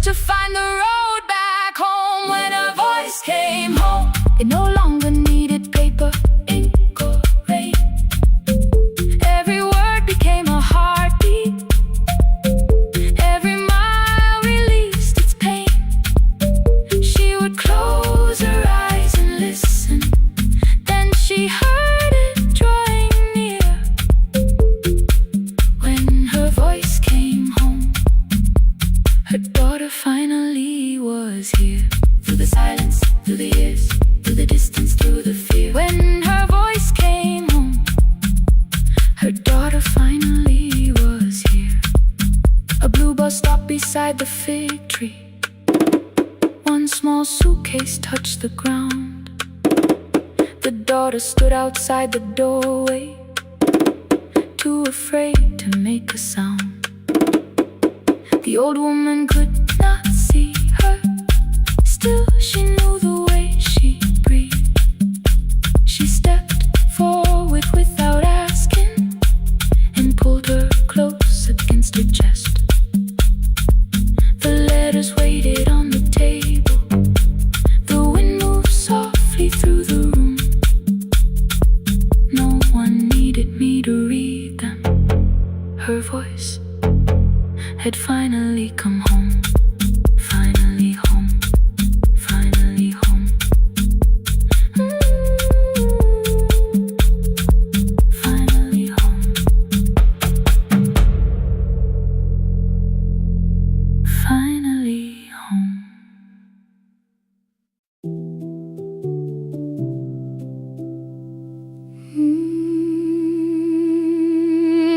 to find the road back home. When her voice came home, it no longer needed paper, ink, or rain. Every word became a heartbeat. Every mile released its pain. She would close her eyes and listen. Then she heard it drawing near. When her voice came home, her daughter finally was here. Through the silence, through the years, through the distance, through the fear. When her voice came home, her daughter finally was here. A blue bus stopped beside the fig tree. One small suitcase touched the ground. The daughter stood outside the doorway, too afraid to make a sound. The old woman could not see her. Still, she knew the way she breathed. She stepped forward without asking and pulled her close against her chest. The letters waited on the table. The wind moved softly through the room. No one needed me to read them. Her voice had finally come home. Finally home. Finally home. Finally home. Finally home.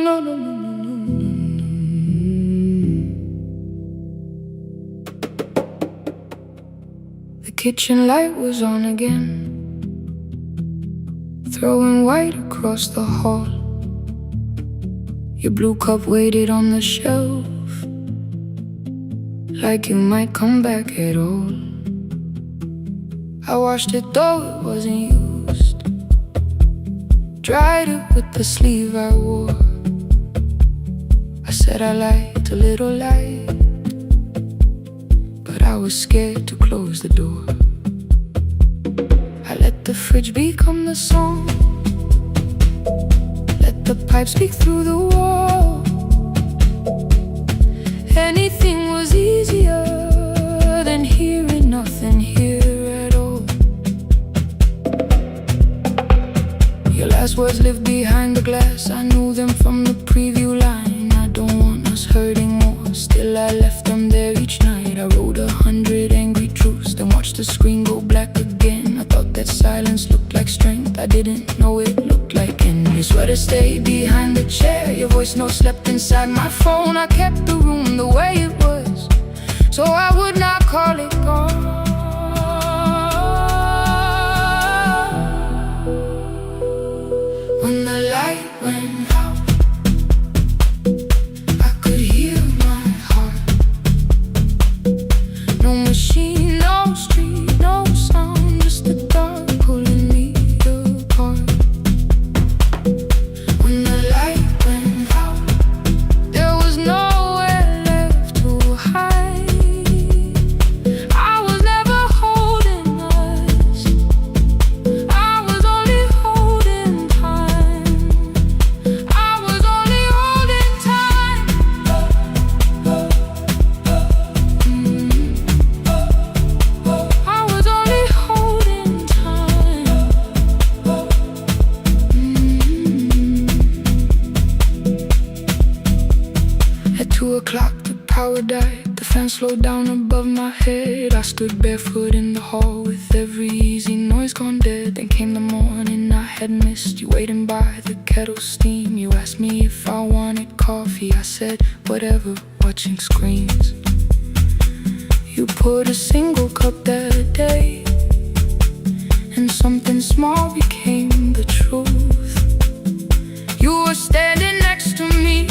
No, no, no, no, no, no. The kitchen light was on again, throwing white across the hall. Your blue cup waited on the shelf, like you might come back at all. I washed it though it wasn't used, dried it with the sleeve I wore. I said I liked a little light, but I was scared to close the door. I let the fridge become the song, let the pipe speak through the wall. Anything was easier than hearing nothing here at all. Your last words lived behind the glass. I knew them from the preview line. I don't want us hurting more, still I left them there each night. I wrote 100 angry truths, then watched the screen go black again. I thought that silence looked like strength, I didn't know it looked like end. Your sweater stayed behind the chair, your voice note slept inside my phone. I kept the room the way it was, so I would not call it gone. When the light went out, I could hear my heart. No machine, no street, no sound, just the dark pulling me apart. When the light went out, there was nowhere left to hide. I was never holding us, I was only holding time. I was only holding time. I was only holding time. At 2 o'clock the power died, the fan slowed down above my head. I stood barefoot in the hall with every easy noise gone dead. Then came the morning I had missed, you waiting by the kettle steam. You asked me if I wanted coffee, I said whatever, watching screens. You poured a single cup that day, and something small became the truth. You were standing next to me,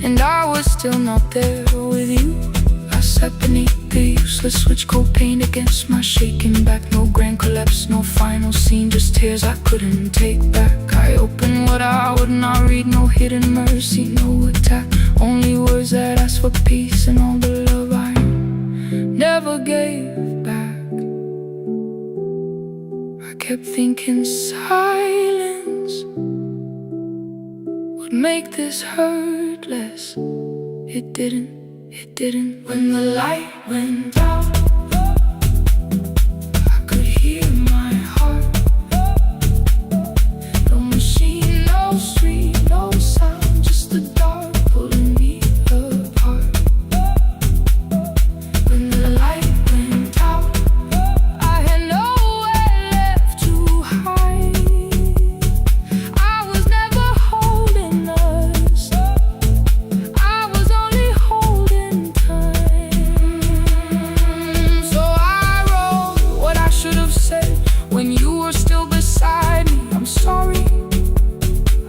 and I was still not there with you. I sat beneath the useless switch coat paint against my shaking back. No grand collapse, no final scene, just tears I couldn't take back. I opened what I would not read, no hidden mercy, no attack, only words that asked for peace and all the love I never gave back. I kept thinking silence would make this hurt less. It didn't. When the light went out, I could hear my heart. No machine, no street, no sound, just the dark pulling me apart. When the light went out, I had nowhere left to hide. I was never holding us, I was only holding time. So I wrote what I should have said when you were still beside me. I'm sorry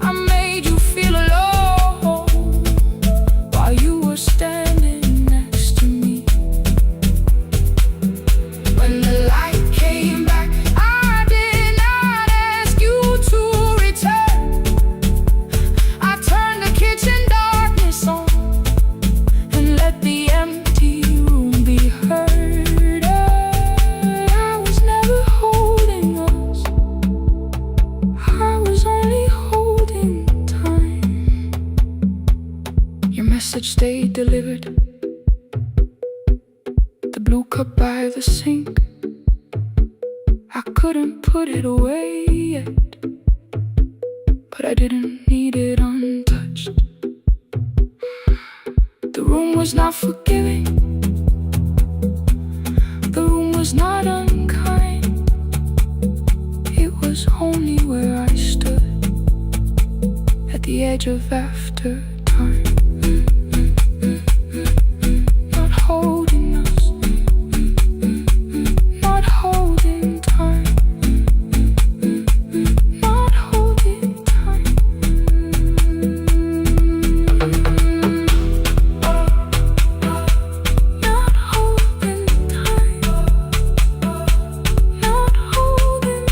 I made you feel alone while you were standing next to me. When the light came back, I did not ask you to return. I turned the kitchen darkness on and let the empty room be heard. I was never holding us, I was only holding time. Your message stayed delivered. The blue cup by the sink, I couldn't put it away yet, but I didn't need it untouched. The room was not forgiving, the room was not unkind. It was only where I stood at the edge of after time. Not holding us, not holding time, not holding time. Not holding time, not holding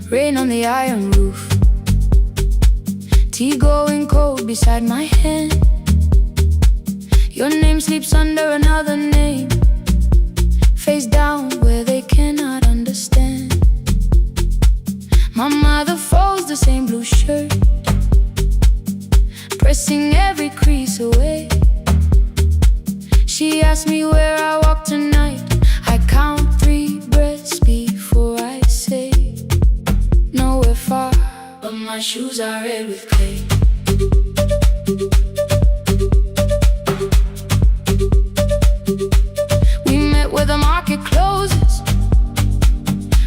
Rain on the iron roof, tea going cold beside my hand. Your name sleeps under another name, face down where they cannot understand. My mother folds the same blue shirt, pressing every crease away. She asked me where I walk tonight. I count 3 breaths before I say nowhere far, but my shoes are red with clay. We met where the market closes,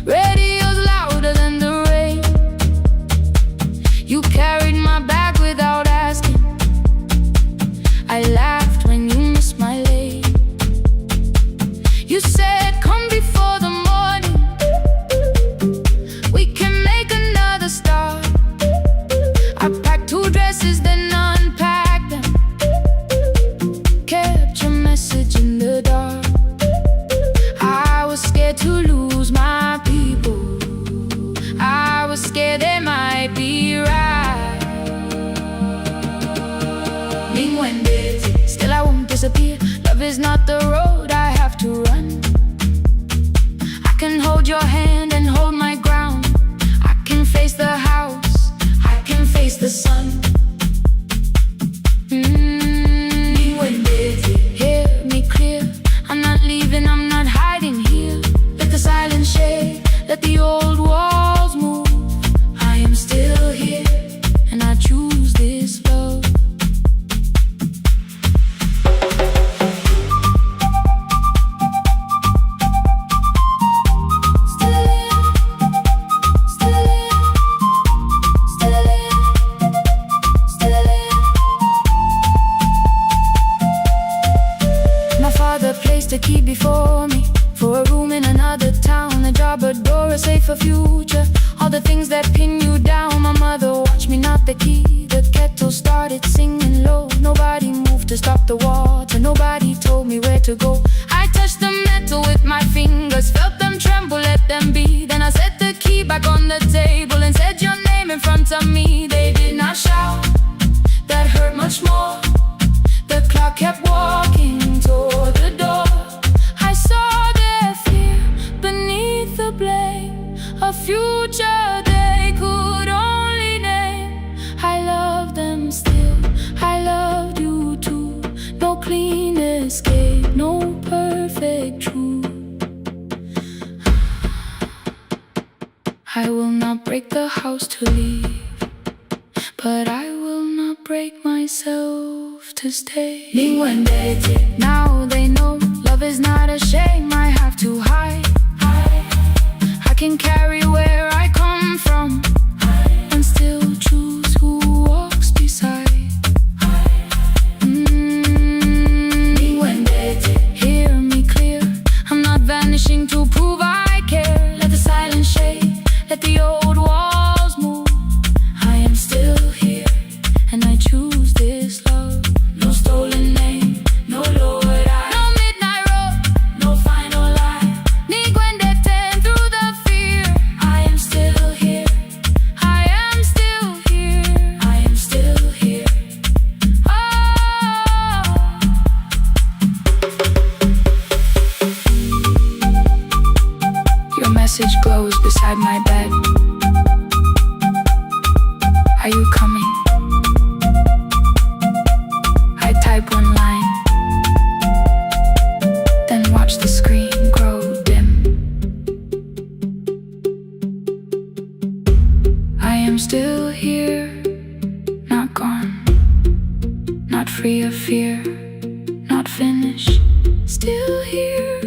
radio's louder than the rain. You carried my bag without asking, I laughed when you missed my lane. You said come before the morning, we can make another start. I packed 2 dresses then unpacked them, kept your message in the dark. I was scared to lose my people, I was scared they might be right. Mean-winded, still I won't disappear. Love is not the road I have to run. I can hold your hand and hold my ground. I can face the house, I can face the sun. Mean-winded, hear me clear. I'm not leaving, I'm not hiding here. Let the silence shake, let the old walls move. I am still here, and I choose this love. future. All the things that pin you down. My mother watched me knock the key. The kettle started singing low. Nobody moved to stop the water. Nobody told me where to go. I touched the metal with my fingers, felt them tremble, let them be. Then I set the key back on the table and said your name in front of me. They did not shout, that hurt much more. The clock kept walking toward the door. I saw their fear beneath the blame, a future they could only name. I love them still, I loved you too. No clean escape, no perfect truth. I will not break the house to leave, but I will not break myself to stay. Now they know love is not a shame I have to hide. I can carry where I come from and still choose who walks beside. Hear me clear, I'm not vanishing to prove I care. Let the silence shade, let the old walls move. I am still here, and I choose this love. No stolen name, no lowered eye, no midnight road, no final lie. Through the fear, I am still here, I am still here, I am still here. Your message glows beside my bed. Are you coming? I type one line, then watch the screen grow dim. I am still here, not gone, not free of fear, not finished. Still here,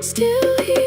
still here.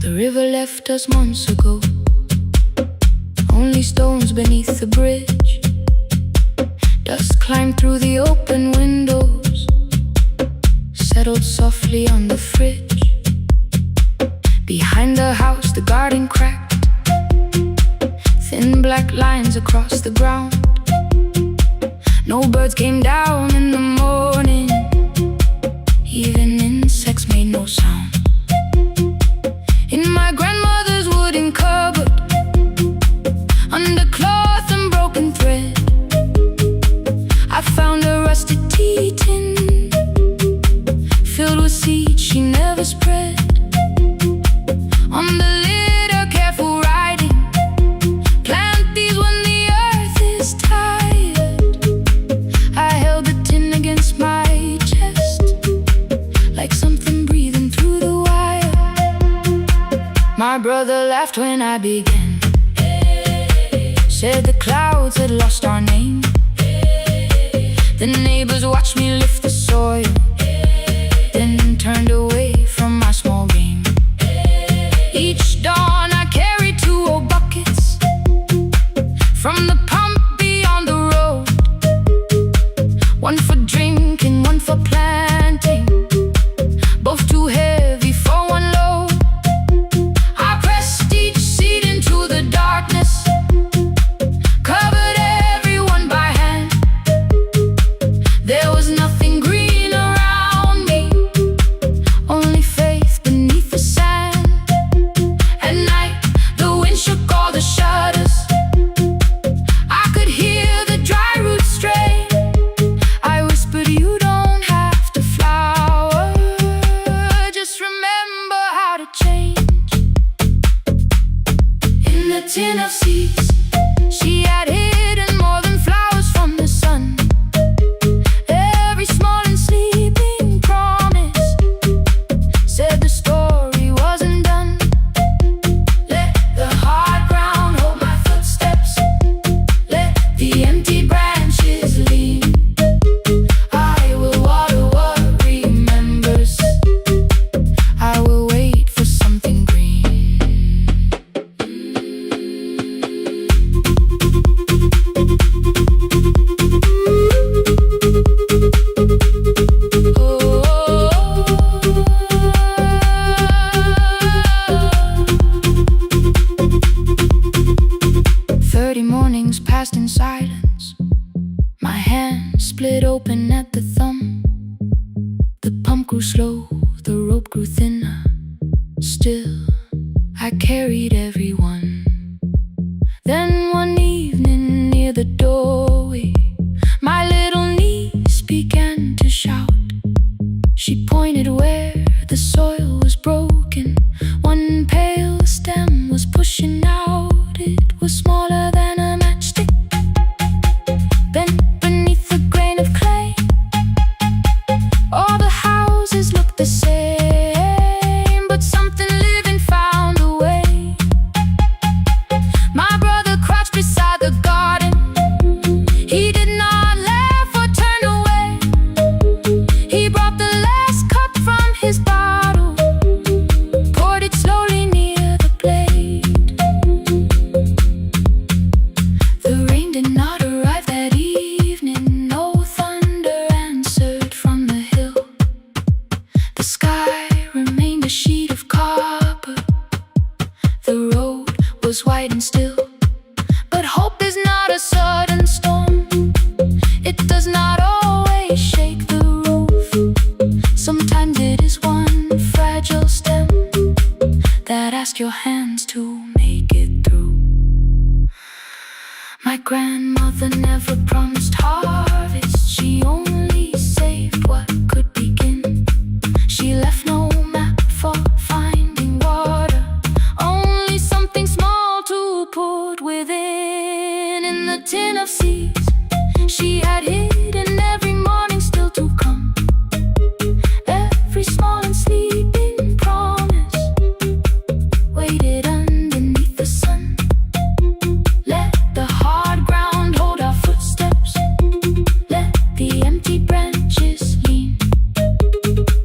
The river left us months ago, only stones beneath the bridge. Dust climbed through the open windows, settled softly on the fridge. Behind the house the garden cracked, thin black lines across the ground. No birds came down in the morning, even insects made no sound. In my grandmother's wooden cupboard, under cloth and broken thread, I found a rusted tea tin filled with seeds she never spread. On the lid a careful writing, plant these when the earth is tired. I held the tin against my chest, like something breathing through the wire. My brother laughed when I began, said the clouds had lost our name. The neighbors watched me lift the soil, then turned away from my small game. Each dawn I carried 2 old buckets from the pump beyond the road, one for drinking, one for planting, both too heavy for one load. I pressed each seed into the darkness, covered every My hand split open at the thumb. The pump grew slow, the rope grew thinner. Still, I carried everyone. Then one evening near the doorway, my little niece began to shout. She pointed where the soil was broken. One pale stem was pushing out. It was smaller than a matchstick, bent beneath a grain of clay. All the houses looked the same, but something living found a way. My brother crouched beside the garden. He did not laugh or turn away. He brought the last cup from his bottle, poured it slowly near the blade. The rain did not arrive that evening. No thunder answered from the hill. The sky remained a sheet of copper. The road was white and still. But hope is not a sudden storm. It does not always shake the roof. Sometimes it is one fragile stem that asks your hands to make it through. My grandmother never promised harvest. She only saved what could begin. She left no map for finding water, only something small to put within. In the tin of seeds she had hidden every morning still to come. Every small and sleeping promise waited underneath the sun. Let the hard ground hold our footsteps. Let the empty branches lean.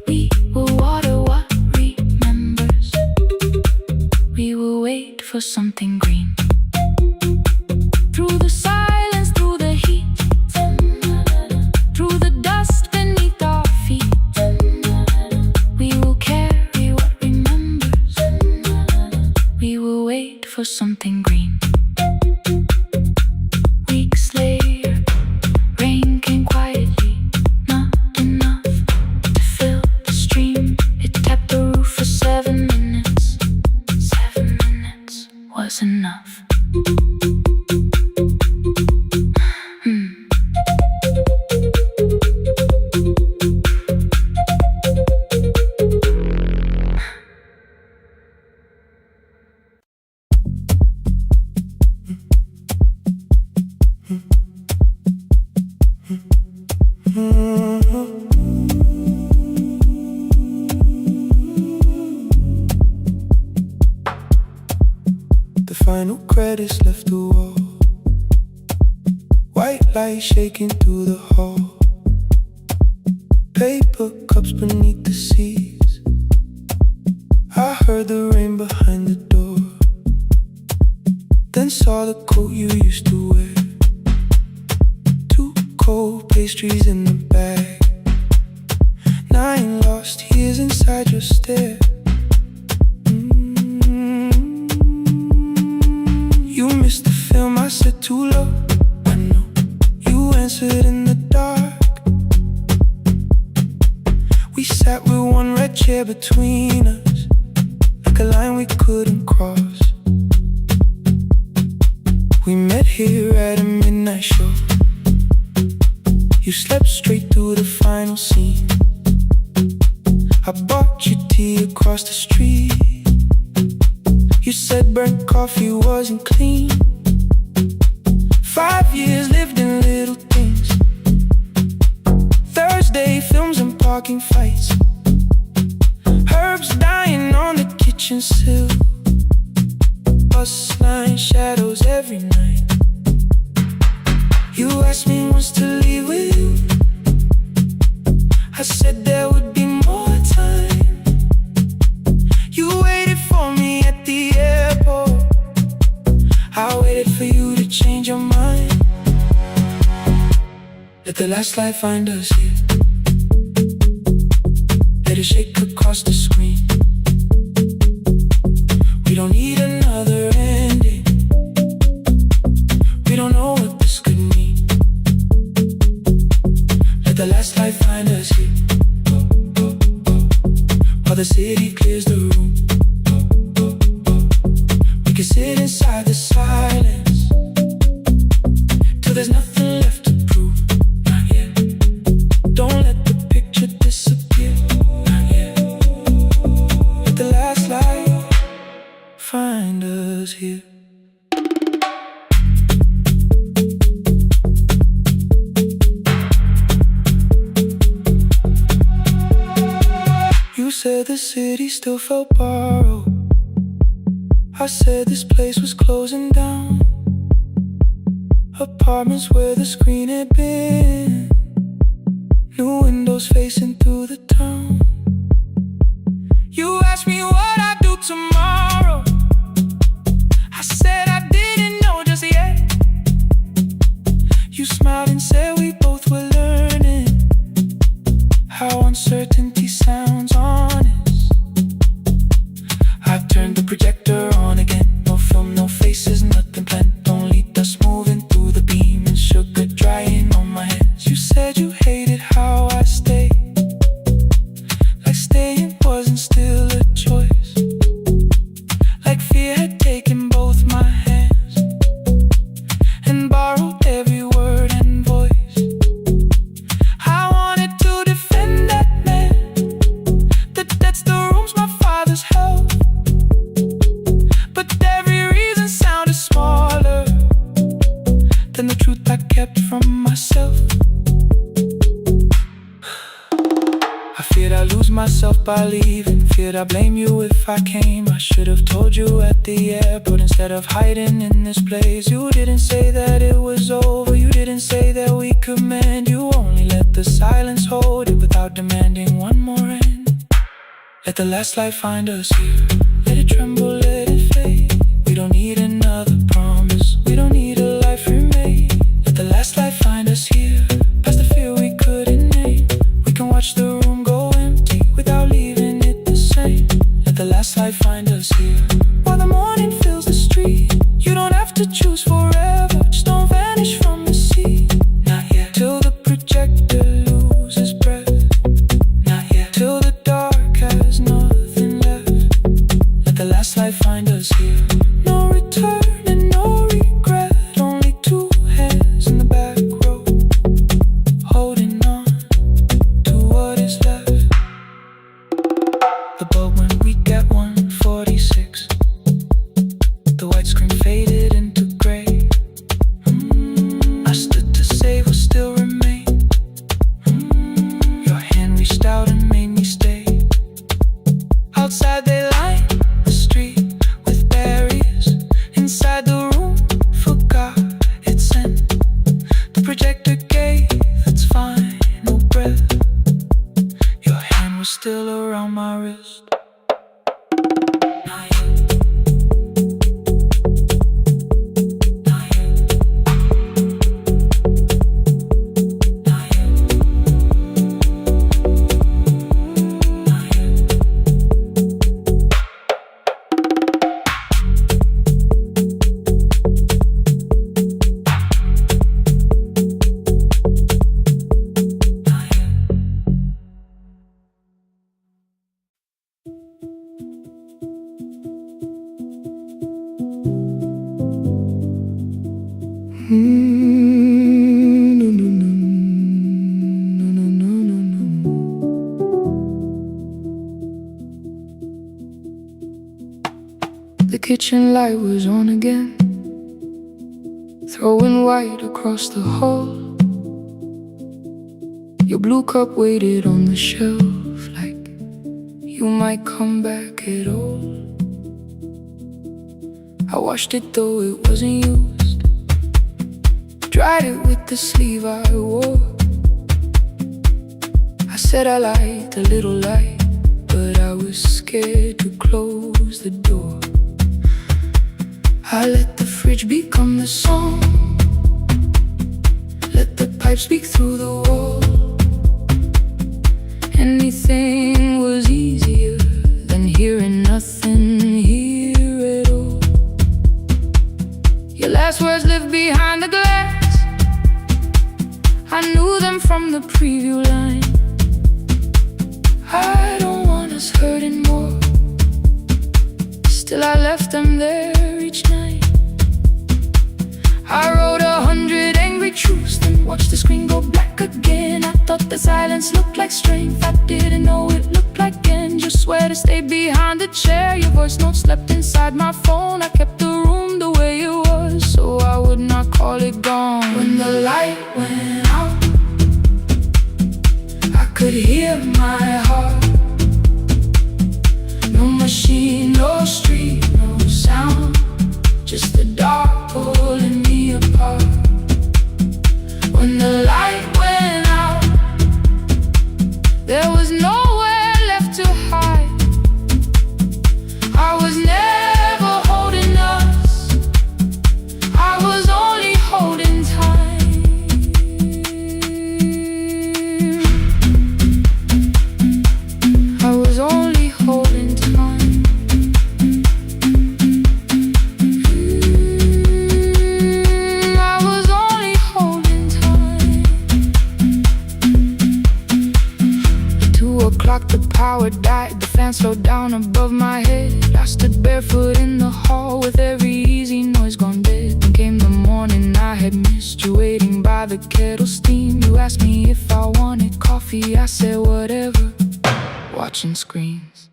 We will water what remembers. We will wait for something green. Through the silence, through the heat, through the dust beneath our feet, we will carry what remembers. We will wait for something green. Weeks later, rain came quietly, not enough to fill the stream. It tapped the roof for 7 minutes. 7 minutes was enough. The final credits left the wall. White light shaking through the hall. Paper cups beneath the seats. I heard the rain behind the door. Then saw the coat you used to wear. 2 cold pastries in the bag. 9 lost years inside your stare. You missed the film, I said too low. I know you answered in the dark. We sat with one red chair between us, like a line we couldn't cross. We met here at a midnight show. You slept straight through the final scene. I bought you tea across the street. You said burnt coffee wasn't clean. 5 years lived in little things. Thursday films and parking fights. Herbs dying on the kitchen sill. Bus line shadows every night. You asked me once to leave with you. I said there would be more time. You waited for me at the airport. I waited for you to change your mind. Let the last light find us here. Let it shake across the screen. We don't need another ending. We don't know what this could mean. How the city clears the room. We can sit inside the silence till there's nothing left to prove. Not yet. Don't let the picture disappear. Not yet. Let the last light find us here. You said the city still felt borrowed. I said this place was closing down. Apartments where the screen had been. New windows facing through the town. You asked me what I'd do tomorrow. I said I didn't know just yet. You smiled and said we both were learning how uncertainty sounds honest. I've turned the projector on again. No film, no faces, nothing planned. Only dust moving through the beam and sugar drying on my hands. You said you hated how I stayed, like staying wasn't still a choice, like fear had taken both my hands and borrowed every word and voice. I wanted to defend that man, that's the rooms my father's held, but every reason sounded smaller than the truth I kept from myself. I feared I'd lose myself by leaving. Feared I'd blame you if I came. I should have told you at the airport instead of hiding in this place. You didn't say that it was over. You didn't say that we could mend. You only let the silence hold it without demanding one more end. Let the last light find us here. Let it tremble, let it fade. We don't need another promise. We don't need a life remade. Let the last light find us here. Past the fear we couldn't name. We can watch the room go empty without leaving it the same. Let the last light find us here. While the morning fills the street, you don't have to choose forever. Just don't vanish from the sea. Not yet. Till the projector loses breath. Not yet. Till the dark has nothing left. Let the last light find us here. No return and no regret. Only two hands in the back row, holding on to what is left. The bulb went weak at 1:46. The white screen faded into gray. I stood to save what still remained. Your hand reached out and made me stay. Outside they lined the street with barriers. Inside the room forgot its scent. The projector gave its final breath. Your hand was still around my wrist. Not yet. Not yet. Not yet. Not yet. No, no, no, no, no, no, no. The kitchen light was on again, throwing white across the hall. Your blue cup waited on the shelf like you might come back at all. I washed it though it wasn't used, dried it with the sleeve I wore. I said I liked a little light, but I was scared to close the door. I let the fridge become the song, let the pipe speak through the wall. Anything was easier than hearing nothing here at all. Your last words lived behind the glass. I knew them from the preview line. I don't want us hurting till I left them there each night. I wrote 100 angry truths, then watched the screen go black again. I thought the silence looked like strength, I didn't know it looked like end. Just swear to stay behind the chair. Your voice note slept inside my phone. I kept the room the way it was, so I would not call it gone. When the light went out, I could hear my heart. No machine, no street, no sound, just the dark pulling me apart. When the light went out, there was nowhere left to hide. I was never holding us, I was only holding time. I was only holding time. I was only holding time. At 2 o'clock the power died, the fan slowed down above my head. I stood barefoot in the hall with every easy noise gone dead. Then came the morning I had missed, you waiting by the kettle steam. You asked me if I wanted coffee, I said whatever, watching screens.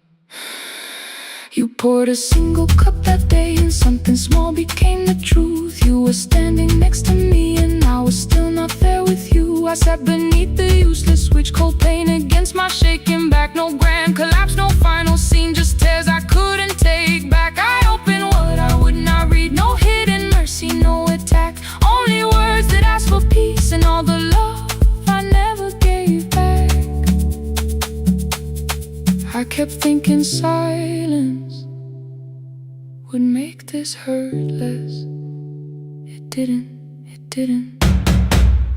You poured a single cup that day, and something small became the truth. You were standing next to me, and I was still not there with you. I sat beneath the useless switch, cold pain against my shaking back. No grand collapse, no final scene, just tears I couldn't take back. I opened what I would not read, no hidden mercy, no attack. Only words that ask for peace and all the love I never gave back. I kept thinking silence would make this hurt less. It didn't, it didn't.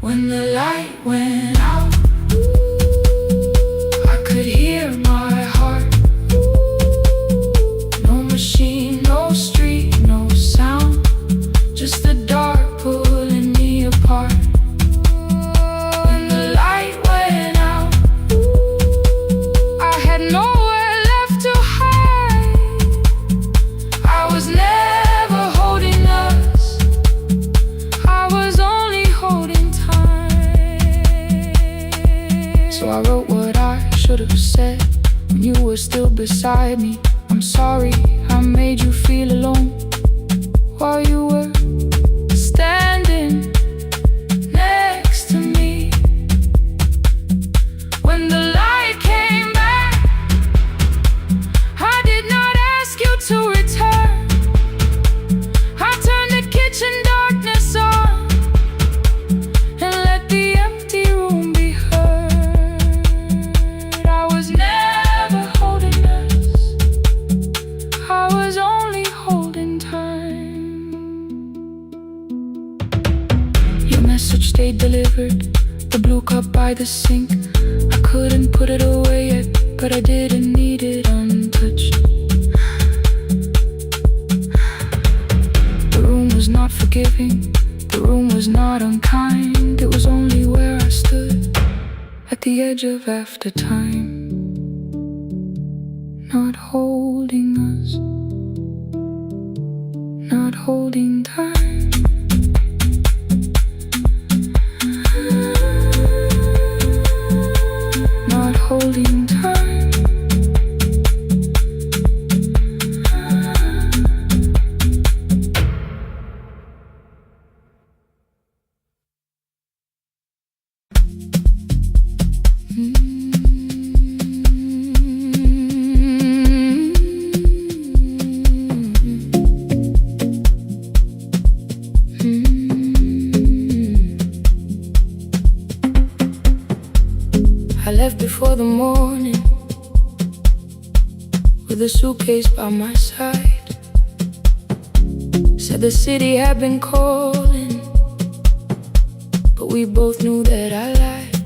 When the light went out, I could hear my heart. No machine, no street, no sound, just the dark pulling me apart. When the light went out, I had nowhere left to hide. I was never holding us, I was only holding time. So I wrote what I should have said when you were still beside me. I'm sorry I made you feel alone while you were standing next to me. When the light came back, I did not ask you to return. I turned the kitchen darkness on and let the empty room be heard. I was never holding us, I was only holding time. Your message stayed delivered, the blue cup by the sink. I couldn't put it away yet, but I didn't need it untouched. The room was not forgiving, the room was not unkind. It was only where I stood at the edge of after time, not holding us, not holding time. Not holding time. I left before the morning with a suitcase by my side. Said the city had been calling, but we both knew that I lied.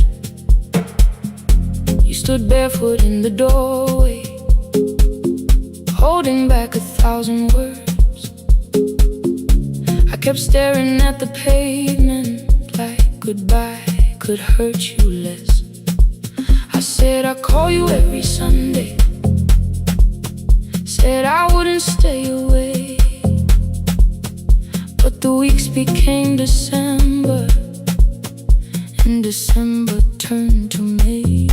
You stood barefoot in the doorway, holding back 1,000 words. I kept staring at the pavement like goodbye could hurt you less. I said I'd call you every Sunday, Said I wouldn't stay away, but the weeks became December, and December turned to May.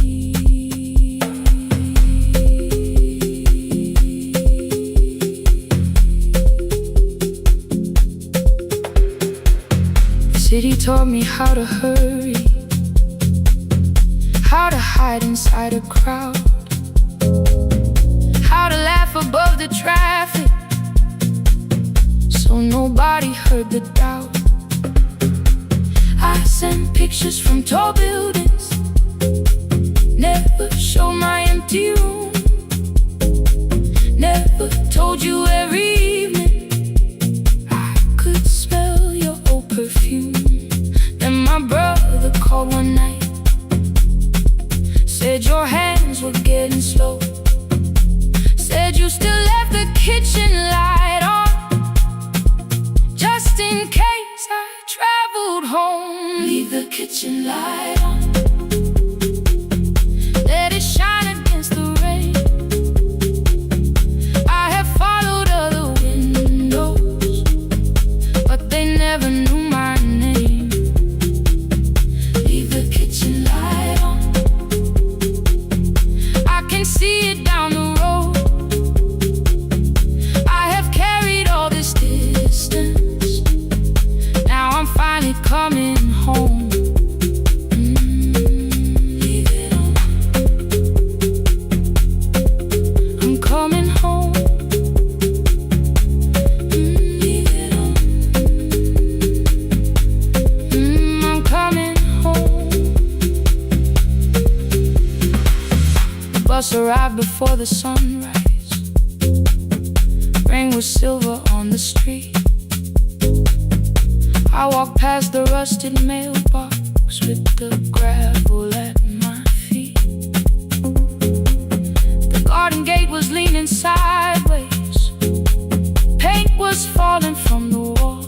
The city taught me how to hurry, how to hide inside a crowd, how to laugh above the traffic so nobody heard the doubt. I sent pictures from tall buildings, never showed my empty room, never told you every evening I could smell your old perfume. Then my brother called one night, said your hands were getting slow, said you still left the kitchen light on, just in case I traveled home. Leave the kitchen light on, let it shine against the rain. I have followed other windows, but they never knew my name. Leave the kitchen light on, I can see it down the road. I have carried all this distance, now I'm finally coming home. Leave it on, I'm coming home. Leave it on, I'm coming home. The bus arrived before the sunrise, rain was silver on the street. I walked past the rusted mailbox with the gravel at my feet. The garden gate was leaning sideways, paint was falling from the wall,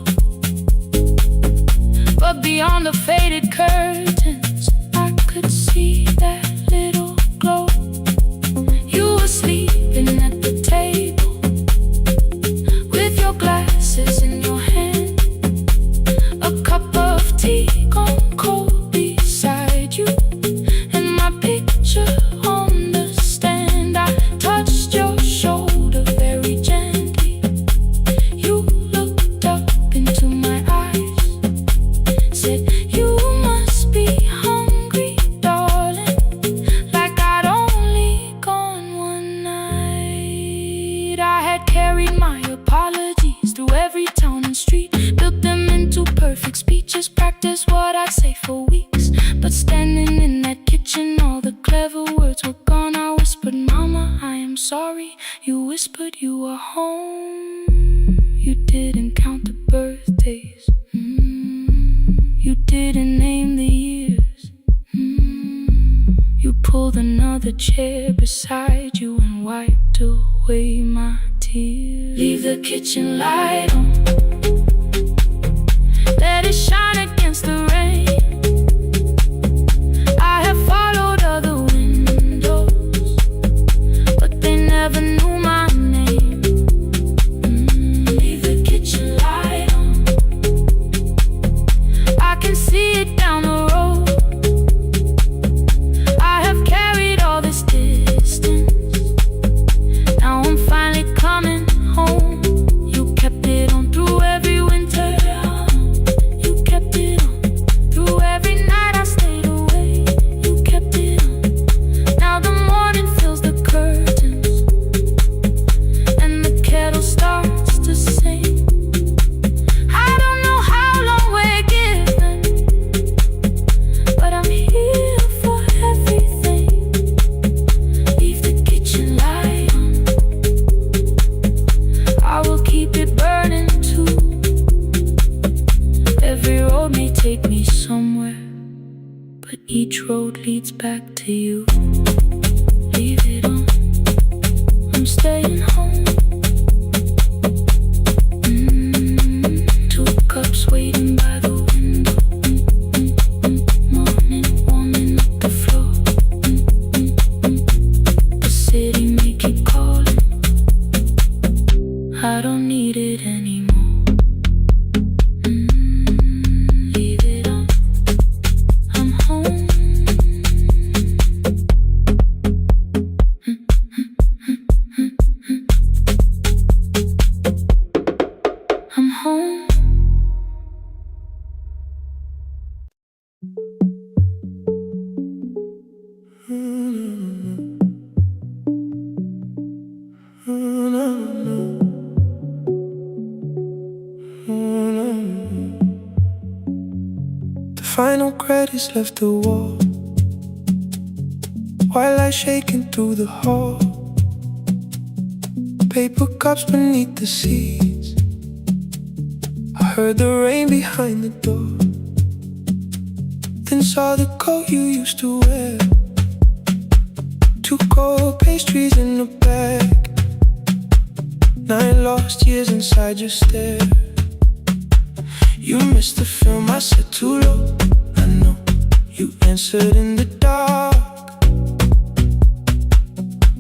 but beyond the faded curtains I could see that little glow. You were sleeping at the table with your glasses in your hand, a cup of tea gone cold beside you, and my picture on the stand. I touched your shoulder very gently. You looked up into my eyes, said you must be hungry, darling, like I'd only gone one night. I had carried my apologies through every town and street, built them into perfect speeches, practiced what I'd say for weeks. But standing in that kitchen, all the clever words were gone. I whispered, Mama, I am sorry. You whispered you were home. You didn't count the birthdays, you didn't name the years. You pulled another chair beside you and wiped away my tears. Leave the kitchen light on, let it shine against the rain. I have followed other windows, but they never knew my name. Leave the kitchen light on, I can see it down the road. I have carried all this distance, now I'm finally coming home. You kept it on through every winter, you kept it on through every night I stayed away. You kept it on, now the morning fills the curtains, and the kettle starts to sing. I don't know how long we're given, but I'm here for everything. Leave the kitchen light on, I will keep it burning too. Every road may take me somewhere, but each road leads back to you. Leave it on, I'm staying home. Two cups waiting by the window, morning warming up the floor. The city may keep calling, final credits left the wall, white light shaking through the hall, paper cups beneath the seats. I heard the rain behind the door, then saw the coat you used to wear, 2 cold pastries in a bag, 9 lost years inside your stare. You missed the film, I said too low, I know. You answered in the dark.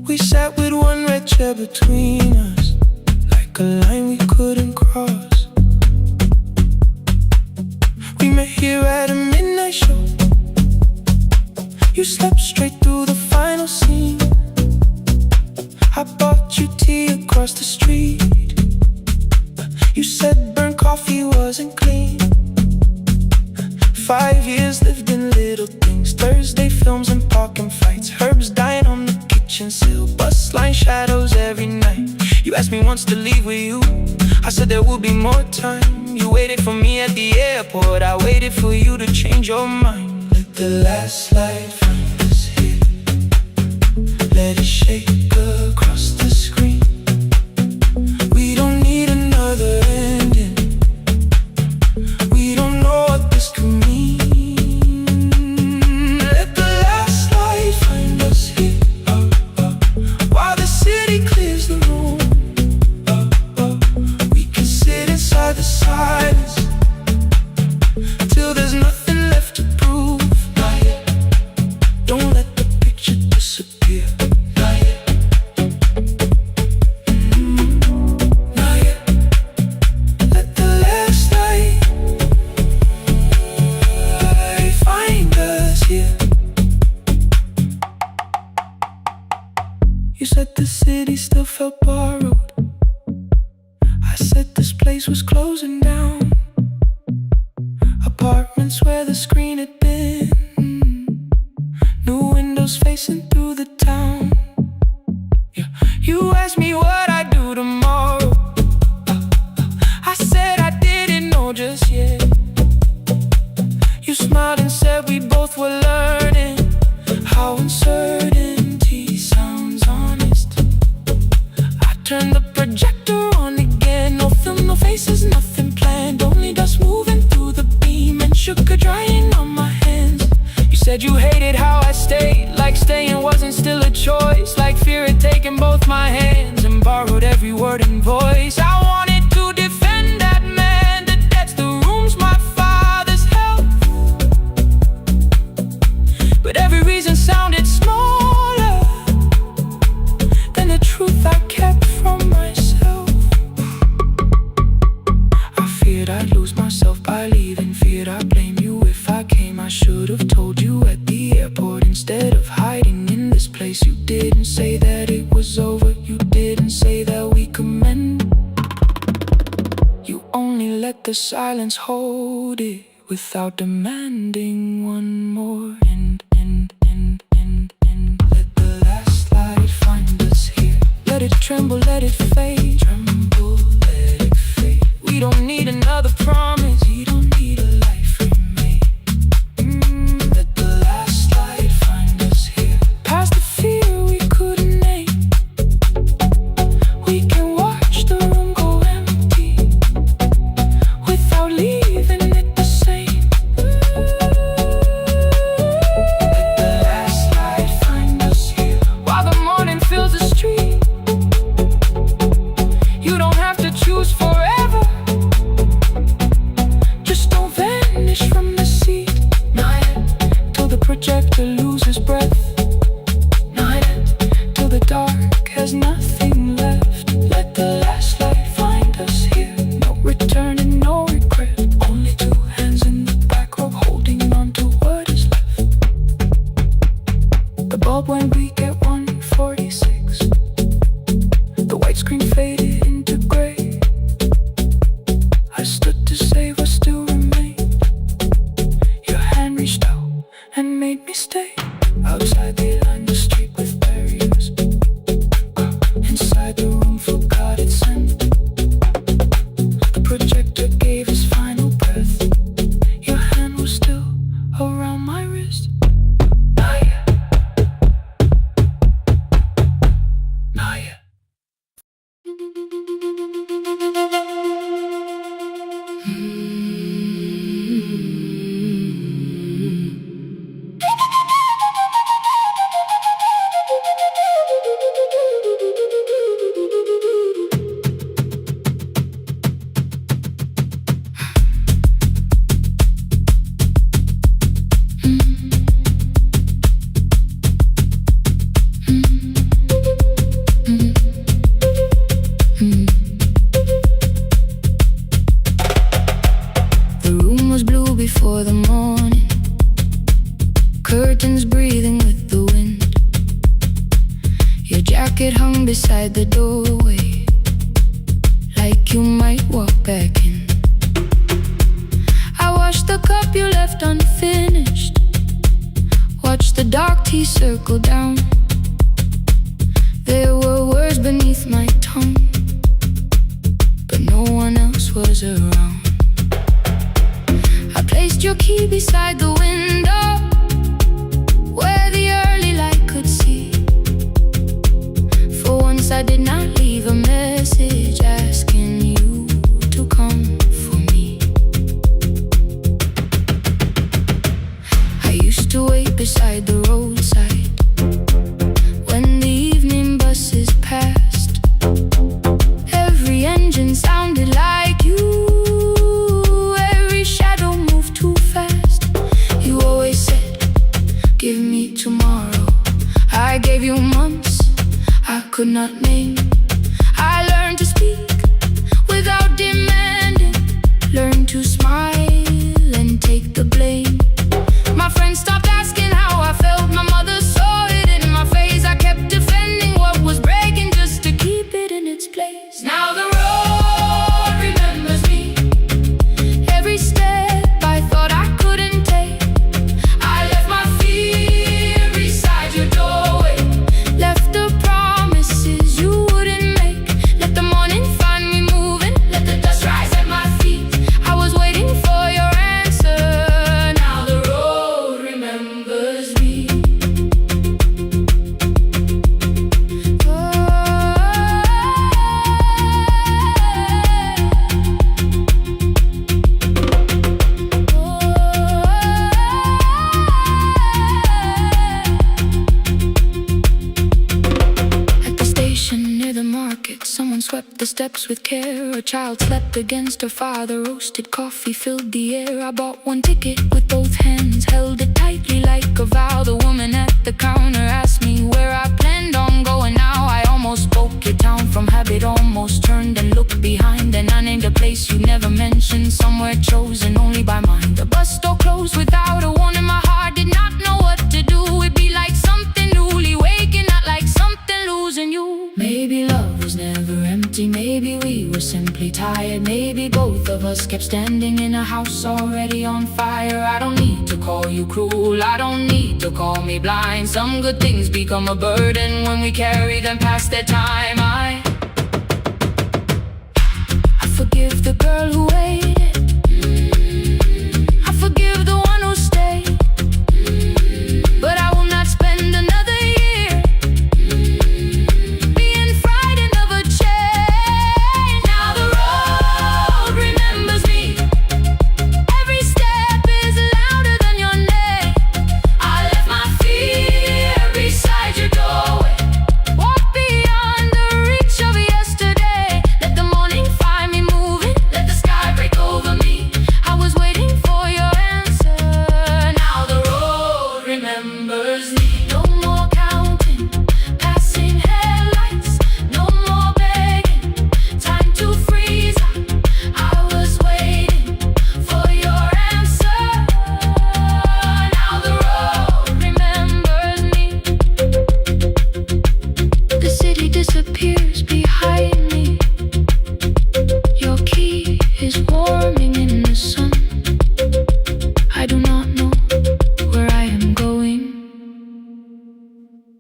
We sat with one red chair between us, like a line we couldn't cross. We met here at a midnight show. You slept straight through the final scene. I bought you tea across the street. You said burnt coffee wasn't clean. 5 years lived in little things, Thursday films and parking fights, herbs dying on the kitchen sill, bus line shadows every night. You asked me once to leave with you, I said there will be more time. You waited for me at the airport, I waited for you to change your mind. Let the last light find us here, let it shake across the screen. We don't need another ending, we don't know what this could mean. Let the last light find us here, while the city clears the room. We can sit inside the silence till there's nothing left to prove. Not yet. Don't let the picture disappear. Not yet. Not yet. Let the last light find us here. You said the city still felt borrowed. I said this place was closing down. Apartments where the screen had been, new windows facing through the town. Yeah. You asked me what I'd do tomorrow. I said I didn't know just yet. You smiled and said we both were learning how uncertainty sounds honest. I turned the projector on again, no film, no faces, nothing planned, only dust moving through the beam and sugar drying on my hands. You said you hated how I stayed, like staying wasn't still a choice, like fear had taken both my hands and borrowed every word and voice. I wanted to defend that man, the debts, the rooms my father's held, but every reason sounded smaller than the truth I kept from myself. I feared I'd lose myself by leaving, feared I'd blame you if I came. I should have told you at the airport instead of hiding in this place. You didn't say that it was over, you didn't say that we could mend. You only let the silence hold it without demanding one more end. Let the last light find us here, let it tremble, let it fade. Tremble, let it fade. We don't need another promise, we don't need a life remade. Let the last light find us here, past the fear we couldn't name. We can watch the room go empty without leaving it the same. Let the last light find us here, while the morning fills the street. You don't have to choose forever, just don't vanish from the seat. Not yet. Till the projector loses breath. Not yet. Till the dark has nothing left. Let the last light find us here, no return and no regret, only 2 hands in the back row holding on to what is left. The bulb went weak at 1:46. The white screen faded into gray. I stood to save what still remained. Your hand reached out and made me stay. Outside they lined the street with barriers. Inside the room forgot its scent. The projector gave his final breath. Your hand was still curtains breathing with the wind. Your jacket hung beside the doorway, like you might walk back in. I washed the cup you left unfinished, watched the dark tea circle down. There were words beneath my tongue, but no one else was around. I placed your key beside the window, where the early light could see. For once I did not leave a message asking you to come for me. I used to wait beside the roadside when the evening buses passed. Every engine sounded like you, every shadow moved too fast. You always said, give me tomorrow. I gave you months I could not name. I learned to speak without demanding, learned to smile and take the blame. My friends stopped asking how I felt, my mother saw it in my face. I kept defending what was breaking just to keep it in its place. Now the road remembers me, every step I thought I couldn't take. I left my fear beside your doorway, left the promises you wouldn't make. Let the morning find me moving, let the dust rise at my feet. I was waiting for your answer. Now the road remembers me. At the station near the market, someone swept the steps with care. A child slept against her father, roasted coffee filled the air. I bought one ticket with both hands, held it tightly like a vow. The woman at the counter asked me where I planned on going now. I almost spoke your town from habit, almost turned and looked behind. And I named a place you never mentioned, somewhere chosen only by mine. The bus store closed without a warning, my heart did not know what to do. It'd be like something newly waking, not like something losing you. Maybe love was never empty, maybe we were simply tired. Maybe both of us kept standing in a house already on fire. I don't need to call you cruel, I don't need to call me blind. Some good things become a burden when we carry them past their time. I forgive the girl who waited, I forgive the one who stayed, but I will not spend another year being frightened of a change. Now the road remembers me, every step is louder than your name. I left my fear beside your doorway, walk beyond the reach of yesterday. Let the morning find me moving, let the sky break over me. I was waiting for your answer. Now the road remembers me. No more counting passing headlights, no more begging, time to freeze. I was waiting for your answer. Now the road remembers me. The city disappears behind me, your key is warming in the sun. I do not know where I am going,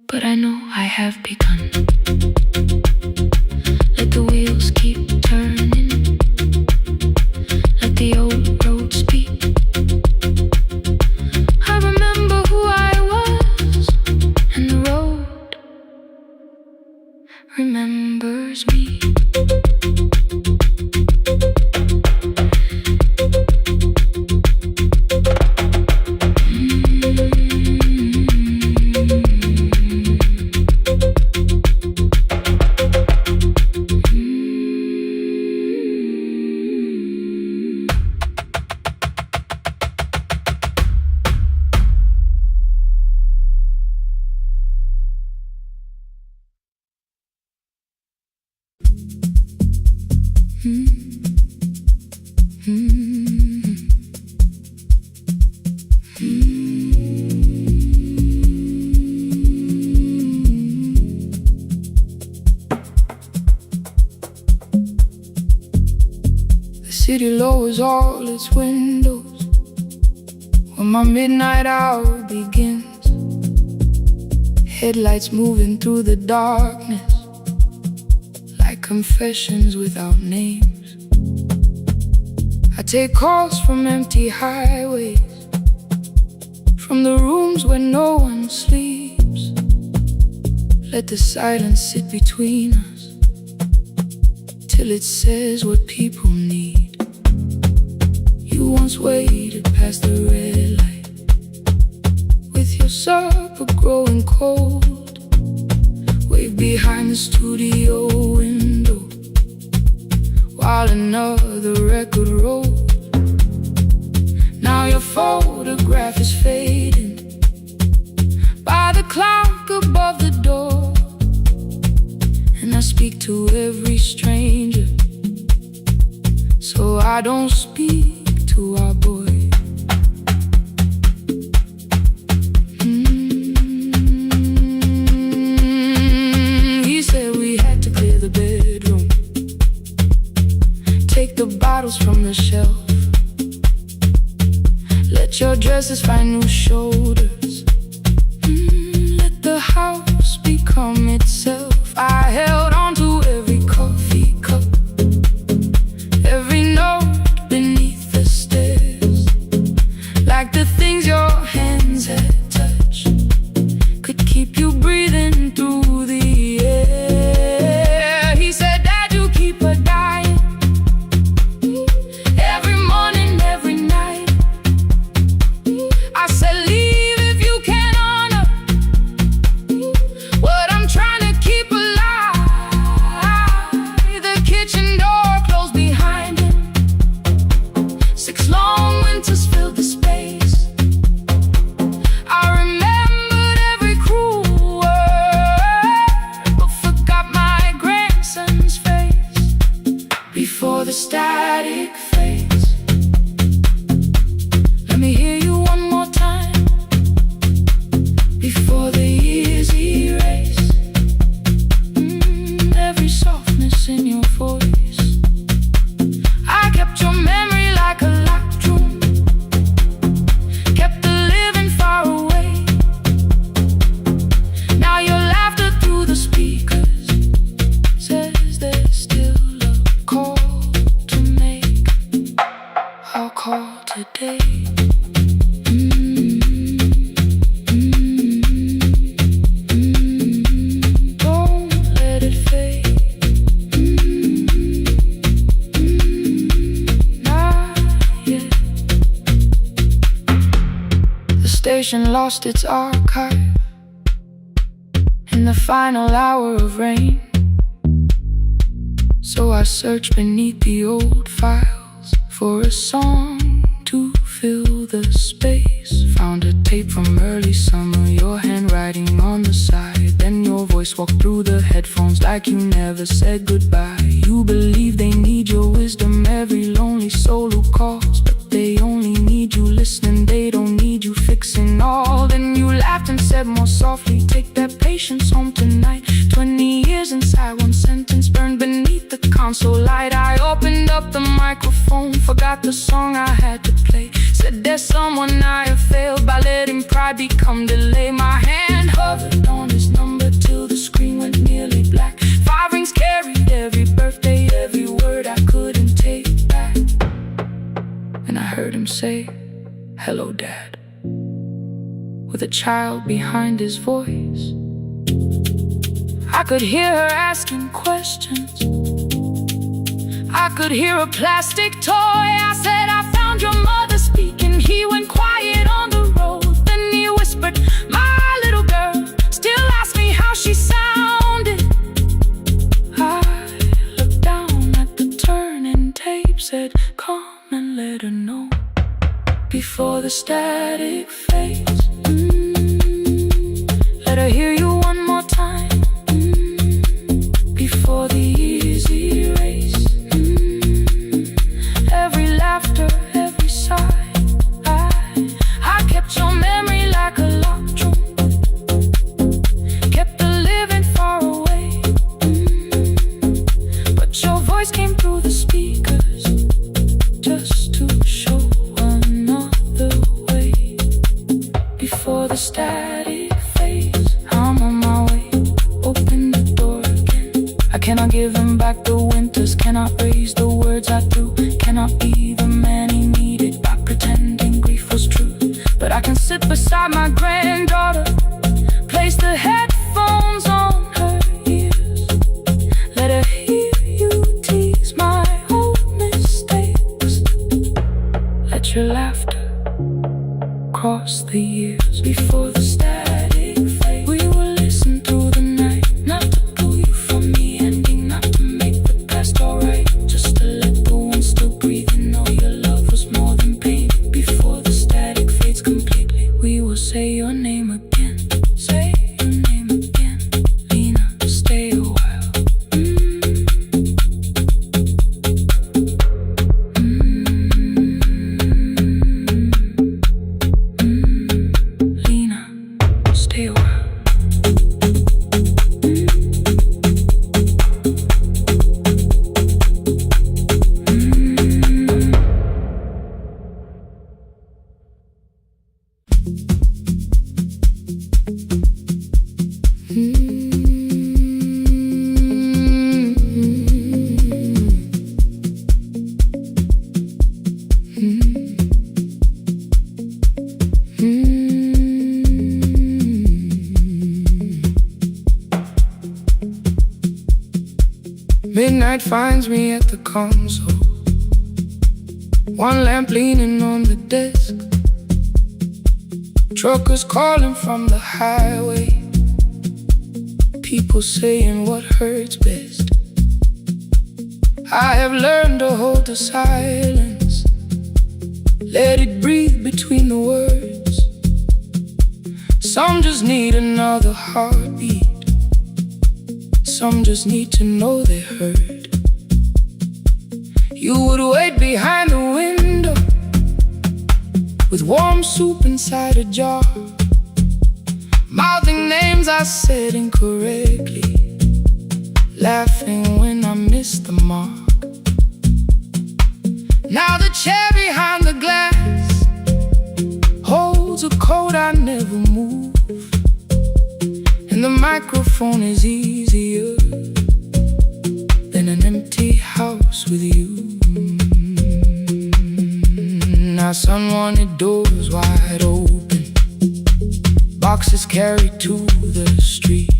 but I know I have begun. Let the wheels keep turning, let the old road speak. I remember who I was, and the road remembers me. city lowers all its windows when my midnight hour begins. Headlights moving through the darkness like confessions without names. I take calls from empty highways, from the rooms where no one sleeps. Let the silence sit between us till it says what people need. You once waited past the red light with your supper growing cold, way behind the studio window while another record rolled. Now your photograph is fading by the clock above the door, and I speak to every stranger, so I don't speak to our boy. He said we had to clear the bedroom, take the bottles from the shelf, let your dresses find new shoulders, let the house become itself. I held on to every coffee cup, every note beneath the stairs, like the things your hands had touched could keep you breathing through the air. He said, Dad, you keep her dying every morning, every night. I said, leave if you can honor what I'm trying to keep alive. The kitchen door closed behind him, 6 long winters filled the space. I remembered every cruel word, but forgot my grandson's face before the static fades. Let me hear you one more time before the years erase every softness in your voice. I kept your memory like a locked room, kept the living far away. Now your laughter through the speakers says there's still a call to make. I'll call today. Don't let it fade. Not yet. The station lost its archive in the final hour of rain, so I searched beneath the old files for a song to fill the space. Found a tape from early summer, your handwriting on the side. Then your voice walked through the headphones like you never said goodbye. You believe they need your wisdom, every lonely soul who calls, but they only need you listening, they don't need you fixing all. Then you laughed and said more softly, take that patience home tonight. 20 years inside one sentence burned beneath the console light. I opened up the microphone, forgot the song I had to play. Said there's someone I have failed by letting pride become delay. My hand hovered on his number till the screen went nearly black. 5 rings carried every birthday, every word I couldn't take back. And I heard him say, hello, Dad, with a child behind his voice. I could hear her asking questions, I could hear a plastic toy. I said, I found your mother speaking. He went quiet on the road, then he whispered, my little girl still asks me how she sounded. I looked down at the turning tape, said, come and let her know before the static fades. Let her hear you one more time before the years erase every laughter, every sigh. I static fades, I'm on my way. Open the door again. I cannot give him back the winters, cannot raise the words I threw, cannot be the man he needed by pretending grief was true. But I can sit beside my granddaughter, place the headphones on her ears, let her hear you tease my old mistakes. Let your laughter cross the years. Before the static fade, we will listen through the night, not to pull you from the ending, not to make the past alright, just to let the one still breathe and know your love was more than pain. Before the static fades completely, we will say your name again. Say your name again. Lena, stay a while. Lena, stay a while. Midnight finds me at the console, one lamp leaning on the desk, truckers calling from the highway, people saying what hurts best. I have learned to hold the silence, let it breathe between the words. Some just need another heartbeat, some just need to know they heard. You would wait behind the window with warm soup inside a jar, mouthing names I said incorrectly, laughing when I missed the mark. Now the chair behind the glass holds a coat I never moved, and the microphone is easier than an empty house with you. Now son wanted doors wide open, boxes carried to the street,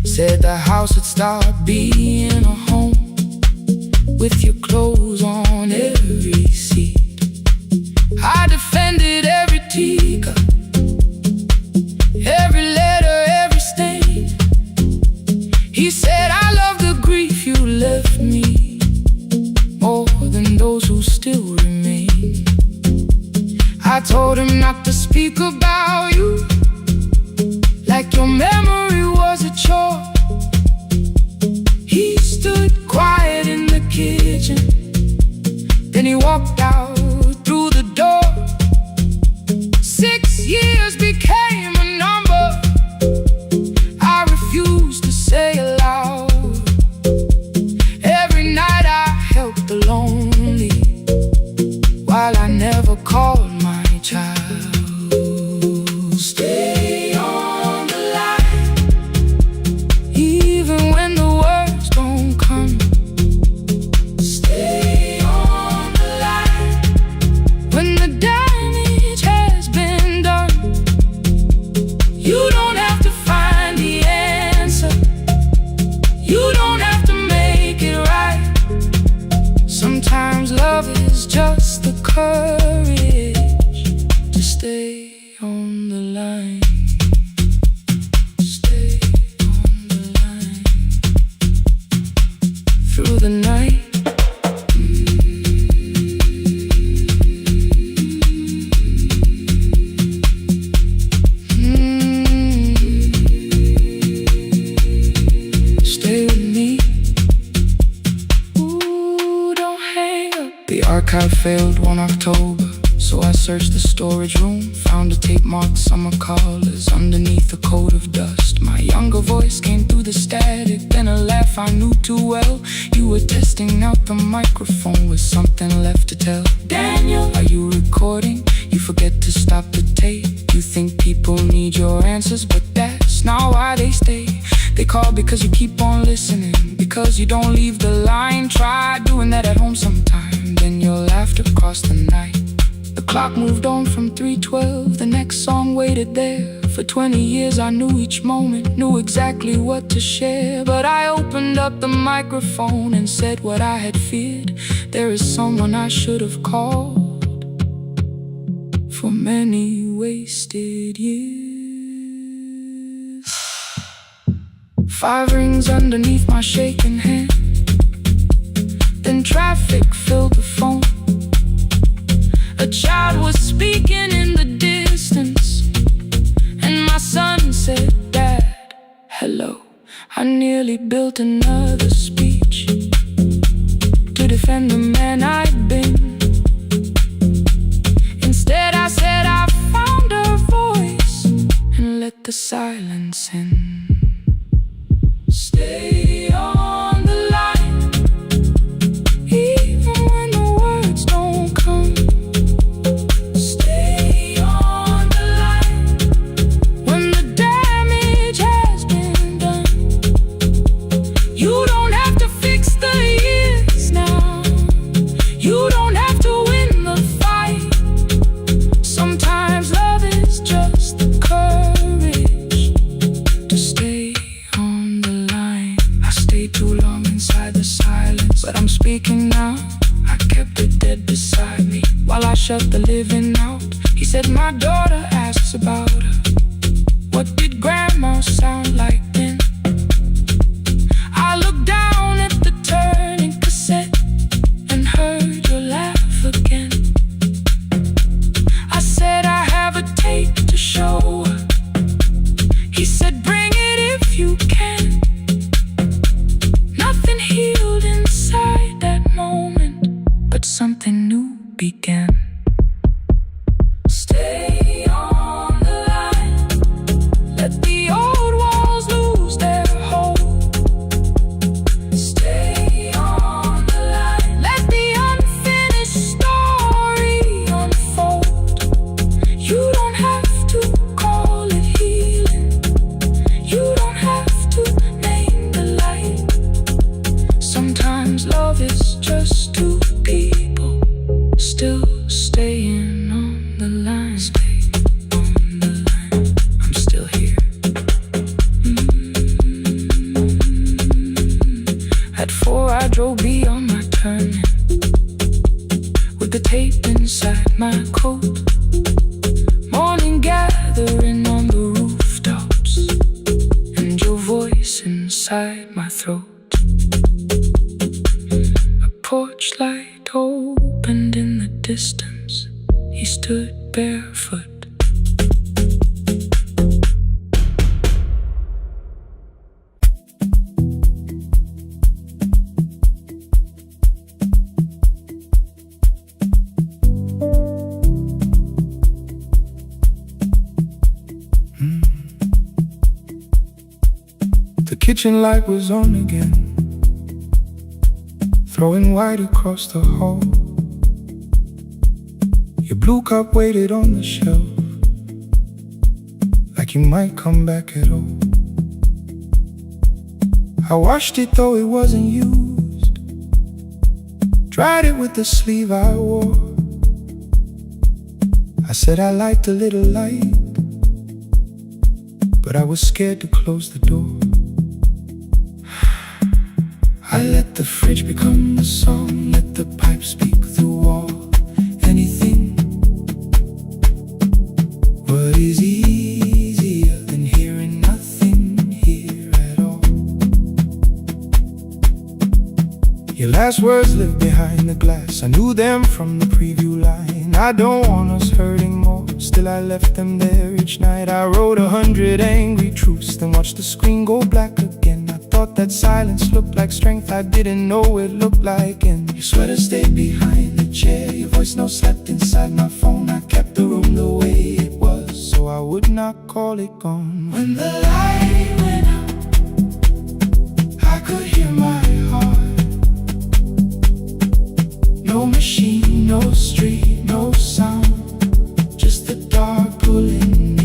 said the house would start being a home with your clothes on every seat. I defended every teacup, every letter, every stain. He said I love the grief you left me more than those who still remain. I told him not to speak about you like your memory was a chore. He stood quiet in the kitchen, then he walked out through the door. 6 years became a number I refused to say aloud. Every night I helped the lonely, while I never called my child. Stay on the line, even when the words don't come. Stay on the line, when the damage has been done. You don't have to find the answer, you don't have to make it right. Sometimes love is just the courage to stay on the line. Stay on the line through the night. Stay with me. Ooh, don't hang up. The archive failed one October, so I searched the storage room, found a tape marked summer callers underneath a coat of dust. My younger voice came through the static, then a laugh I knew too well. You were testing out the microphone with something left to tell. Daniel, are you recording? You forget to stop the tape. You think people need your answers, but that's not why they stay. They call because you keep on listening, because you don't leave the line. Try doing that at home sometime, then you'll laugh across the night. The clock moved on from 3:12, the next song waited there. For 20 years I knew each moment, knew exactly what to share. But I opened up the microphone and said what I had feared. There is someone I should have called for many wasted years. 5 rings underneath my shaking hand, then traffic filled the phone. A child was speaking in the distance, and my son said, "Dad, hello." I nearly built another speech to defend the man I'd been. Instead I said I found a voice and let the silence in. Stay on the line, even when the words don't come. Stay on the line when the damage has been done. You don't have to fix the years now. You don't have to win the fight. Sometimes love is just the courage to stay on the line. I stayed too long inside the silence, but I'm speaking now. I kept it dead beside me while I shut the living out. He said, "My daughter asks about her. What did grandma sound like then?" I looked down at the turning cassette and heard your laugh again. I said, "I have a tape to show her." He said, "Bring it if you can." Nothing healed inside that moment, but something new began. Stay on the line, let the old walls lose their hold. Stay on the line, let the unfinished story unfold. You don't have to call it healing, you don't have to name the light. Sometimes love is just two people still staying on the line. Stay on the line, I'm still here. At 4 I drove beyond my turning, with the tape inside my coat. Morning gathering on the rooftops, and your voice inside my throat. A porch light opened in the distance. He stood barefoot. The kitchen light was on again, throwing white across the hall. Your blue cup waited on the shelf, like you might come back at all. I washed it though it wasn't used, dried it with the sleeve I wore. I said I liked a little light, but I was scared to close the door. I let the fridge become the song, let the pipe speak through all. Anything. What is easier than hearing nothing here at all? Your last words live behind the glass. I knew them from the preview line. I don't want us hurting more, still I left them there each night. I wrote 100 angry truths, then watched the screen go black again. I thought that silence looked like strength, I didn't know it looked like. And your sweater stayed behind the chair, your voice no slept inside my phone. I kept the room the way it was, so I would not call it gone. When the light went out, I could hear my heart. No machine, no street, no sound, just the dark pulling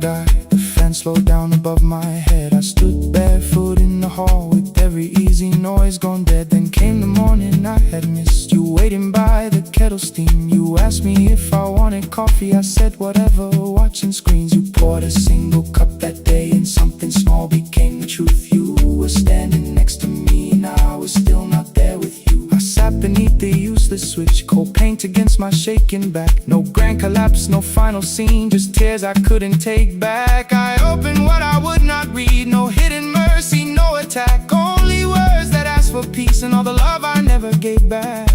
guy. The fan slowed down above my head. I stood barefoot in the hall with every easy noise gone dead. Then came the morning I had missed. You waiting by the kettle steam. You asked me if I wanted coffee. I said whatever, watching screens. You poured a single cup that day, and something small became the truth. You were standing next to me, and I was still not there with you. I sat beneath the useless switch, cold paint against my shaking back. No grand collapse, no final scene, just tears I couldn't take back. I opened what I would not read, no hidden mercy, no attack. Only words that asked for peace and all the love I never gave back.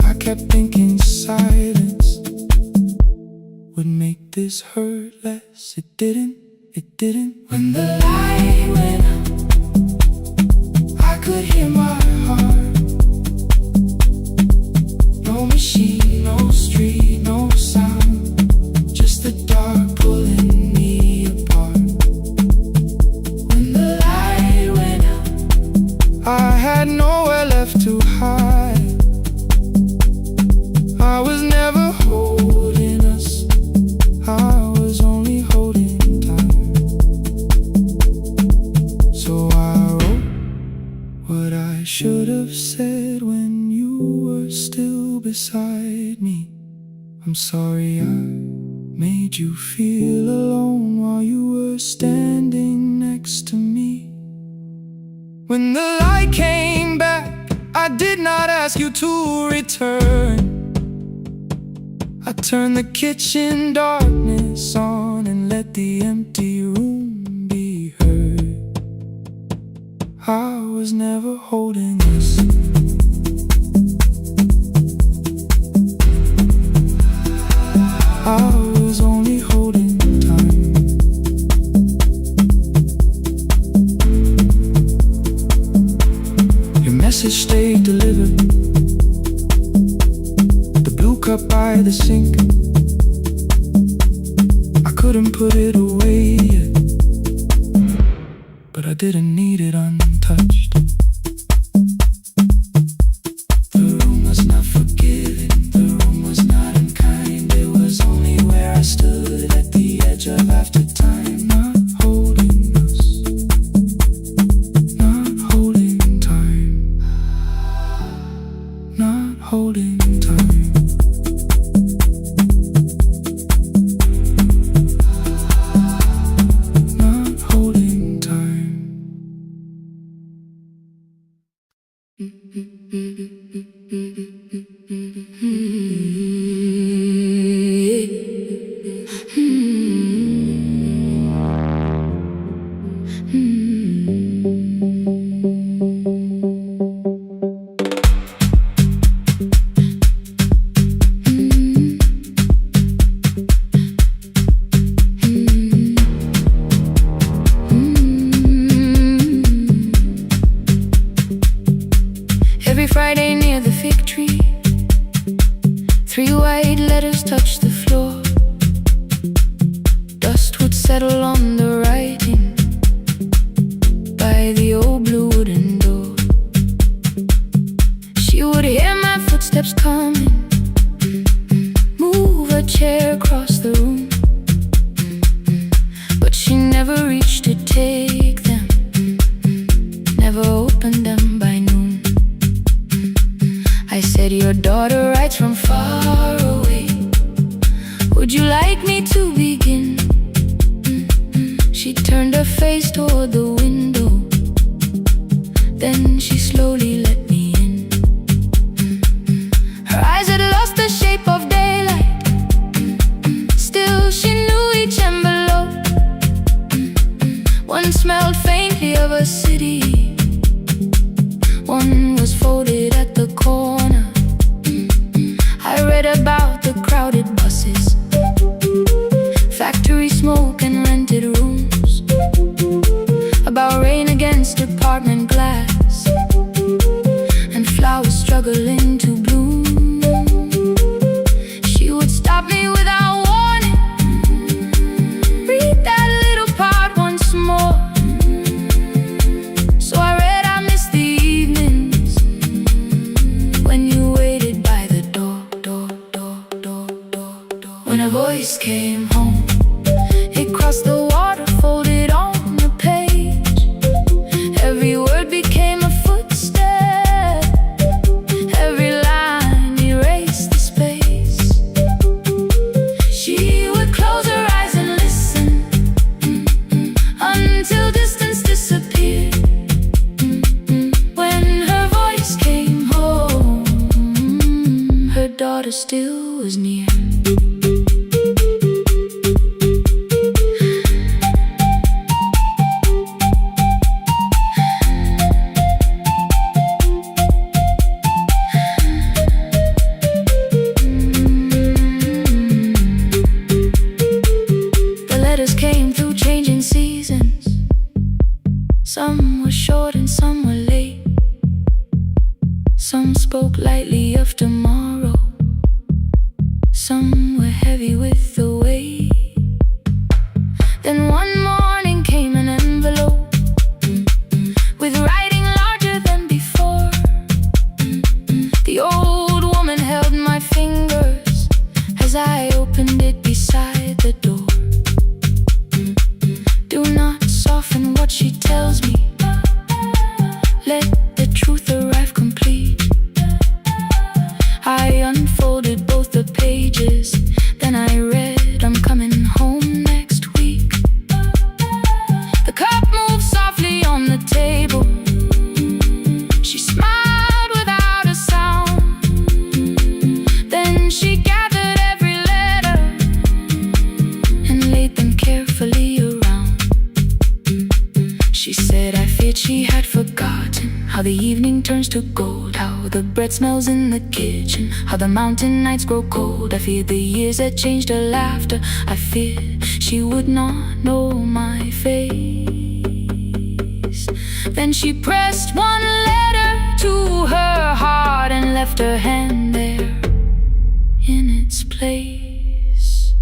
I kept thinking silence would make this hurt less. It didn't. When the light went out, I could hear my heart. No machine, no street, no sound, just the dark pulling me apart. When the light went out, I had nowhere left to hide. I was never holding us, I was only holding time. So I wrote what I should have said when you were still beside me. I'm sorry I made you feel alone while you were standing next to me. When the light came back, I did not ask you to return. I turned the kitchen darkness on and let the empty room be heard. I was never holding us, I was only holding time. Your message stayed delivered, the blue cup by the sink. I couldn't put it away yet, but I didn't need it untouched. The room was not forgiving, the room was not unkind. It was only where I stood at the edge of after time. Not holding us, not holding time, not holding time. Not holding time. Every Friday near the fig tree, 3 white letters touched the floor. Dust would settle on the writing by the old blue wooden door. She would hear my footsteps coming, move a chair across the room, but she never reached to take them, never opened them by noon. I said, your daughter writes from far away, would you like me to begin? She turned her face toward the window, then she slowly let me in. Her eyes had lost the shape of daylight, still she knew each envelope. One smelled faintly of a city, one was folded at the corner. I read about the crowded buses, factory smoke and rented rooms, about rain against apartment glass, and flowers struggling to bloom. She would stop me without warning, read that little part once more. So I read, I missed the evenings when you waited by the door. When a voice came home, her daughter still was near. The letters came through changing seasons. Some were short and some were late. Some spoke lightly of tomorrow. Some were heavy with the weight. Then one morning came an envelope with writing larger than before. The old woman held my fingers as I opened it beside the door. Do not soften what she tells me. Let the truth arrive complete. I unfolded both the pages, then I read, I'm coming home next week. The cup moved softly on the table. She smiled without a sound. Then she gathered every letter and laid them carefully around. She said, I feared she had forgotten how the evening turns to gold, how the bread smells in the kitchen, how the mountain nights grow cold. I feared the years had changed her laughter. I feared she would not know my face. Then she pressed one letter to her heart and left her hand there in its place.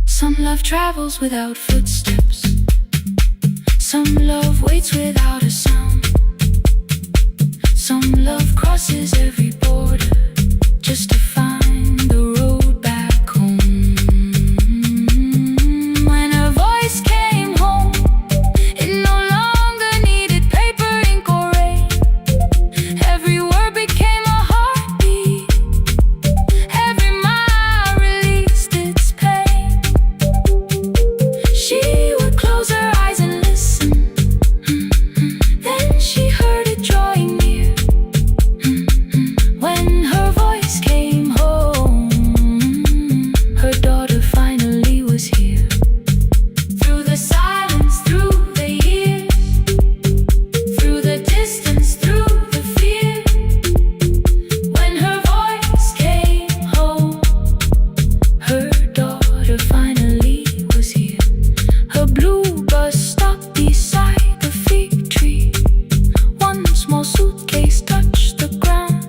Some love travels without footsteps. Some love waits without a sound. Some love crosses every border just to find the road back home. When her voice came home, it no longer needed paper, ink, or rain. Every word became a heartbeat. Every mile released its pain. She would close her eyes and listen. Then she heard it drawing near. When her voice came home, her daughter finally was here. Through the silence, through the years, through the distance, through the fear. When her voice came home, her daughter finally was here. Her blue bus stopped beside the fig tree. One small suitcase touched the ground.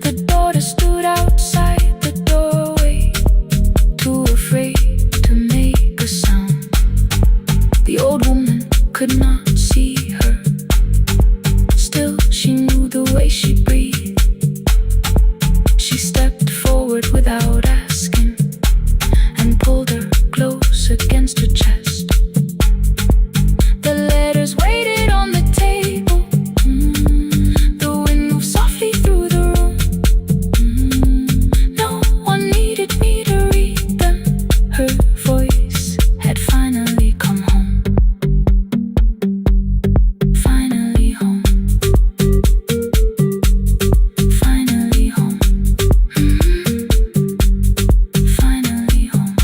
The daughter stood outside the doorway, too afraid to make a sound. The old woman could not see her. Still, she knew the way she breathed. She stepped forward without asking and pulled her close against her chest. The letters waited on the table. The wind moved softly through the room. No one needed me to read them. Her voice had finally come home. Finally home. Finally home. Finally home.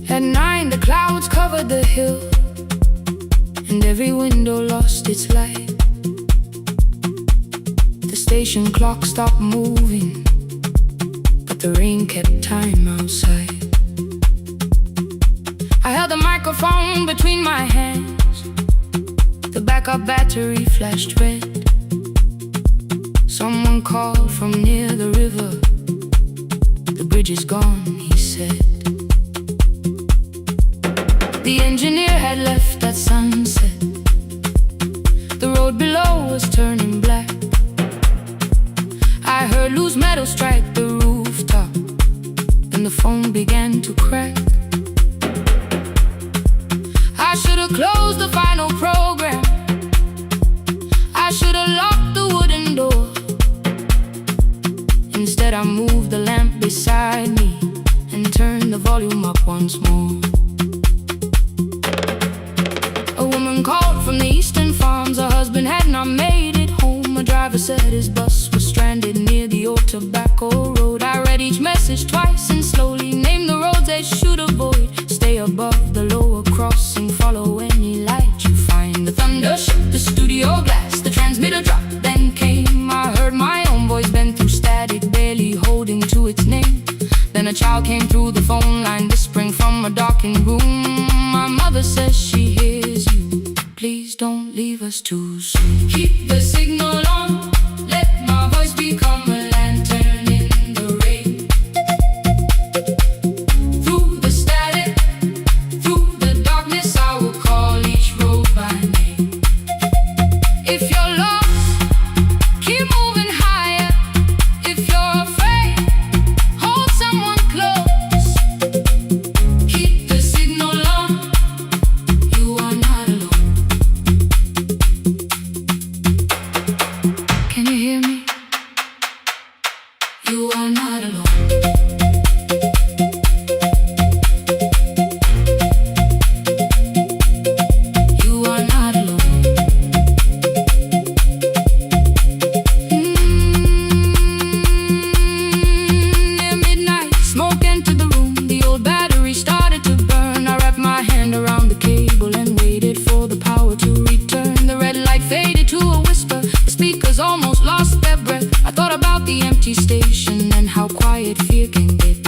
At 9, the clouds covered the hill, and every window lost its light. The station clock stopped moving, but the rain kept time outside. I held the microphone between my hands. The backup battery flashed red. Someone called from near the river. The bridge is gone, he said. The engineer had left at sunset. should've closed the final program. I should've locked the wooden door. Instead I moved the lamp beside me and turned the volume up once more. A woman called from the eastern farms. Her husband had not made it home. A driver said his bus was stranded near the old tobacco road. I read each message twice and slowly named the roads they should avoid. Stay above the lower crossing, follow any light you find. The thunder shook the studio glass, the transmitter dropped, then came. I heard my own voice bend through static, barely holding to its name. Then a child came through the phone line, whispering from a darkened room. My mother says she hears you. Please don't leave us too soon. Keep the signal on, let my voice become a lantern in the rain. Through the static, through the darkness, I will call each road by name. If you're lost, keep moving higher. If you're afraid, hold someone close. Keep the signal on, you are not alone. Can you hear me? You are not alone. You are not alone. Near midnight, smoke entered the room. The old battery started to burn. I wrapped my hand around the cable and waited for the power to return. The red light faded to a whisper. The speakers almost lost their breath. I thought about the empty station and how quiet fear can get.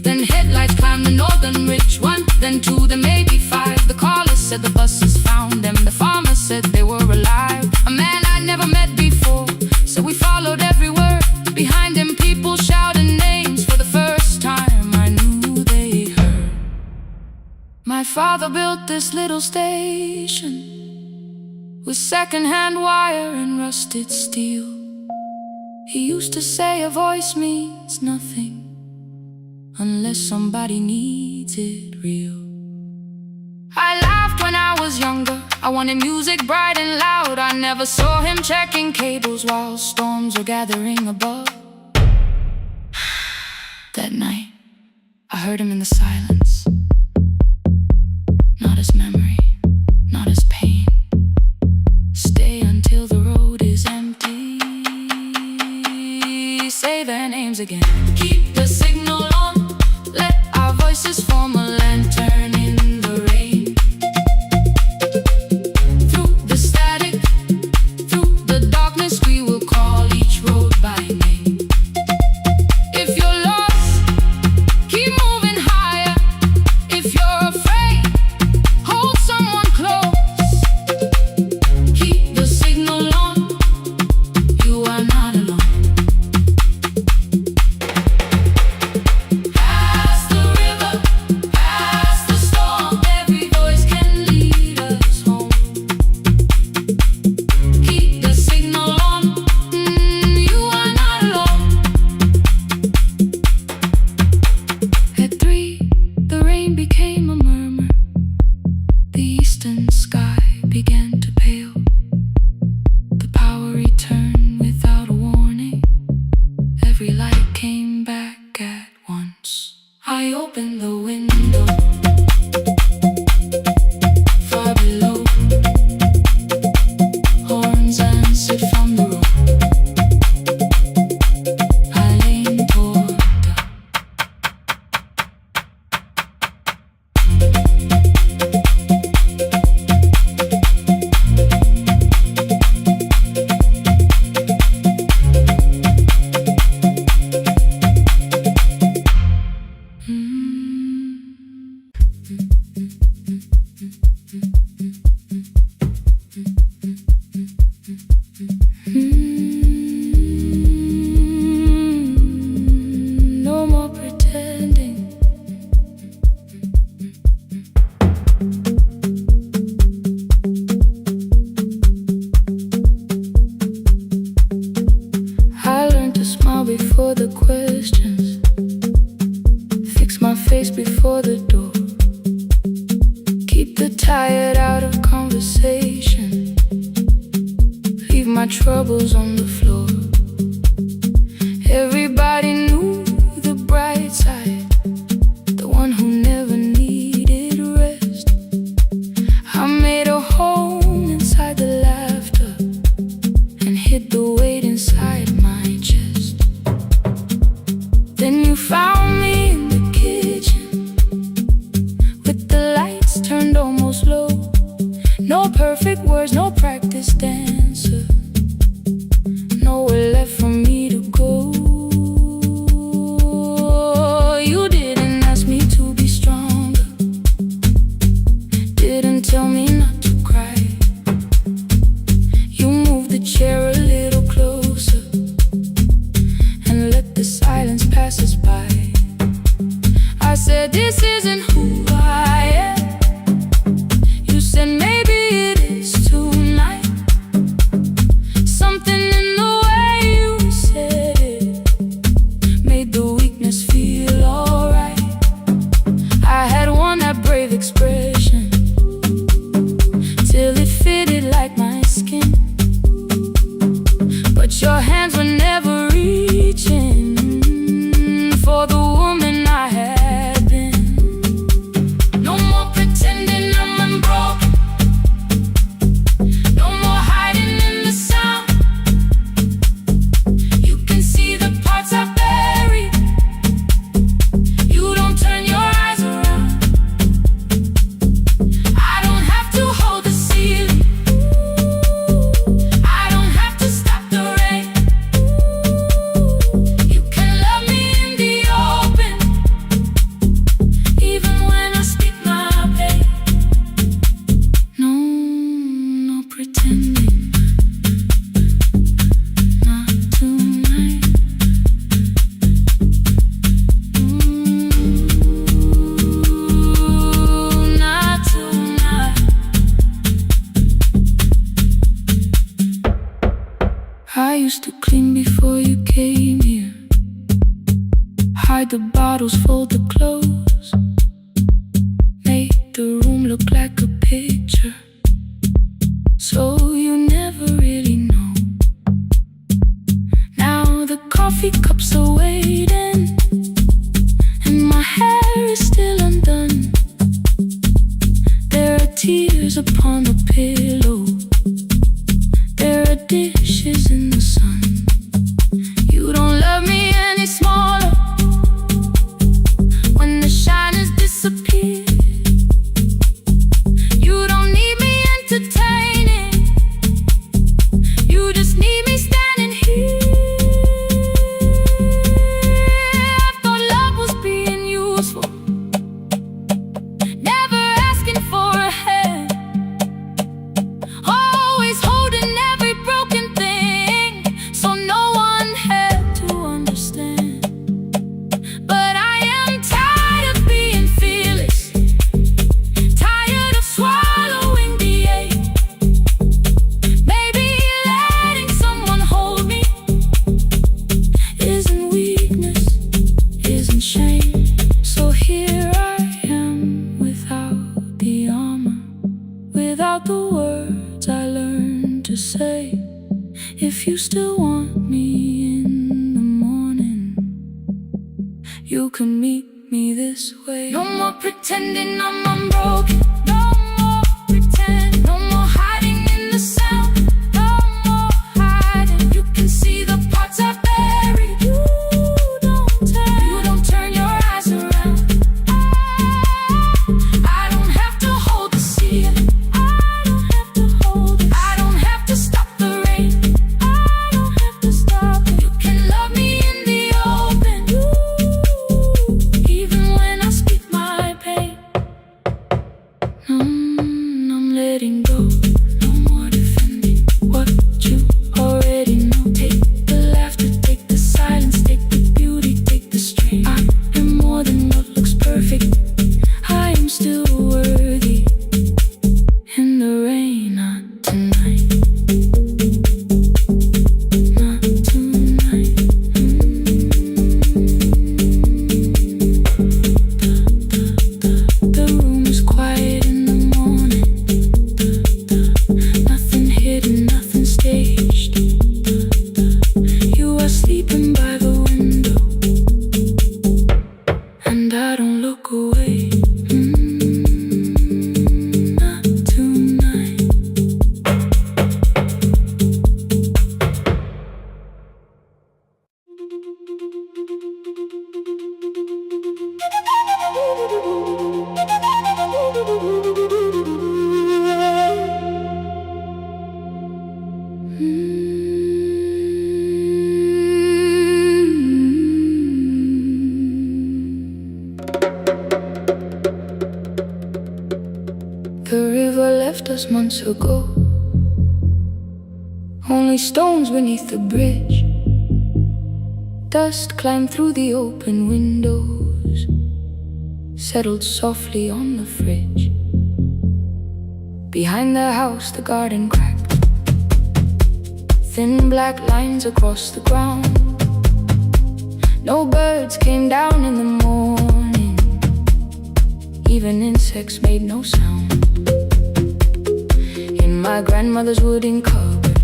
Then headlights climbed the northern ridge. One, then two, then maybe five. The caller said the buses found them. The farmer said they were alive. A man I'd never met before, so we followed every word. Behind them people shouted names. For the first time I knew they heard. My father built this little station with second-hand wire and rusted steel. He used to say a voice means nothing unless somebody needs it real. I laughed when I was younger. I wanted music bright and loud. I never saw him checking cables while storms were gathering above. That night, I heard him in the silence. Not as memory, not as pain. Stay until the road is empty. Say their names again. Keep the signal on, let our voices form a lantern in the rain. Through the static, through the darkness, we will call each road by name. If you're lost, keep moving higher. If you're afraid, hold someone close. Keep the signal on, you are not alone. Past the river, past the storm, every voice can lead us home. Keep the signal on, you are not alone. At 3, the rain became a murmur. The eastern sky began to pale. The power returned without a warning. Every light came back at once. I opened the window. Far below, horns answered from the road. I leaned toward the get out of conversation, leave my troubles on the floor. Everybody knew the bright side, the one who never needed rest. I made a home inside the laughter and hid the weight inside my chest. Then you found me in the kitchen with the lights turned almost low. No perfect words, no practice dancer, nowhere left for me to go. You didn't ask me to be stronger, didn't tell me not to cry. You moved the chair a little closer and let the silence pass us by. I said, this isn't who I am. You said, maybe it is tonight. Something in the way you said it made the weakness feel alright. I had worn that brave expression till it fitted like my skin, but your hands were never reaching for the woman I had been. No more pretending I'm unbroken, no more hiding in the sound. You can see the parts I buried, you don't turn your eyes around. I don't have to hold the ceiling, I don't have to stop the rain. You can love me in the open, even when I speak my pain. No, no pretending, not tonight. Not tonight. I used to clean before you came here, hide the bottles, fold the clothes, make the room look like a picture, so you never really know. Now the coffee cups are waiting and my hair is still undone. There are tears upon the pillow, there are dishes in the sun. You don't love me any smaller when the shine has disappeared. You don't need me entertaining, you just need me standing here. I thought love was being useful, never asking for a hand, always holding every broken thing, so no one had to understand. But I am tired of being fearless, tired of swallowing the ache. Maybe letting someone hold me isn't weakness, isn't shame. So here I am without the armor, without the words I learned to say. If you still want me in the morning, you can meet me this way. No more pretending I'm unbroken, no more pretend, no more hiding in the sound, no more hiding. You can see the parts I buried, you don't turn your eyes around. I don't have to hold the ceiling, I don't have to hold it, I don't have to stop the rain, I don't have to stop it. You can love me in the open, even when I speak my pain. just months ago. Only stones beneath the bridge. Dust climbed through the open windows, settled softly on the fridge. Behind the house the garden cracked, thin black lines across the ground. No birds came down in the morning, even insects made no sound. In my grandmother's wooden cupboard,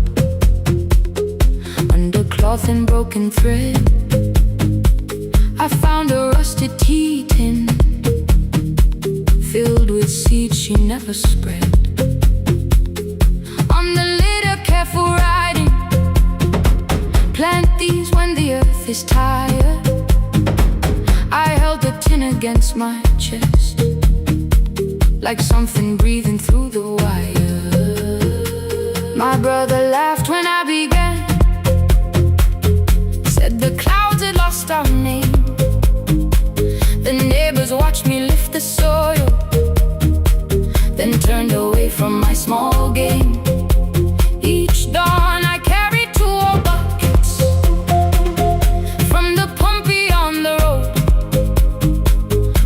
under cloth and broken thread, I found a rusted tea tin filled with seeds she never spread. On the lid a careful writing, plant these when the earth is tired. I held the tin against my chest, like something breathing through the wire. My brother laughed when I began, said the clouds had lost our name. The neighbors watched me lift the soil, then turned away from my small game. Each dawn I carried 2 old buckets from the pump beyond the road,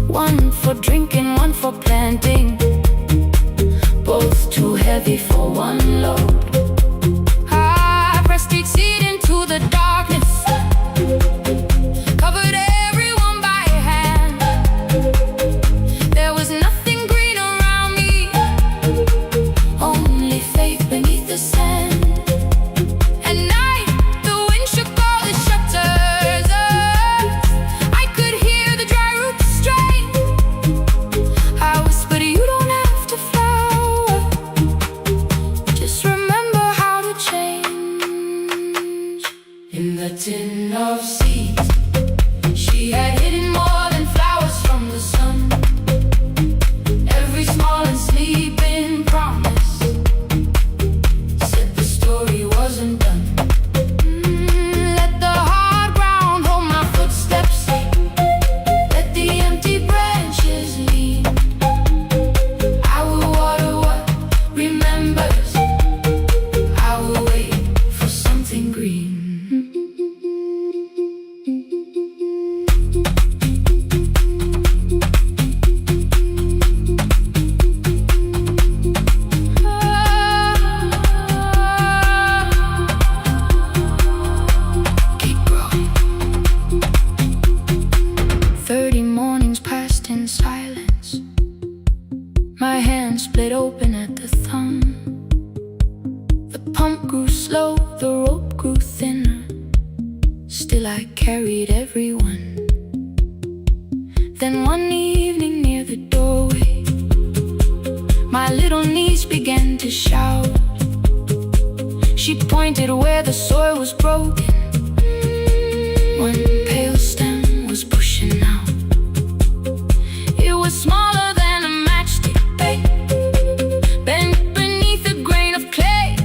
one for drinking, one for planting, both too heavy for one load. I pressed each seed into the darkness, covered everyone by hand. There was nothing green around me, only faith beneath the sand. At night the wind shook all the shutters. I could hear the dry roots strain. I whispered, you don't have to flower, just remember how to change. In the tin of seeds she had hidden more than flowers from the sun. Every small and sleeping promise said the story wasn't done. Let the hard ground hold my footsteps, let the empty branches lean. I will water what remembers, I will wait for something green. Keep growing. 30 mornings passed in silence. My hand split open at the thumb. The pump grew slow, the rope grew thinner. Still I carried everyone. Then one evening near the doorway, my little niece began to shout. She pointed where the soil was broken. One pale stem was pushing out. It was smaller than a matchstick, bent beneath a grain of clay.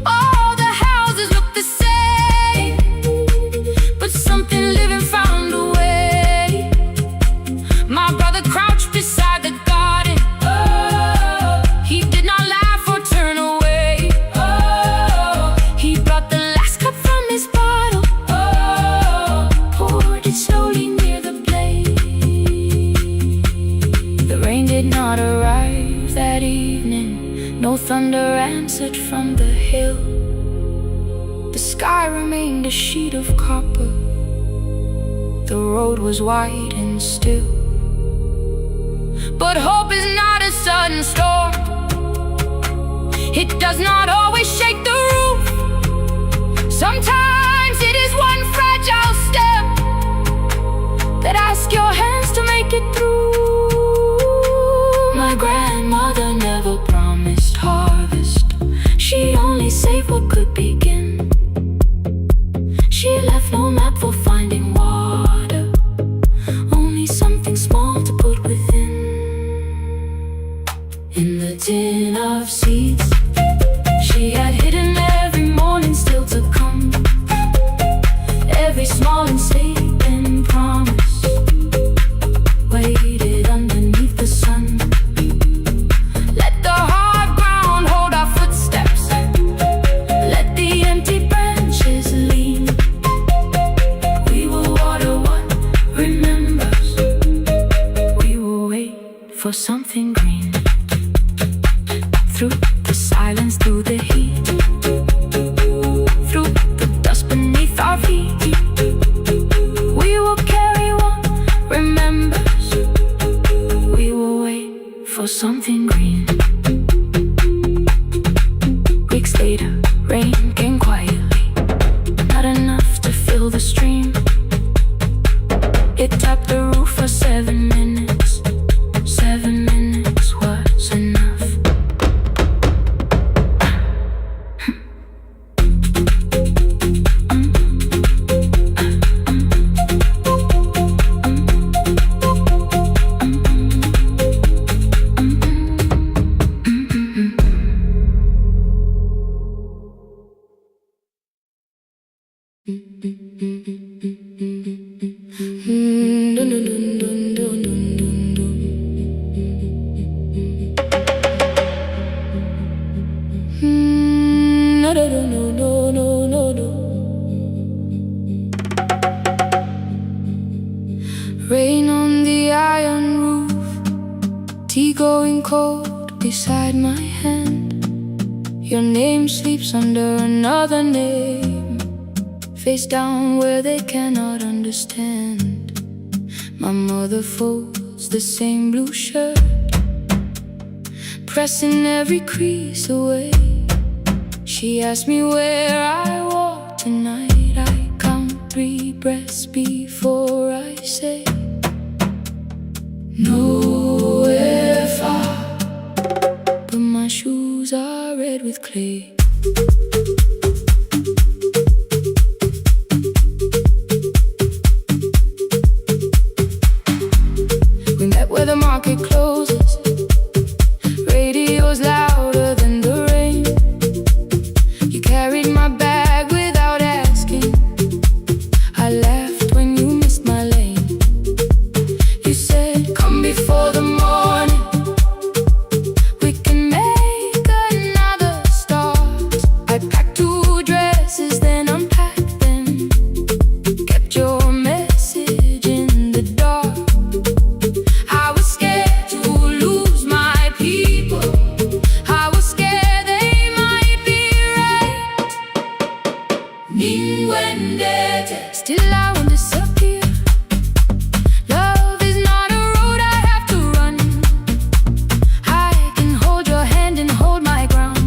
All the houses looked the same, but something living found a way. My brother crouched beside the garden. He did not laugh or turn away. He brought the last cup from his bottle, poured it slowly near the blaze. The rain did not arrive that evening, no thunder answered from the hill. The sky remained a sheet of copper, the road was wide and still. But hope is not a sudden storm, it does not always shake the roof. Sometimes it is one fragile step that asks your hands to make it through. My grandmother never promised harvest, she only saved what could begin. She left no map for finding water, only something small to put within. In the tin of seeds she had hidden every morning still to come. Every small and sleeping promise waited underneath the sun. Let the through the silence, through the heat, through the dust beneath our feet. We will carry what remembers. We will wait for something green. Weeks later, rain came quietly, not enough to fill the stream. It tapped the roof for 7 minutes. 7 minutes was enough. Rain on the iron roof, tea going cold beside my hand. Your name sleeps under another name, face down where they cannot understand. My mother folds the same blue shirt, pressing every crease away. She asks me where I walk tonight. I count 3 breaths before I say nowhere far, but my shoes are red with clay. We met where the market closes, radio's louder than the rain. You carried my bag without asking. I laughed when you missed my lane. You said, come before the morning, we can make another start. I packed 2 dresses, then unpacked them, kept your message in the dark. I was scared to lose my people. I was scared they might be right. Still I won't disappear. Love is not a road I have to run. I can hold your hand and hold my ground.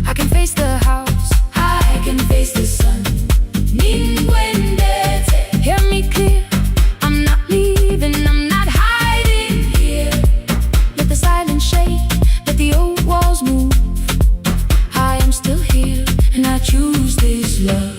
I can face the house, I can face the sun. Hear me clear, I'm not leaving, I'm not hiding here. Let the silence shake, let the old walls move. I am still here, and I choose this love.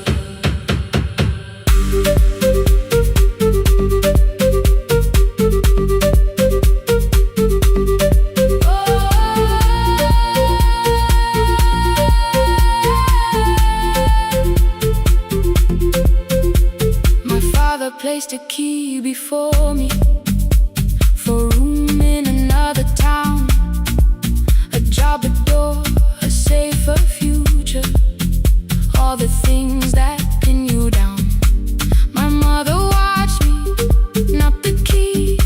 My father placed a key before me for room in another town, a job, a door, a safer future, all the things that pin you down. My mother watched me knock the key,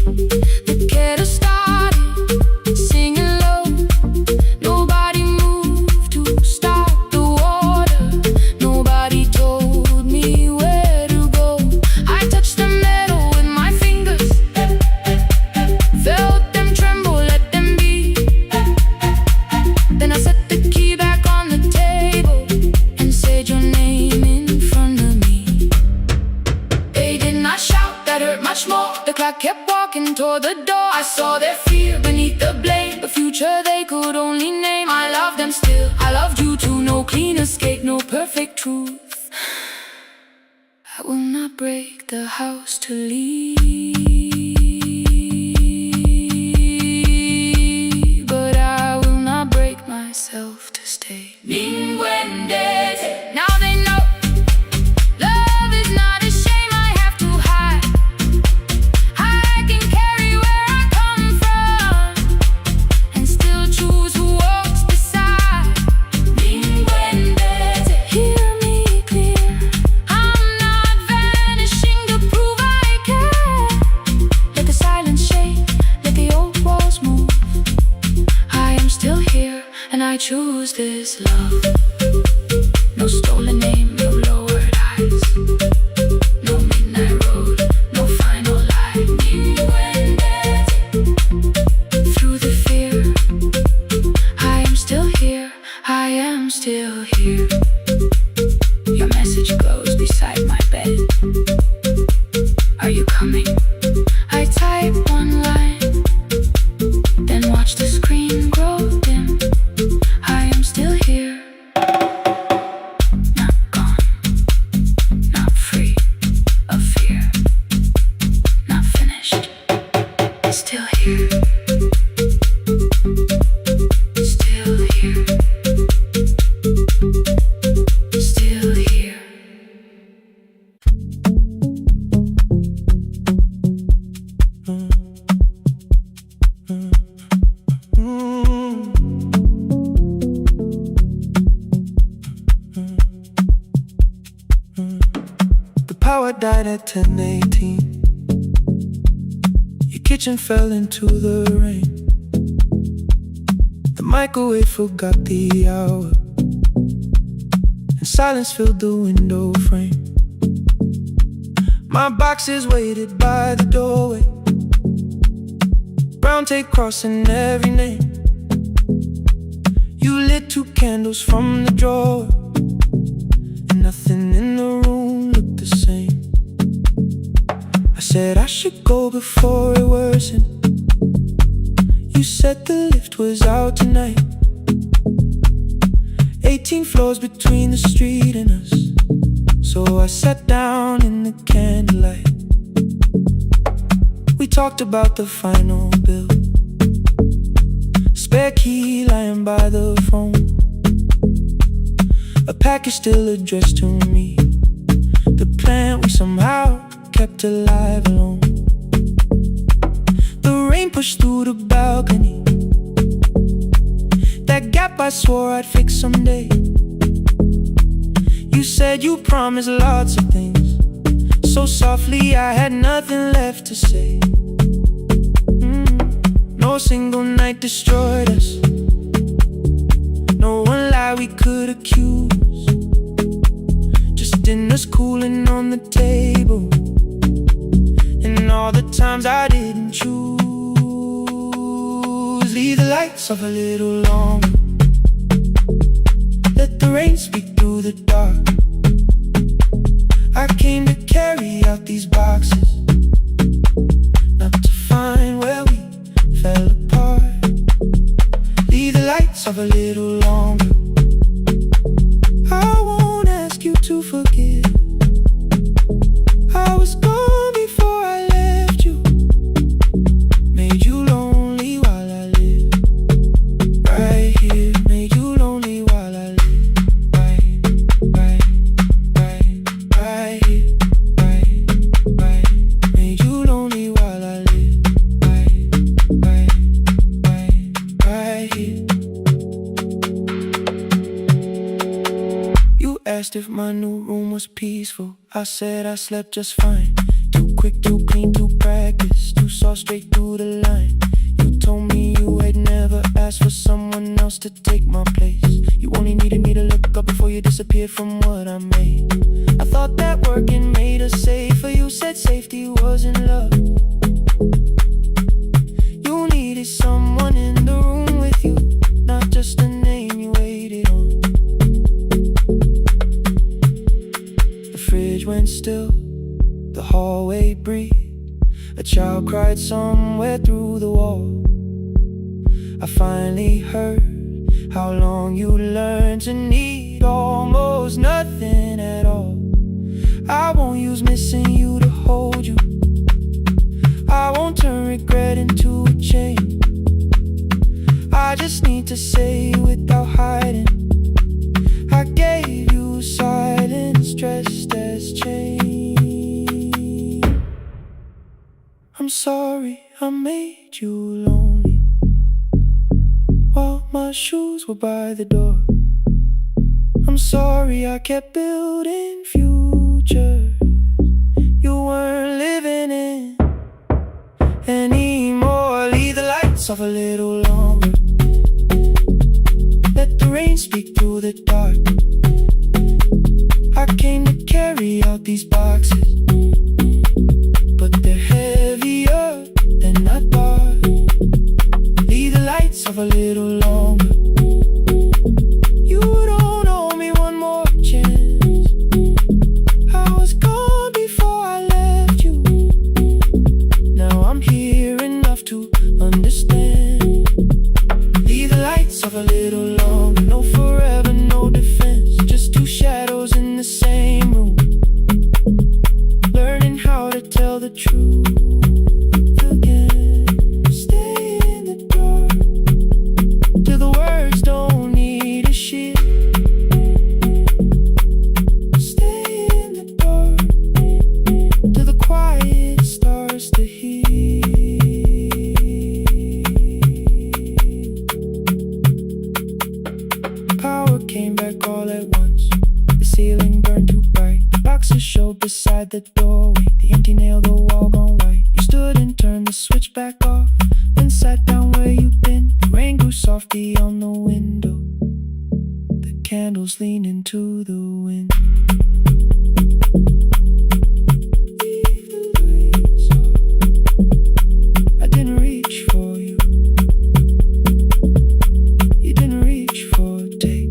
the kettle started singing low. Nobody moved to stop the water, nobody told me where to go. I touched the metal with my fingers, felt them tremble, let them be. Then I set the key back on the table and said your name in front of me. They did not shout, that hurt much more. The clock kept walking toward the door. I saw their fear beneath the blame, a future they could only name. I loved them still, I loved you too. No clean escape, no perfect truth. I will not break the house to leave, but I will not break myself to stay. Now they know love is not a shame I have to hide. I can carry where I come from and still choose who walks beside. Hear me clear, I'm not vanishing to prove I care. Let the silence shake, let the old walls move. I am still here, and I choose this love. No stolen name, no lowered eyes, no midnight road, no final lie. You and through the fear, I am still here, I am still here. Your message glows beside my bed. Are you coming? I type one line, then watch the screen grow dim. I am still here, not gone, not free of fear, not finished, still here, still here, still here. The power died at 10:18. Your kitchen fell into the rain. The microwave forgot the hour, and silence filled the window frame. My boxes waited by the doorway, brown tape crossing every name. You lit 2 candles from the drawer, and nothing in the room looked the same. I said I should go before it worsened. You said the lift was out tonight. 18 floors between the street and us, so I sat down in the candlelight. We talked about the final bill, spare key lying by the phone, a package still addressed to me, the plant we somehow kept alive alone. The rain pushed through the balcony, that gap I swore I'd fix someday. You said you promised lots of things, so softly I had nothing left to say. No single night destroyed us, no one lie we could accuse, just dinners cooling on the table, and all the times I didn't choose. Leave the lights off a little longer, let the rain speak through the dark. I came to carry out these boxes, not to find where we fell apart. Leave the lights off a little longer. I won't ask you to forgive. I was gone before I left you, made you lonely while I lived right here, made you lonely while I lived right here, made you lonely while I lived right here. You asked if my new room was peaceful. I said I slept just fine. Too quick, too clean, too practiced, too saw straight through the line. You told me you had never asked for someone else to take my place. You only needed me to look up before you disappeared from what I made. I thought that working made us safer. You said safety wasn't love. You needed someone in the room with you, not just a name you waited on. The fridge went still, the hallway breathed, a child cried somewhere through the wall. I finally heard how long you learned to need almost nothing at all. I won't use missing you to hold you, I won't turn regret into a chain. I just need to say without hiding, I gave you silence dressed as change. I'm sorry I made you lonely while my shoes were by the door. I'm sorry I kept building futures you weren't living in anymore. Leave the lights off a little longer, long, but no forever, no defense. Just two shadows in the same room, learning how to tell the truth again. Stay in the dark till the words don't need a shield. Stay in the dark till the quiet starts to heal. Power came back all at once. The ceiling burned too bright. The boxes showed beside the doorway. The empty nail, the wall gone white. You stood and turned the switch back off, then sat down where you've been. The rain grew softly on the window, the candles leaned into the wind. Leave the lights off. I didn't reach for you. You didn't reach for a take.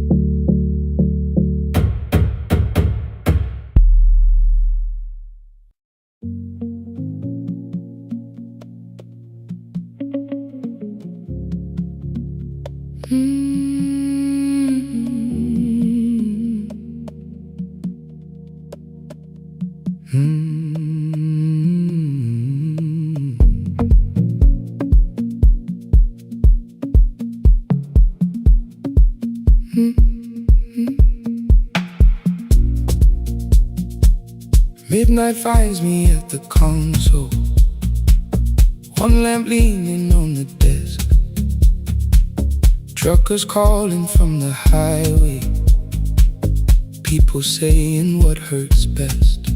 Midnight finds me at the console, one lamp leaning on the desk. Truckers calling from the highway, people saying what hurts best.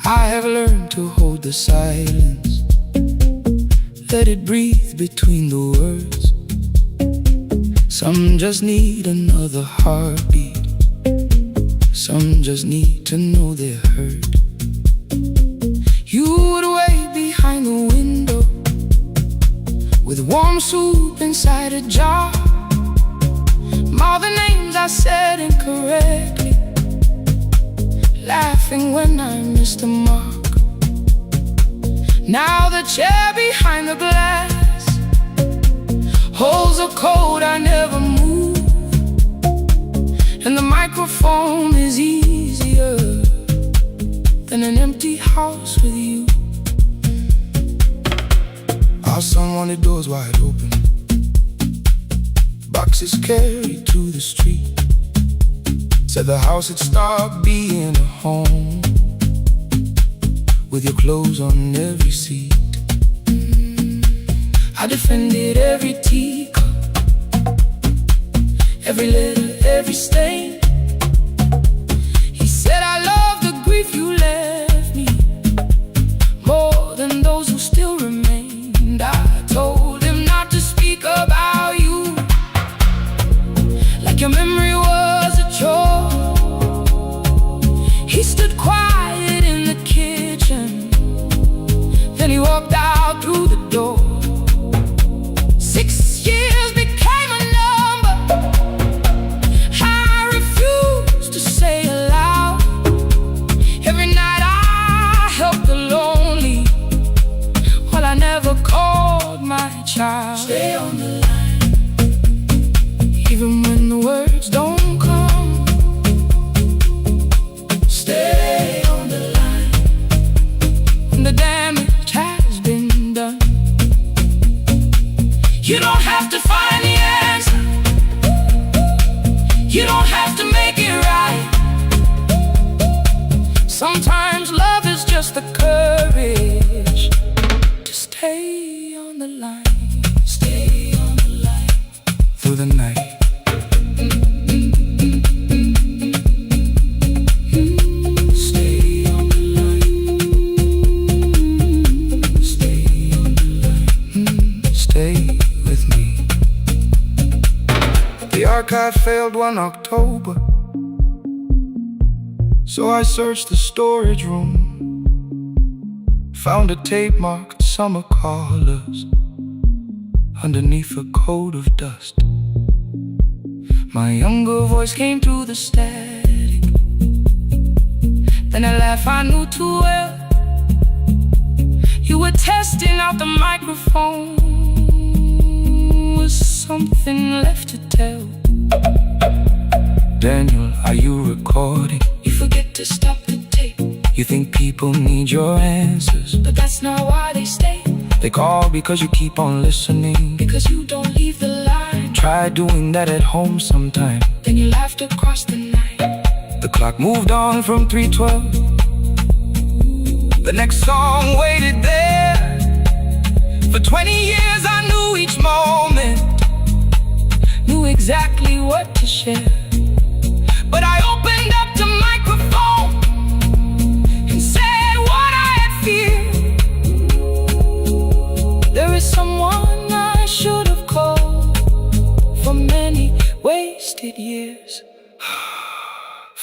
I have learned to hold the silence, let it breathe between the words. Some just need another heartbeat, some just need to know they're heard. You would wait behind the window with warm soup inside a jar. All the names I said incorrectly, laughing when I missed the mark. Now the chair behind the glass holds a code I never moved, and the microphone is easier than an empty house with you. Our son wanted doors wide open, boxes carried to the street. Said the house had stopped being a home, with your clothes on every seat. I defended every teacup, every letter, every stain. He said I love the grief you left me more than those who still remained. I told him not to speak about you like your memory was a chore. He stood quiet in the kitchen, then he walked out through the door. 6 years became a number I refused to say aloud. Every night I helped the lonely, while I never called my child. Stay on the line, even when the words don't come. Stay on the line when the damage has been done. You don't have to find the answer, you don't have to make it right. Sometimes love is just the courage to stay on the line. Stay on the line through the night. Stay on the line. Stay on the line. Stay with me. The archive failed one October, so I searched the storage room, found a tape marked summer callers underneath a coat of dust. My younger voice came through the static, then a laugh I knew too well. You were testing out the microphone with something left to tell. Daniel, are you recording? You forget to stop the tape. You think people need your answers, but that's not why they stay. They call because you keep on listening, because you don't leave the line. Try doing that at home sometime, then you laughed across the night. The clock moved on from 3:12. The next song waited there. For 20 years I knew each moment, knew exactly what to share. But I opened up the microphone and said what I had feared. There is someone I should have called for many wasted years.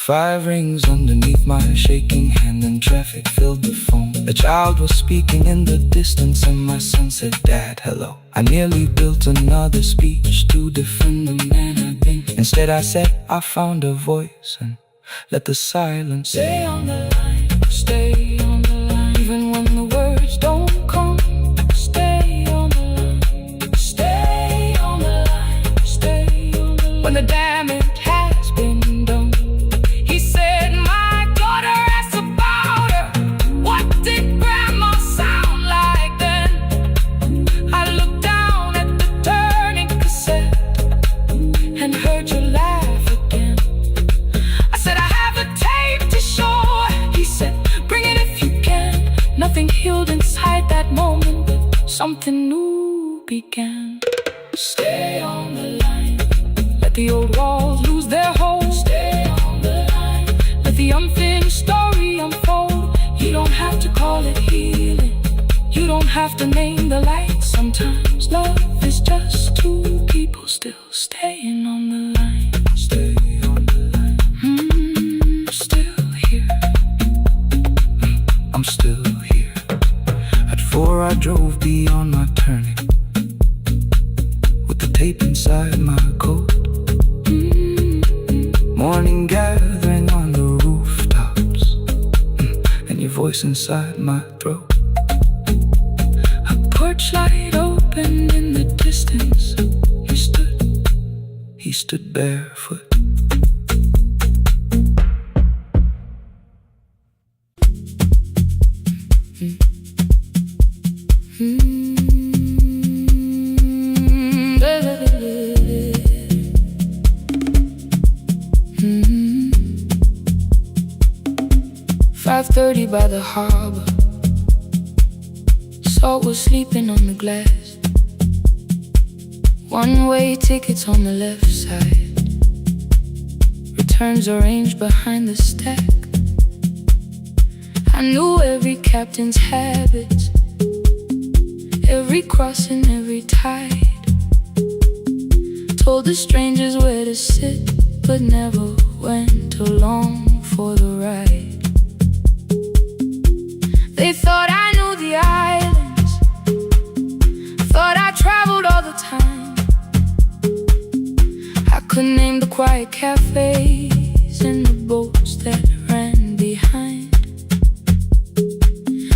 5 rings underneath my shaking hand, and traffic filled the phone. A child was speaking in the distance, and my son said, "Dad, hello." I nearly built another speech to defend the man I've been. Instead I said, I found a voice, and let the silence stay on the line. Stay on the line, even when the words don't come. Stay on the line. Stay on the line. Stay on the line. When the damage has been done, he said, "My daughter asked about her. What did grandma sound like then?" I looked down at the turning cassette and heard you laugh again. I said, "I have a tape to show." He said, "Bring it if you can." Nothing healed inside that moment, but something new began. Stay on the line. Let the old walls lose their hold. Stay on the line. Let the unfinished story unfold. You don't have to call it healing. You don't have to name the light. Sometimes love is just two people still staying on the line. Stay on the line. Still here. I'm still here. At 4 I drove beyond my turning, with the tape inside my coat. Morning gathering on the rooftops, and your voice inside my throat. A porch light opened in the distance. He stood barefoot. By the harbor, Salt was sleeping on the glass. One-way tickets on the left side, returns arranged behind the stack. I knew every captain's habits, every crossing, every tide. Told the strangers where to sit, but never went along for the ride. They thought I knew the islands, thought I traveled all the time. I could name the quiet cafes and the boats that ran behind.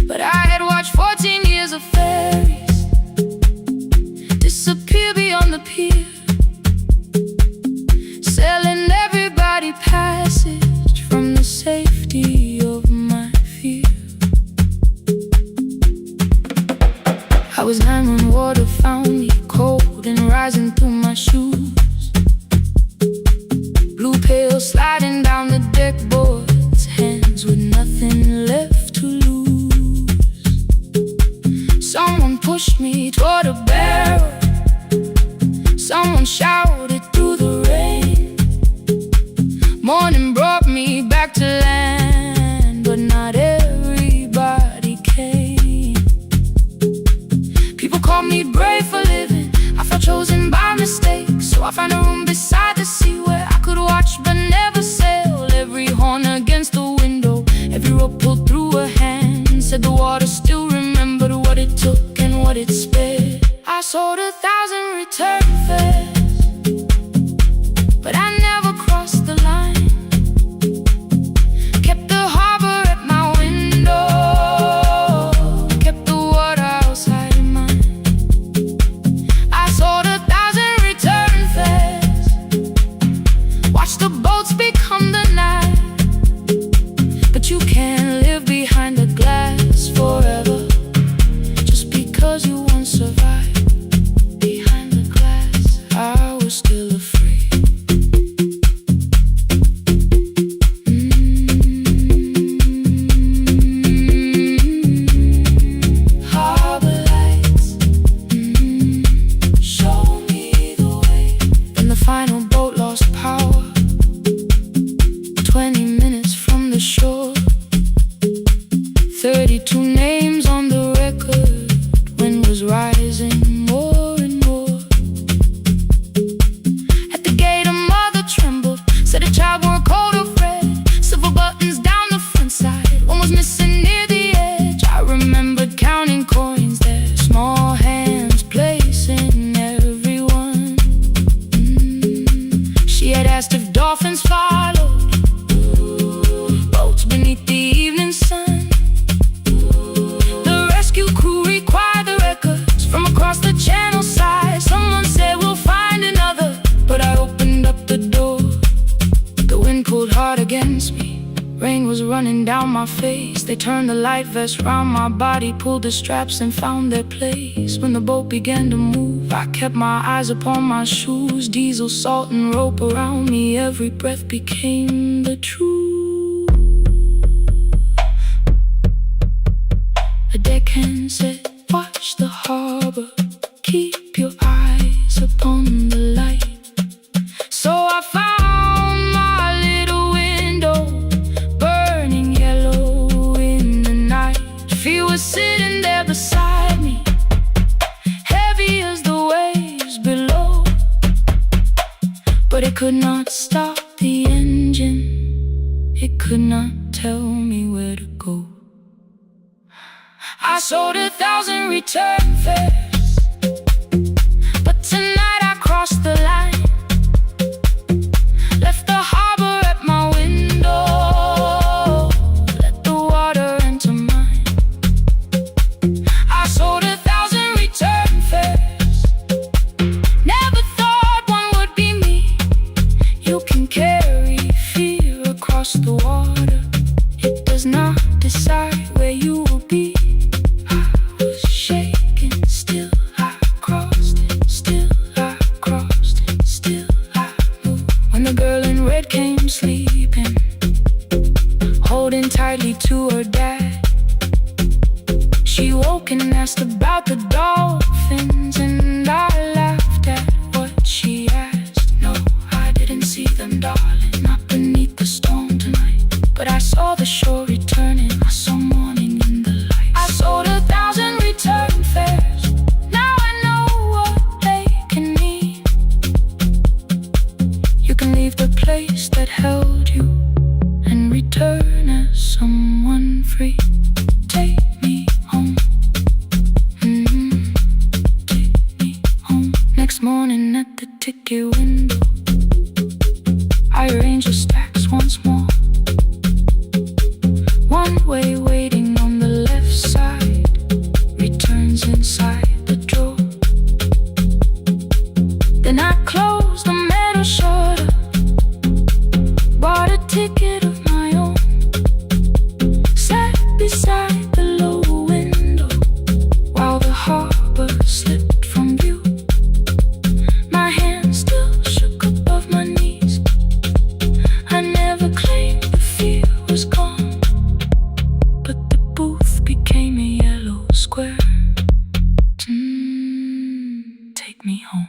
But I had watched 14 years of ferries disappear beyond the pier, selling everybody passage from the safety of my fear. I was 9 when water found me, cold and rising through my shoes. Blue pail sliding down the deck boards, hands with nothing left to lose. Someone pushed me toward a barrel, someone shouted through the rain. Morning brought me back to land, but not everybody came. People call me brave for living, I felt chosen by mistake. So I found a room beside the sea where I could watch but never sail. Every horn against the window, every rope pulled through a hand, said the water still remembered what it took and what it spared. I sold 1,000 return fares, but I never crossed the line. Kept the harbor at my window, kept the water outside mine. I sold 1,000 return final boat lost power. 20 minutes from the shore. 32 names on the record. Wind was rising more and more. At the gate a mother trembled, said a child wore a coat of red. Silver buttons down the front side, one was missing near the edge. I remembered counting coins there, small hands placing everyone. She had asked if dolphins followed boats beneath the evening sun. The rescue crew required the records from across the channel side. Someone said we'll find another, but I opened up the door. The wind pulled hard against me, rain was running down my face. They turned the light vest round my body, pulled the straps and found their place. When the boat began to move, I kept my eyes upon my shoes. Diesel, salt and rope around me, every breath became the truth. A deckhand said, watch the harbor, keep your eyes upon the light. So I found my little window, burning yellow in the night. She was sitting there beside me, heavy as the waves below, but it could not stop the engine. It could not tell me where to go. I sold 1,000 return fares, but tonight I crossed the line. Left the harbor at my window, let the water enter mine. I sold 1,000 return fares, never thought one would be me. You can carry fear across the water, it does not decide where you will be. I was shaking, still I crossed it, still I crossed it, still I moved. When the girl in red came sleeping, holding tightly to her dad, she woke and asked about the dolphins, and I laughed at what she asked. No, I didn't see them, darling, not beneath the storm tonight, but I saw the shore returning, I saw morning in the light. I sold 1,000 return fares, now I know what they can mean. You can leave the place that held you and return as someone free. Take me home, take me home. Next morning at the ticket window, I arranged the stacks once more. One way waiting on the left side, returns inside the drawer. Then I closed the metal shutter, bought a ticket of my own, sat beside the low window while the harbor slipped from view. My hands still shook above my knees. I never claimed the fear was gone, but the booth became a yellow square. Take me home.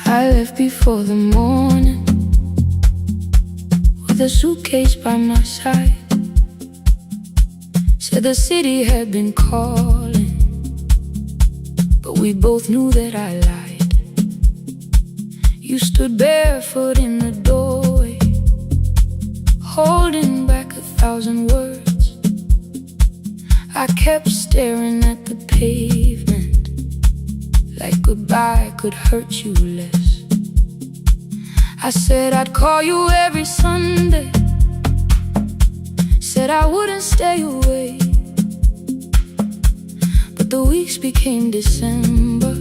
I left before the morning, with a suitcase by my side. Said the city had been calling, but we both knew that I lied. You stood barefoot in the doorway, holding back 1,000 words. I kept staring at the pavement, like goodbye could hurt you less. I said I'd call you every Sunday, said I wouldn't stay away. But the weeks became December,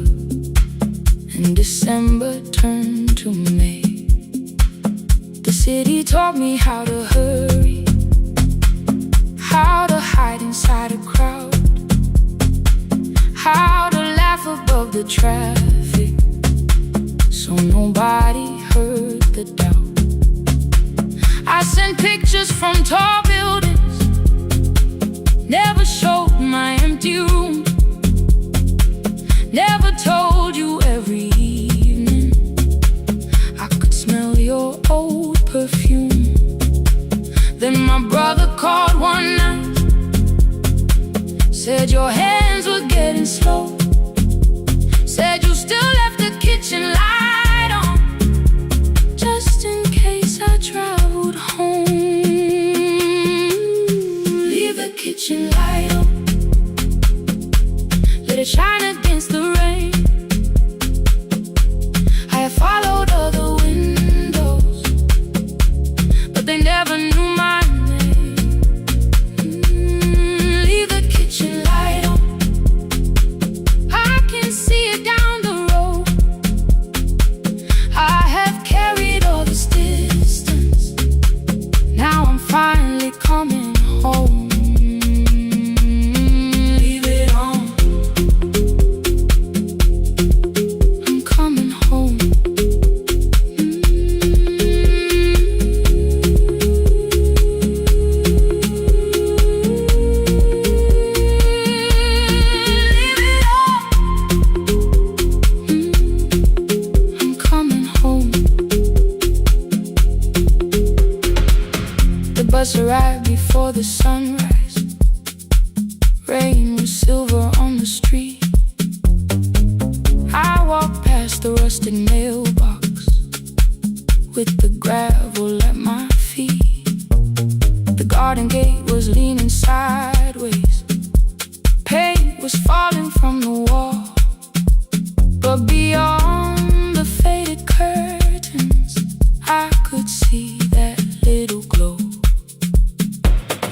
and December turned to May. city taught me how to hurry, how to hide inside a crowd, how to laugh above the traffic, so nobody heard the doubt. I sent pictures from tall buildings, never showed my empty room, never told you every evening I could smell your old perfume. Then my brother called one night, said your hands were getting slow, said you still left the kitchen light on, just in case I traveled home. Leave the kitchen light on, let it shine against the rain. I have followed other windows, but they never knew my name. Leave the kitchen light on, I can see it down the road. I have carried all this distance, now I'm finally coming home. Leave it on, I'm coming home. Leave it on, I'm coming home. The bus arrived before the sunrise. Rain was silver on the street. I walked past the rustic mailbox with the gravel at my feet. The garden gate was leaning sideways, paint was falling from the wall, but beyond the faded curtains I could see that little glow.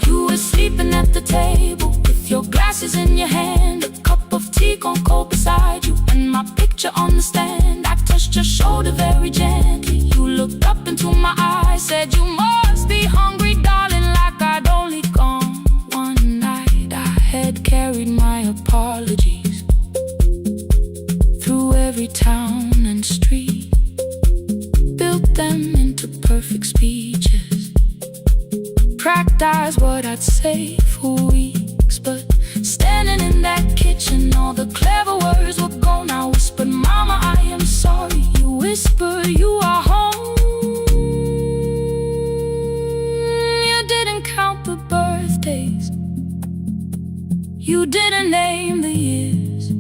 You were sleeping at the table with your glasses in your hand, a cup of tea gone cold beside you, and my picture on the stand. I touched your shoulder very gently. You looked up into my eyes, said you must be hungry, darling, like I'd only gone one night. I had carried my apologies through every town and street, built them into perfect speeches, practiced what I'd say for weeks. But standing in that kitchen, all the clever words were gone. I whispered, Mama, I am sorry. You whispered, you are home. You didn't count the birthdays, you didn't name the years.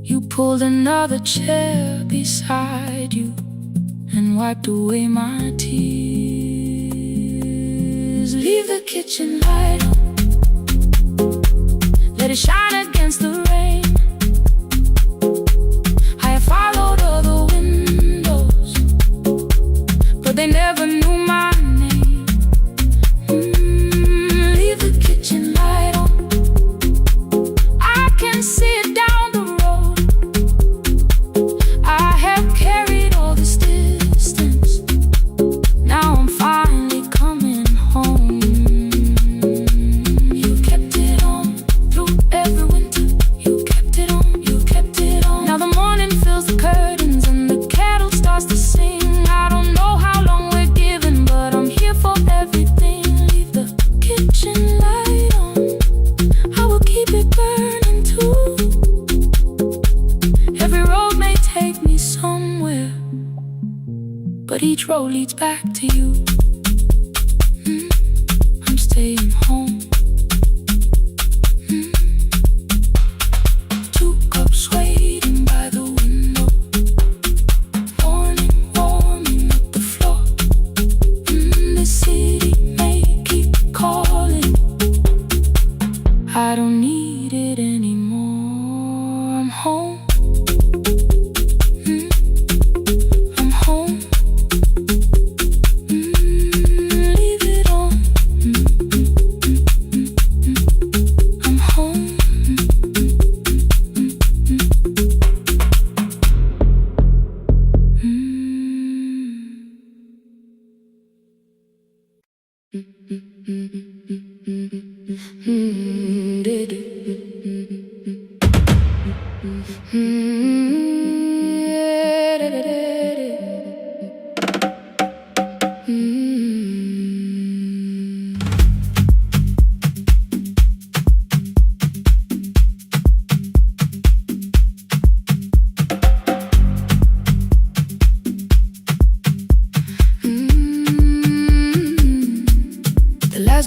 You pulled another chair beside you and wiped away my tears. Leave the kitchen light on, let it shine against the rain. I have followed other windows, but they never knew my name. Leave the kitchen light on, I can see it down the road. I have carried all this distance, now I'm finally coming home. You kept it on through every winter, you kept it on, you kept it on. Now the morning fills the curtains and the kettle starts to sing. I don't know how long we're given, but I'm here for everything. Leave the kitchen light on, I will keep it burning too. Every road may take me somewhere, but each road leads back to you. I'm staying home. 2 cups waiting by the window, morning warming up the floor. The city may keep calling, I don't need it anymore. I'm home. I'm home. Leave it on.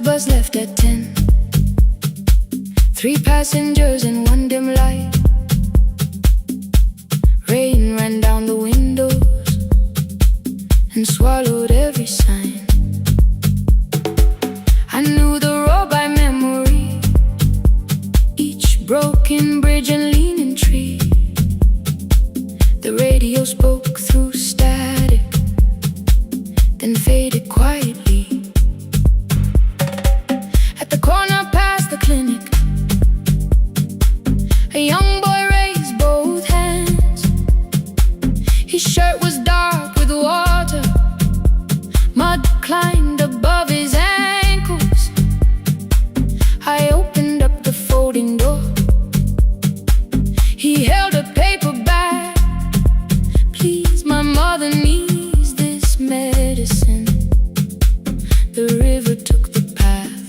bus left at 10. 3 passengers and 1 dim light. Rain ran down the windows and swallowed every sign. I knew the road by memory, each broken bridge and leaning tree. The radio spoke through static, then faded quietly. At the corner past the clinic, a young boy raised both hands. His shirt was dark with water, mud climbed above his ankles. I opened up the folding door. He held a paper bag. Please, my mother needs this medicine. The river took the path.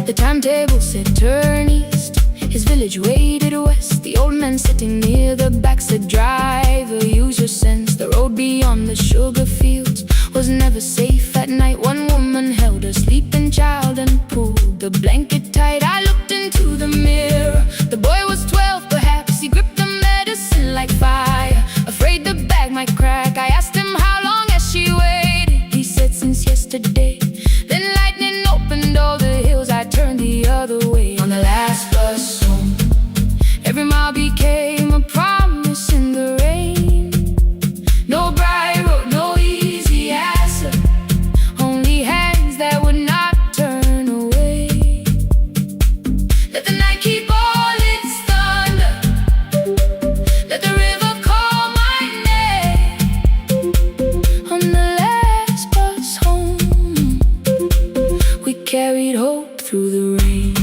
The timetable said turn east. His village waited west. The old man sitting near the back said, driver, use your sense. The road beyond the sugar fields was never safe at night. One woman held her sleeping child and pulled the blanket tight. I looked into the mirror. The boy was 12 perhaps. He gripped the medicine like fire, afraid the bag might crack. I asked him how long has she waited. He said since yesterday. Then lightning opened all the hills. I turned the other way on the last bus home. Every mile became a promise in the rain. No bright road, no easy answer, only hands that would not turn away. Let the night keep all its thunder, let the river call my name. On the last bus home, we carried hope through the rain.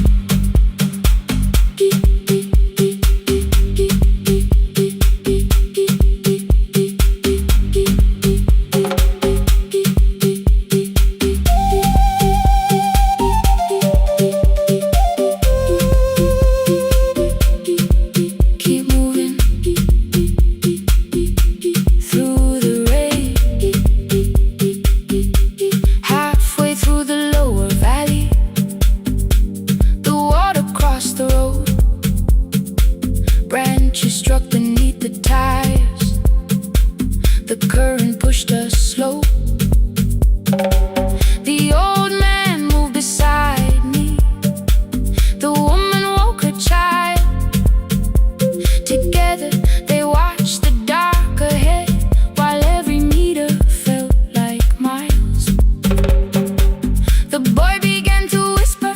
Keep moving through the rain. Halfway through the lower valley, the water crossed the road. Branches struck beneath the tires. The current pushed us slow. The old man moved beside me. The woman woke her child. Together they watched the dark ahead, while every meter felt like miles. The boy began to whisper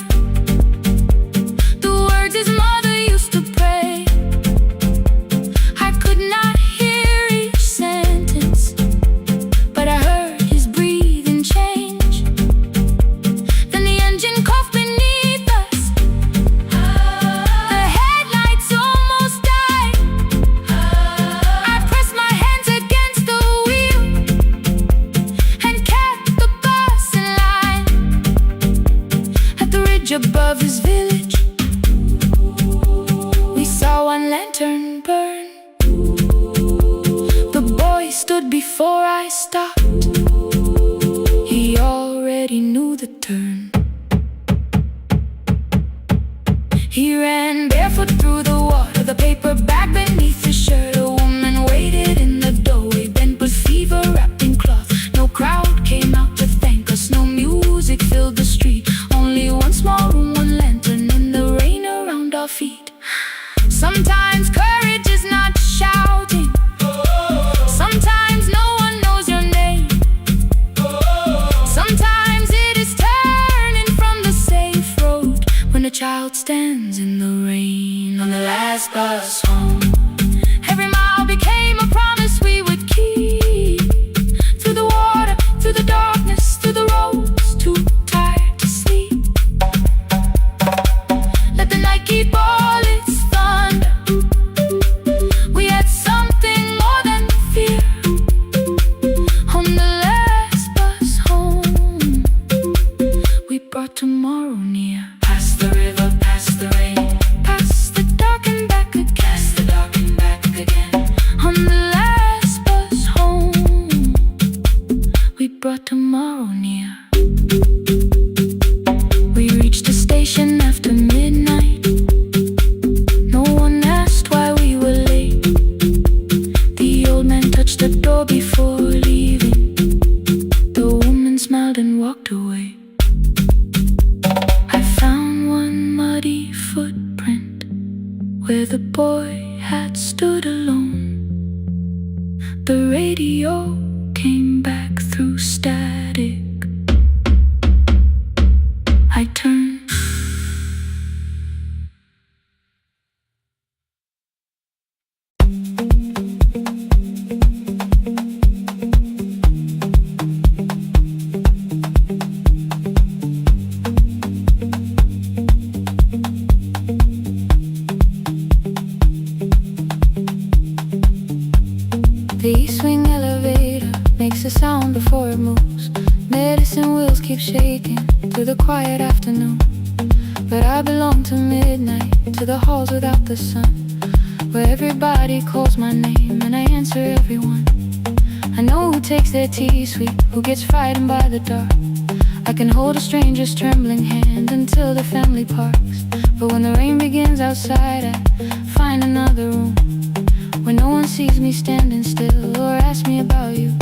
the words his mother used to pray. I could not hear each sentence, but I heard his breathing change. Then the engine coughed beneath us. The headlights almost died. I pressed my hands against the wheel and kept the bus in line. At the ridge above his village, we saw one lantern burn. The boy stood before I stopped. He already knew the turn. He ran barefoot through the water, the paper bag beneath his shirt. A woman waited in the doorway, bent with fever wrapped in cloth. No crowd came out to thank us, no music filled the street. Only one small room, one lantern in the rain around our feet. Sometimes courage is not shouting. Sometimes no one knows your name. touched the door before leaving. The woman smiled and walked away. I found one muddy footprint where the boy had stood alone. The radio came back through static. I turned. The east wing elevator makes a sound before it moves. Medicine wheels keep shaking through the quiet afternoon. But I belong to midnight, to the halls without the sun, where everybody calls my name and I answer everyone. I know who takes their tea sweet, who gets frightened by the dark. I can hold a stranger's trembling hand until the family parks. But when the rain begins outside, I find another room where no one sees me standing still or asks me about you.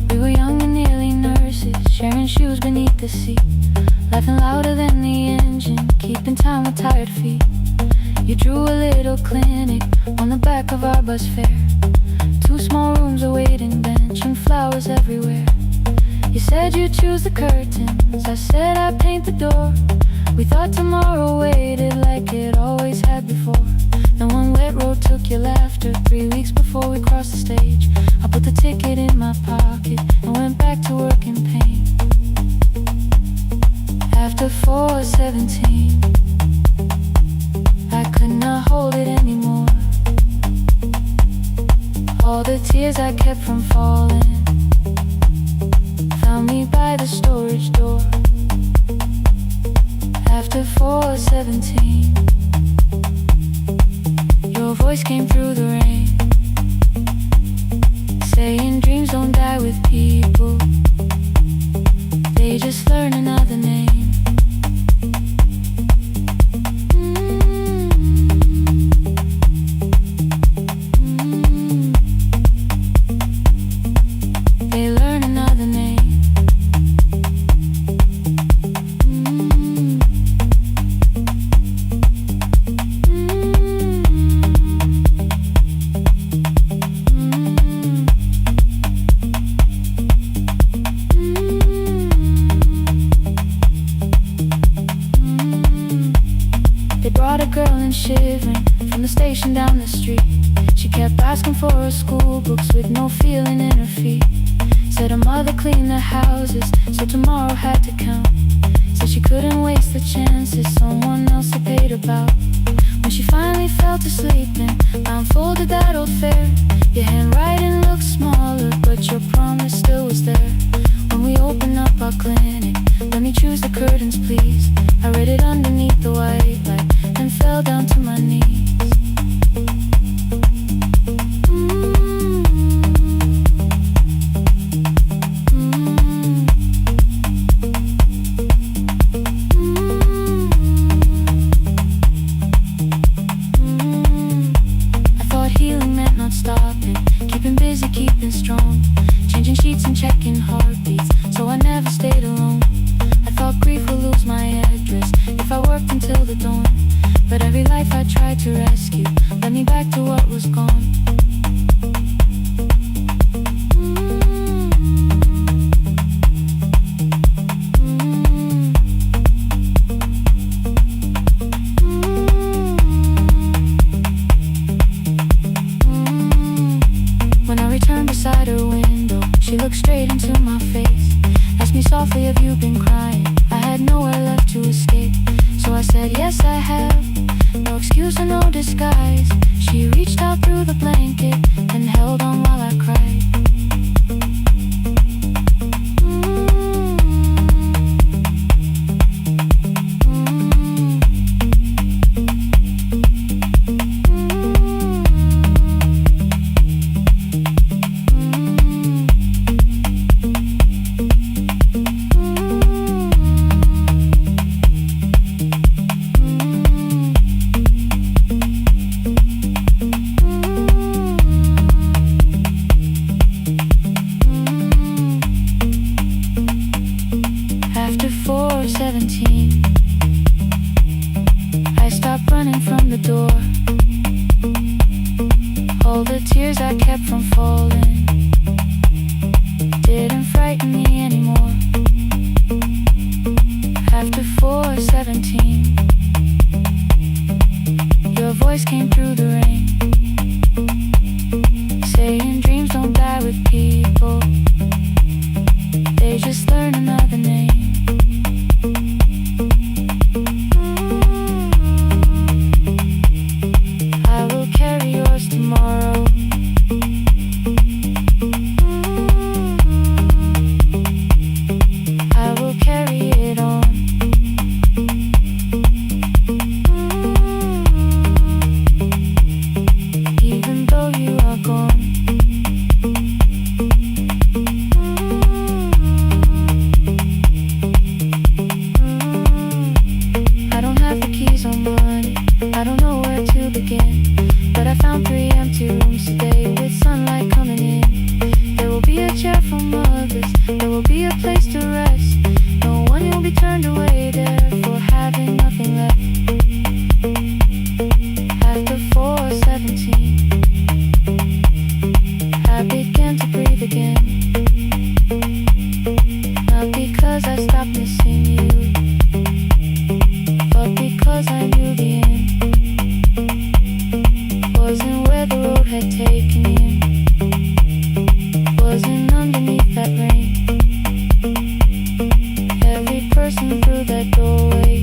We were young and nearly nurses, sharing shoes beneath the seat, laughing louder than the engine, keeping time with tired feet. You drew a little clinic on the back of our bus fare. 2 small rooms, a waiting bench, and flowers everywhere. You said you'd choose the curtains, I said I'd paint the door. We thought tomorrow waited like it always had before. Then one wet road took your laughter 3 weeks before we crossed the stage. I put the ticket in my pocket and went back to work in pain. After 4:17, I could not hold it anymore. All the tears I kept from falling found me by the storage door. After 4:17, your voice came through the rain, saying dreams don't die with people, they just learn another name. Shivering from the station down the street, she kept asking for her school books with no feeling in her feet. Said her mother cleaned the houses, so tomorrow had to count. Said she couldn't waste the chances someone else had paid about. When she finally fell to sleep and I unfolded that old fare, your handwriting looked smaller, but your promise still was there. When we opened up our clinic, let me choose the curtains please. I read it underneath the white light and fell down to my knees. I thought healing meant not stopping, keeping busy, keeping strong, changing sheets and checking heartbeats, so I never stayed alone. I thought grief would lose my address if I worked until the dawn. But every life I tried to rescue led me back to what was gone. When I returned beside her window, she looked straight into my face, asked me softly, have you been crying? I had nowhere left to escape, so I said, yes I have. No excuse or no disguise. She reached out through the blanket and held on while I cried. All the tears I kept from falling didn't frighten me anymore. After 4:17, your voice came through the rain, saying dreams don't die with people, they just learn another name. I will carry yours tomorrow. I will carry it on. Even though you are gone. I don't have the keys on money, I don't know where to begin, but I found 3 empty rooms today with sunlight coming in. There will be a chair for mothers, there will be a place to rest. No one will be turned away there for having nothing left. After 4:17, I began to breathe again. Not because I stopped missing you, but because I knew the end wasn't where the road had taken him, wasn't underneath that rain. Every person through that doorway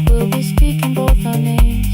will be speaking both our names.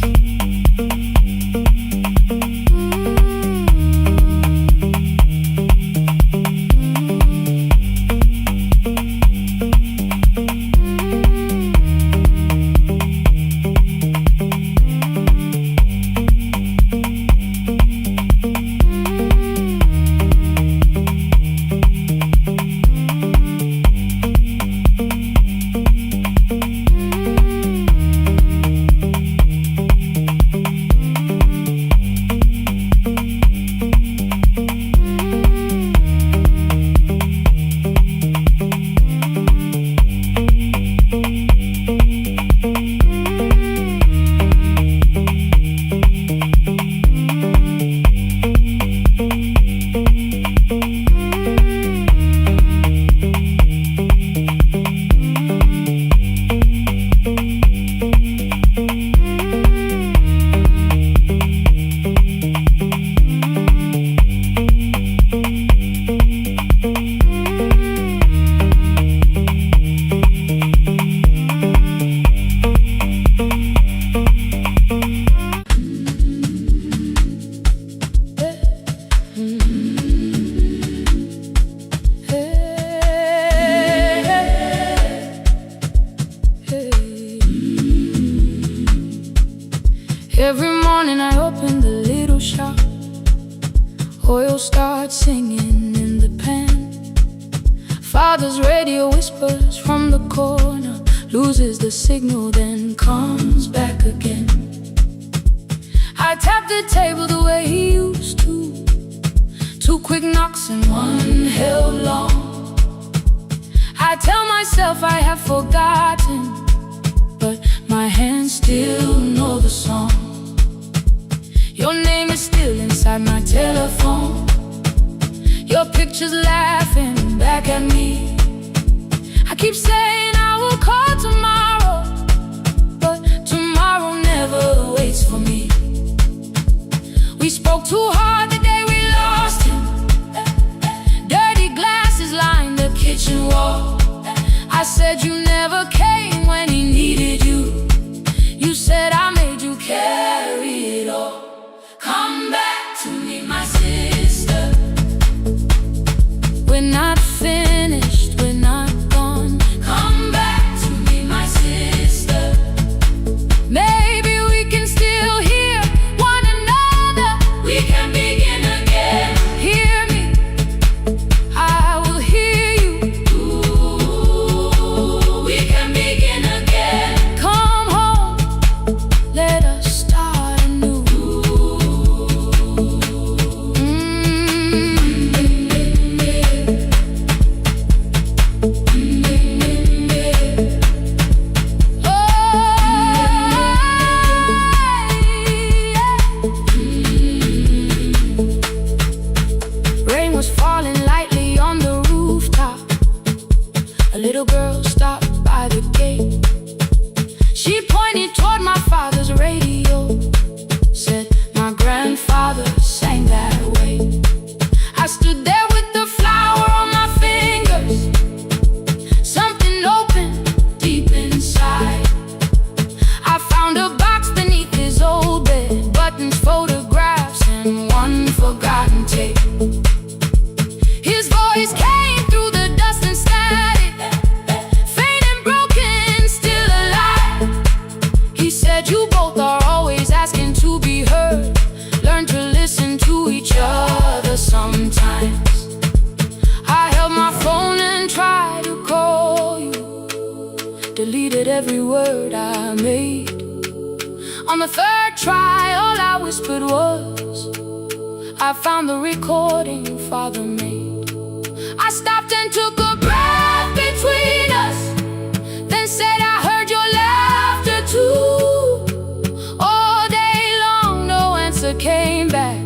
Every morning I open the little shop, oil starts singing in the pan. Father's radio whispers from the corner, loses the signal then comes back again. I tap the table the way he used to, 2 quick knocks and 1 held long. I tell myself I have forgotten, but my hands still know the song. Your name is still inside my telephone, your picture's laughing back at me. I keep saying I will call tomorrow, but tomorrow never waits for me. We spoke too hard the day we lost him, dirty glasses lined the kitchen wall. I said you never came when he needed you, you said I made you carry it all. Come back to me, my sister. We're not finished, we're not gone. Come back to me, my sister. Maybe we can still hear one another. We can begin again. Hear me, I will hear you. Ooh, we can begin again. Come home, let us start anew. Ooh, sang that way. I stood there with the flower on my fingers. Something opened deep inside. I found a box beneath his old bed, buttons, photographs, and one forgotten tape. His voice came through the dust and static, faint and broken, still alive. He said, you both are always asking to be heard. Learn to listen to each other sometimes. I held my phone and tried to call you, deleted every word I made. On the third try, all I whispered was, I found the recording your father made. I stopped and took a breath between us, then said, I heard your laughter too. All day long, no answer came back,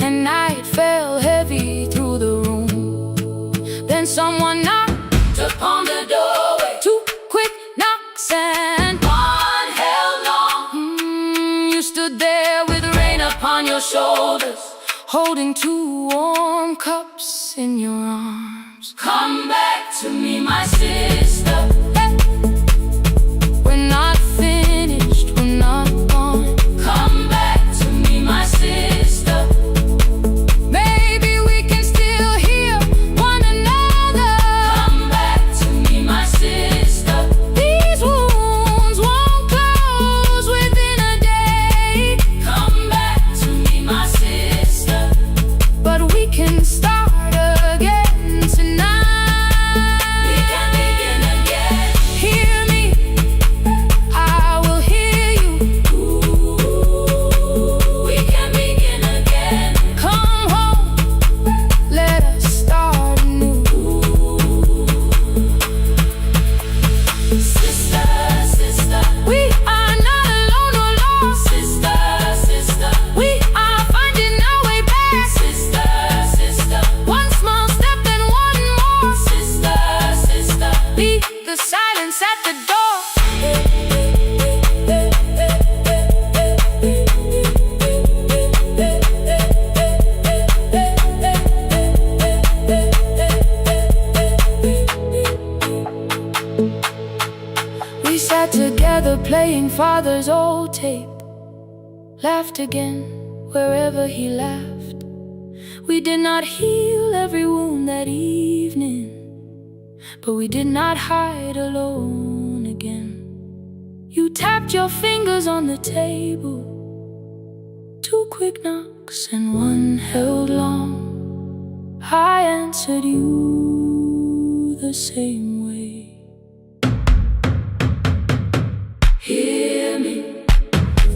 and night fell heavy through the room. Then someone knocked upon the doorway. Two quick knocks and one held long. You stood there with rain upon your shoulders, holding two warm cups in your arms. Come back to me, my sister. Hey. We're not finished, we're not gone. Come back to me, my sister. Maybe we can still hear one another. Come back to me, my sister. These wounds won't close within a day. Come back to me, my sister. But we can start again tonight. We can begin again. Hear me, I will hear you. We can begin again. Come home, let us start anew. Sister, sister, we are not alone or lost. Sister, sister, we are finding our way back. Sister, sister, one small step and one more. Sister, sister, beat the silence at the door. We sat together playing father's old tape, laughed again wherever he laughed. We did not heal every wound that evening, but we did not hide alone again. You tapped your fingers on the table, two quick knocks and one held long. I answered you the same way. Hear me,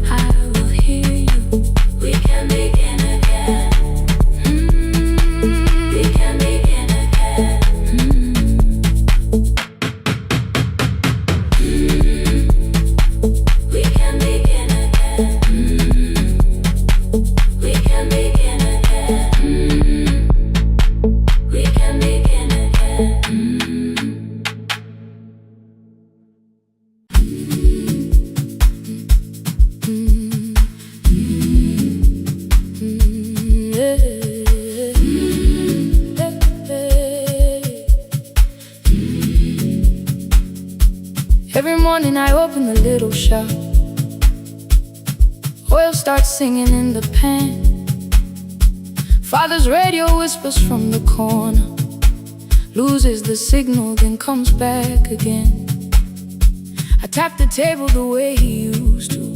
I will hear you. We can begin again. We can begin again. We can begin again. We can begin again. We can begin again. Every morning I open the little shop. Oil starts singing in the pan. Father's radio whispers from the corner, loses the signal, then comes back again. I tap the table the way he used to,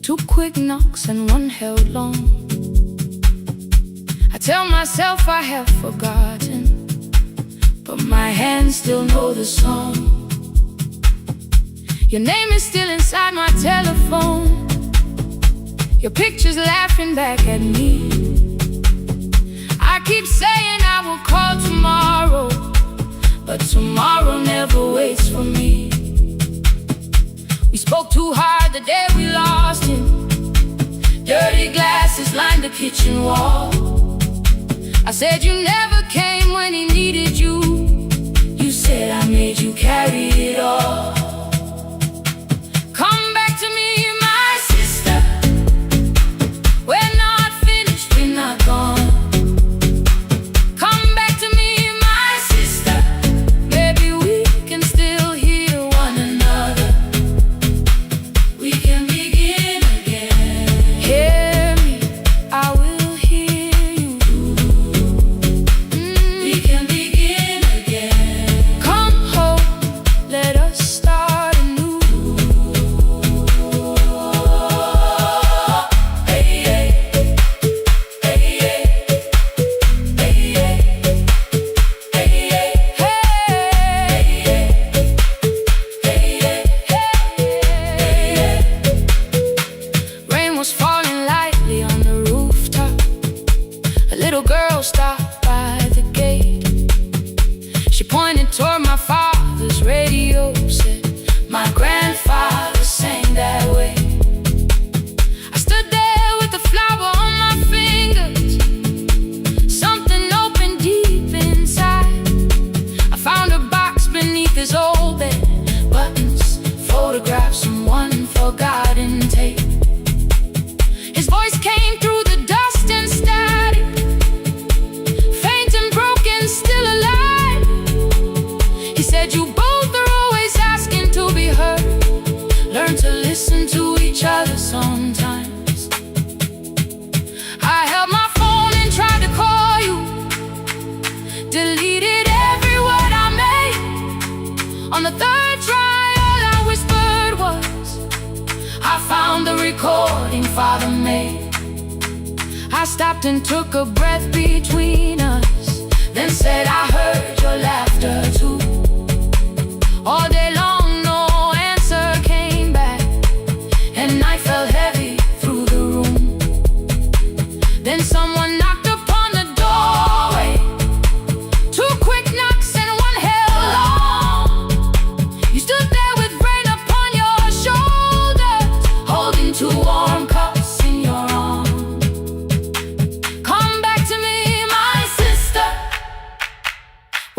two quick knocks and one held long. I tell myself I have forgotten, but my hands still know the song. Your name is still inside my telephone, your picture's laughing back at me. I keep saying I will call tomorrow, but tomorrow never waits for me. We spoke too hard the day we lost him. Dirty glasses lined the kitchen wall. I said you never came when he needed you. You said I made you carry it all. Come back to me, my sister. We're not little girl stopped by the gate. She pointed toward my father's radio, said, "My grandfather sang that way." I stood there with a flower on my fingers. Something opened deep inside. I found a box beneath his old bed, buttons, photographs, and one forgotten tape. His voice came through the dust and static, faint and broken, still alive. He said, "You both are always asking to be heard. Learn to listen to each other sometimes." I held my phone and tried to call you, deleted every word I made. On the third try, all I whispered was, "I found the recording Father made." I stopped and took a breath between us, then said, "I heard your laughter too." All day long, no answer came back, and night fell heavy through the room. Then someone knocked upon the doorway. Two quick knocks and one held long. You stood there with rain upon your shoulders, holding two warm cups in your arms. "Come back to me, my sister.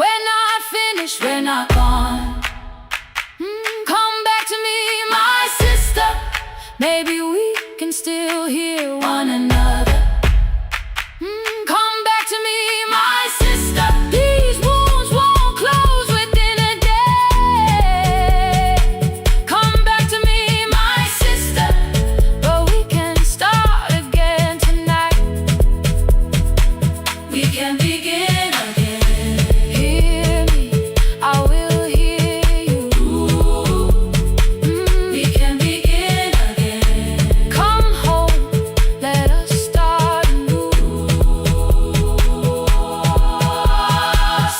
We're not finished, we're not gone. Come back to me, my sister. Maybe we can still hear one another. Come back to me, my sister. These wounds won't close within a day. Come back to me, my sister. But we can start again tonight. We can begin again. Hear me, I will hear you. We can begin again. Come home, let us start anew.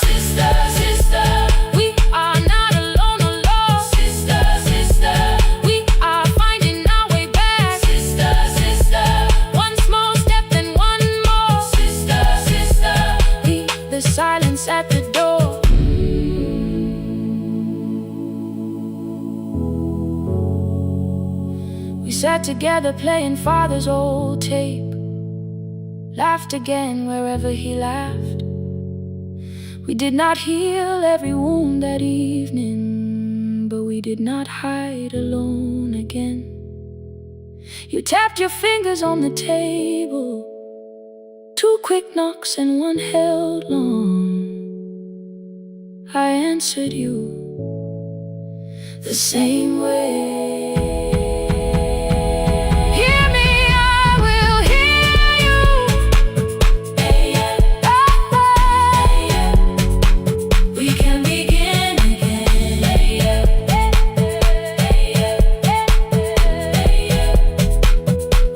Sister, sister, we are not alone, alone. Sister, sister, we are finding our way back. Sister, sister, one small step then one more. Sister, sister, leave the silence at the door. We sat together playing Father's old tape, laughed again wherever he laughed. We did not heal every wound that evening, but we did not hide alone again. You tapped your fingers on the table, two quick knocks and one held long. I answered you the same way. Hear me, I will hear you. We can begin again.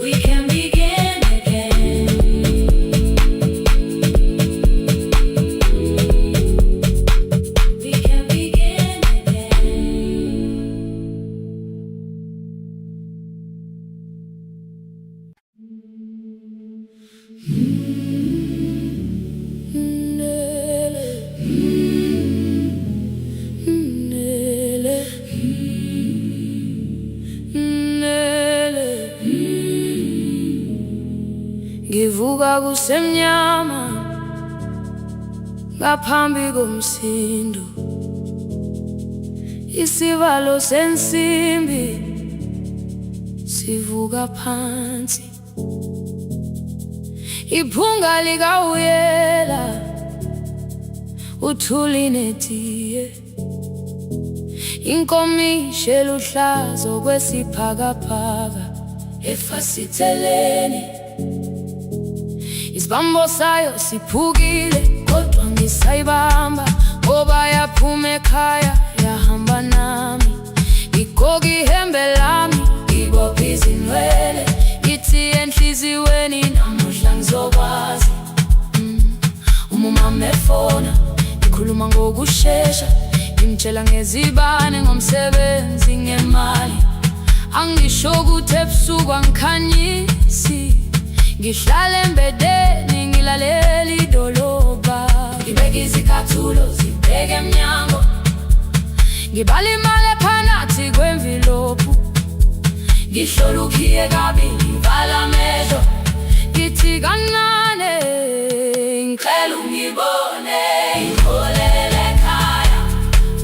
We can begin again. We can begin Ngivuka kusemnyama ngaphambi komsindo, isivalo sensimbi sivuka phansi, iphunga likawuyela uthuli netiye, inkomishi eluhlaza okwesiphakapaka efasiteleni. Isibambo sayo siphukile kodwa ngisayibamba, ngoba yaphuma ekhaya yahamba nami. Igoga ihembe lami, ibopha izinwele, ithi enhliziyweni namuhla ngizokwazi. Umama efona, ngikhuluma ngokushesha, ngimtshela ngezibane, ngomsebenzi, ngemali. Angisho ukuthi ebusuku angikhanyisi, ngihlala embedeni ngila ngiyalithanda leli dolobha. Ngibeke izicathulo zibheke emnyango, Ngibala imali ephakathi kwemvilophu. ngihlola ukhiye kabili ngivala amehlo. Ngithi kancane Ngicela ungibone ngiholele ekhaya,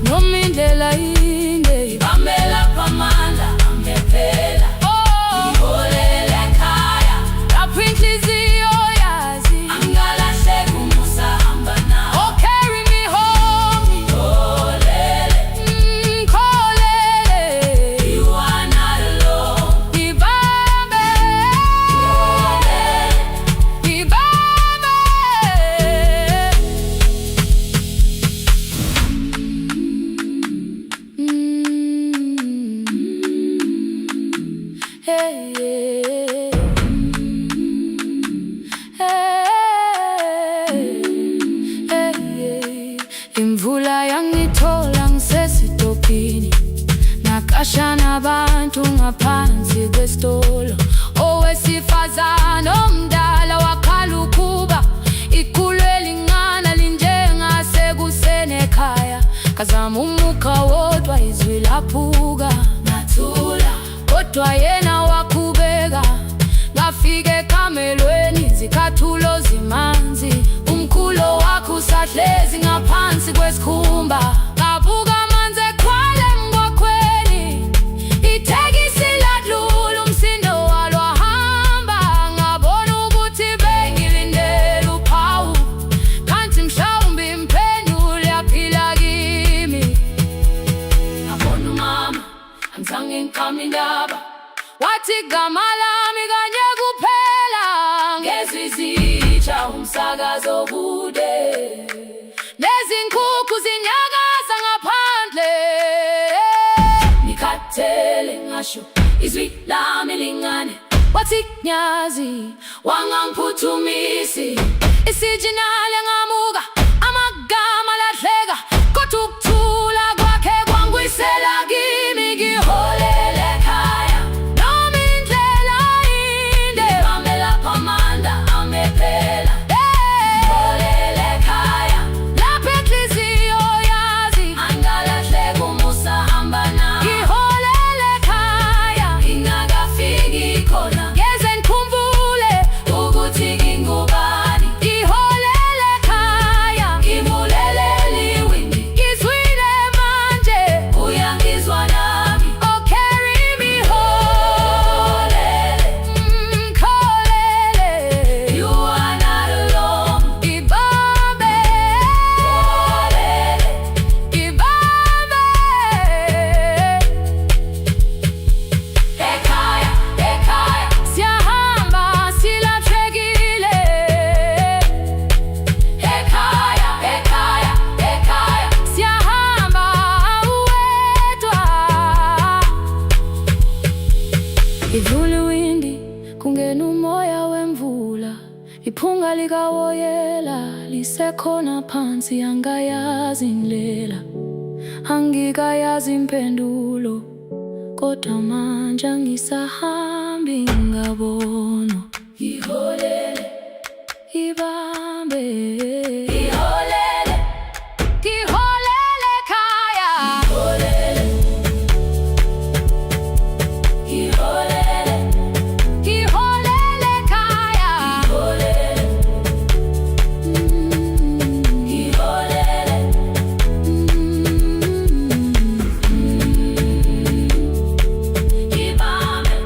noma indlela inde. ngibambe lapha amandla angephela. Ngiholele ekhaya, Lapho inhliziyo yazi, angalahleki uma usahamba nawe. oh carry me home. Ngiholele, Ngikholele, you are not alone. ngibambe, Ngiholele, ngibambe. Hey, hey, hey, hey. Imvula yangithola ngisesitopini, nakasha nabantu ngaphansi kwesitolo. Owesifazane omdala wakhala ukuba ikhulu elincane linjengasekuseni ekhaya. Ngazama umukha wodwa izwi laphuka, ngathula, kodwa yena waqhubeka. Ngafika ekamelweni, izicathulo zimanzi, umkhulo wakhe usahlezi ngaphansi kwesikhumba. Ngabuka amanzi eqhwala emgwaqweni, itekisi ladlula, umsindo walo wahamba. Ngabona ukuthi bengilindele uphawu, kanti mhlawumbe impendulo yaphila kimi. ngabona umama angizange ngiqame indaba. Wathi igama lami kanye kuphela, Ngezwi zitsha umsakazo kude, nezinkukhu zinyakaza ngaphandle. ngikhathele ngasho izwi lami lingane. Wathi nyazi, Wangangiphuthumisi, isijinali ngamuka, amagama lahleka, kodwa ukuthula kwakhe kwangwisela kimi. ngiholele ekhaya, Noma indlela inde, ngibambe lapha amandla amephela. Ngiholele ekhaya, lapho inhliziyo yazi, angalahleki uma usahamba nawe. ngiholele ekhaya. Ingakafiki khona Ngeze ngikhumbule ukuthi ngingubani, ngiholele ekhaya. ngibulelele iwindi, Ngizwile manje, uyangizwa nami. oh carry me home. Ngikholele, You are not alone. ngibambe, ngibambe. Ekhaya, ekhaya, Siyahamba silahlekile, ekhaya, ekhaya, ekhaya. siyahamba awedwa. Idlula iwindi, kungena umoya wemvula, iphunga likawoyela lisekhona phansi. Angayazi indlela, angikayazi impendulo, kodwa manje angisahambi ngabonwa. Ngiholele, Ibambe, ngiholele, ngiholele ekhaya. ngiholele, ngiholele, Ngiholele ekhaya. ngiholele, ngiholele. Ngibambe,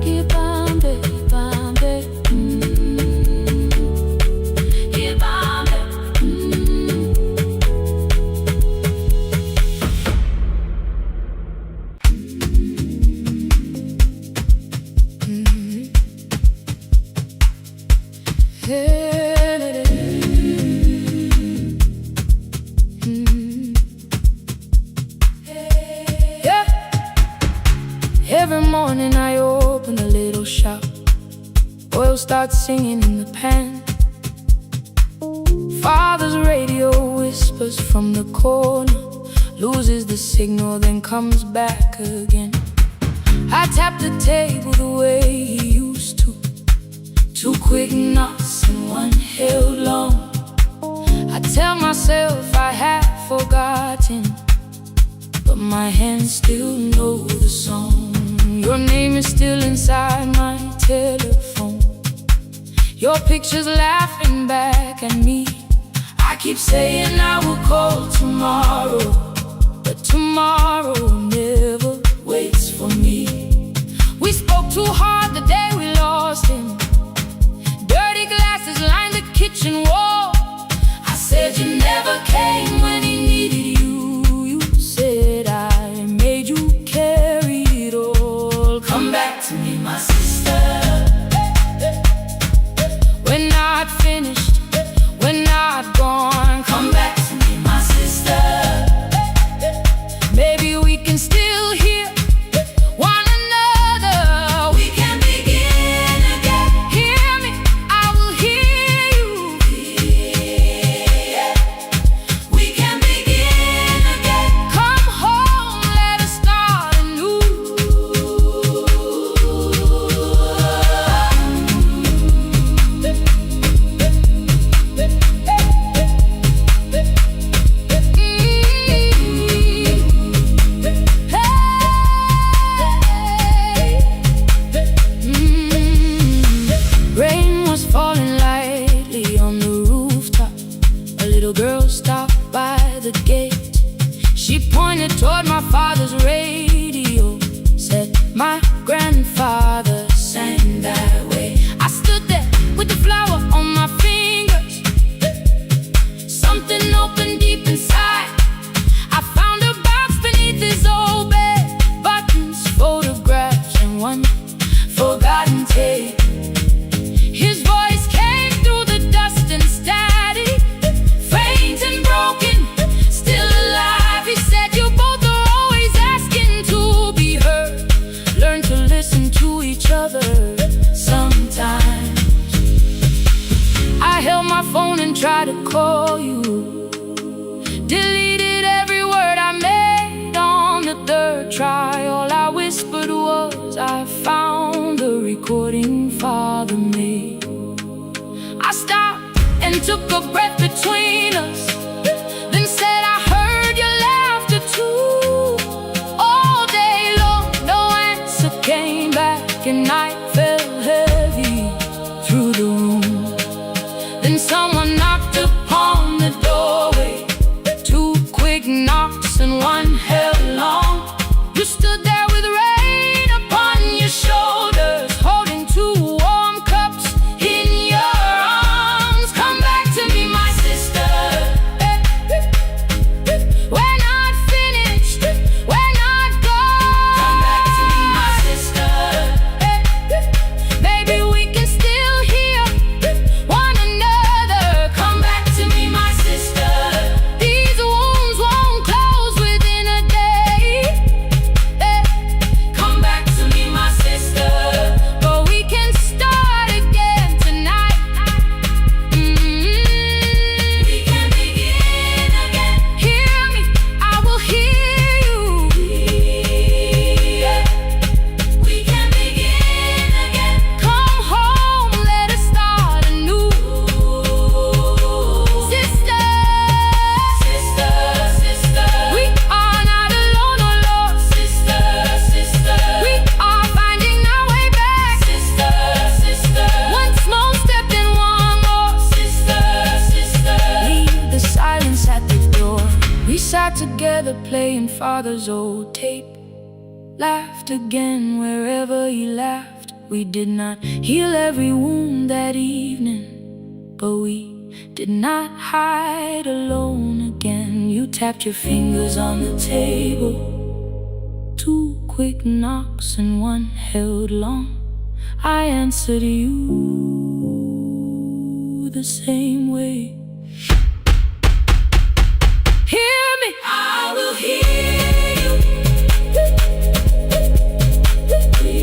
Ngibambe, ngibambe. ngibambe. Yeah. Every morning I open a little shop, oil starts singing in the pan. Father's radio whispers from the corner, loses the signal, then comes back again. I tap the table the way he used to, too quick knocks and one held long. I tell myself I have forgotten, but my hands still know the song. Your name is still inside my telephone. Your picture's laughing back at me. I keep saying I will call tomorrow, but tomorrow never waits for me. We spoke too hard the day we lost him. Dirty glasses lined the kitchen wall. I said you never came when he needed you. You said I made you carry it all. Come back to me, my sister. We're not finished, we're not gone. Come back to me, my sister. Maybe we can still hear one another. We can begin again. Hear me, I will hear you. Yeah. We can begin again. Come home, let us start anew. Rain was falling lightly on the rooftop. A little girl stopped by the gate. She pointed toward my father's radio, said my grandfather sang that way. I stood there with the flower on my fingers. Something opened deep inside. I found a box beneath his old bed, buttons, photographs, and one forgotten tape. His voice came through the dust and static, faint and broken, still alive. He said, you both are always asking to be heard. Learn to listen to each other sometimes. I held my phone and tried to call you. Deleted every word I made on the third try. All I whispered was, I found the recording Father made. I stopped and took a breath between us, then said I heard your laughter too. All day long, no answer came back, and night fell heavy through the room. Then someone knocked upon the doorway. Two quick knocks and one held long. You stood there with rain upon your shoulders, holding two warm cups in your arms. Come back to me, my sister. We're not finished, we're not gone. Come back to me, my sister. Maybe we can still hear one another. Come back to me, my sister. These wounds won't close within a day. Come back to me, my sister. But we can start again tonight. We can begin again. Hear me, I will hear you. Yeah. We can begin again. Come home, let us start anew. Sister, sister, sister. We are not alone, oh Lord. Sister, sister. We are finding our way back. Sister, sister. One small step and one more. Sister, sister. Leave the silence at the door. We sat together playing Father's old tape. Laughed again wherever he laughed. We did not heal every wound that evening, but we did not hide alone again. You tapped your fingers on the table. Two quick knocks and one held long. I answered you the same way. Hear me, I will hear you. We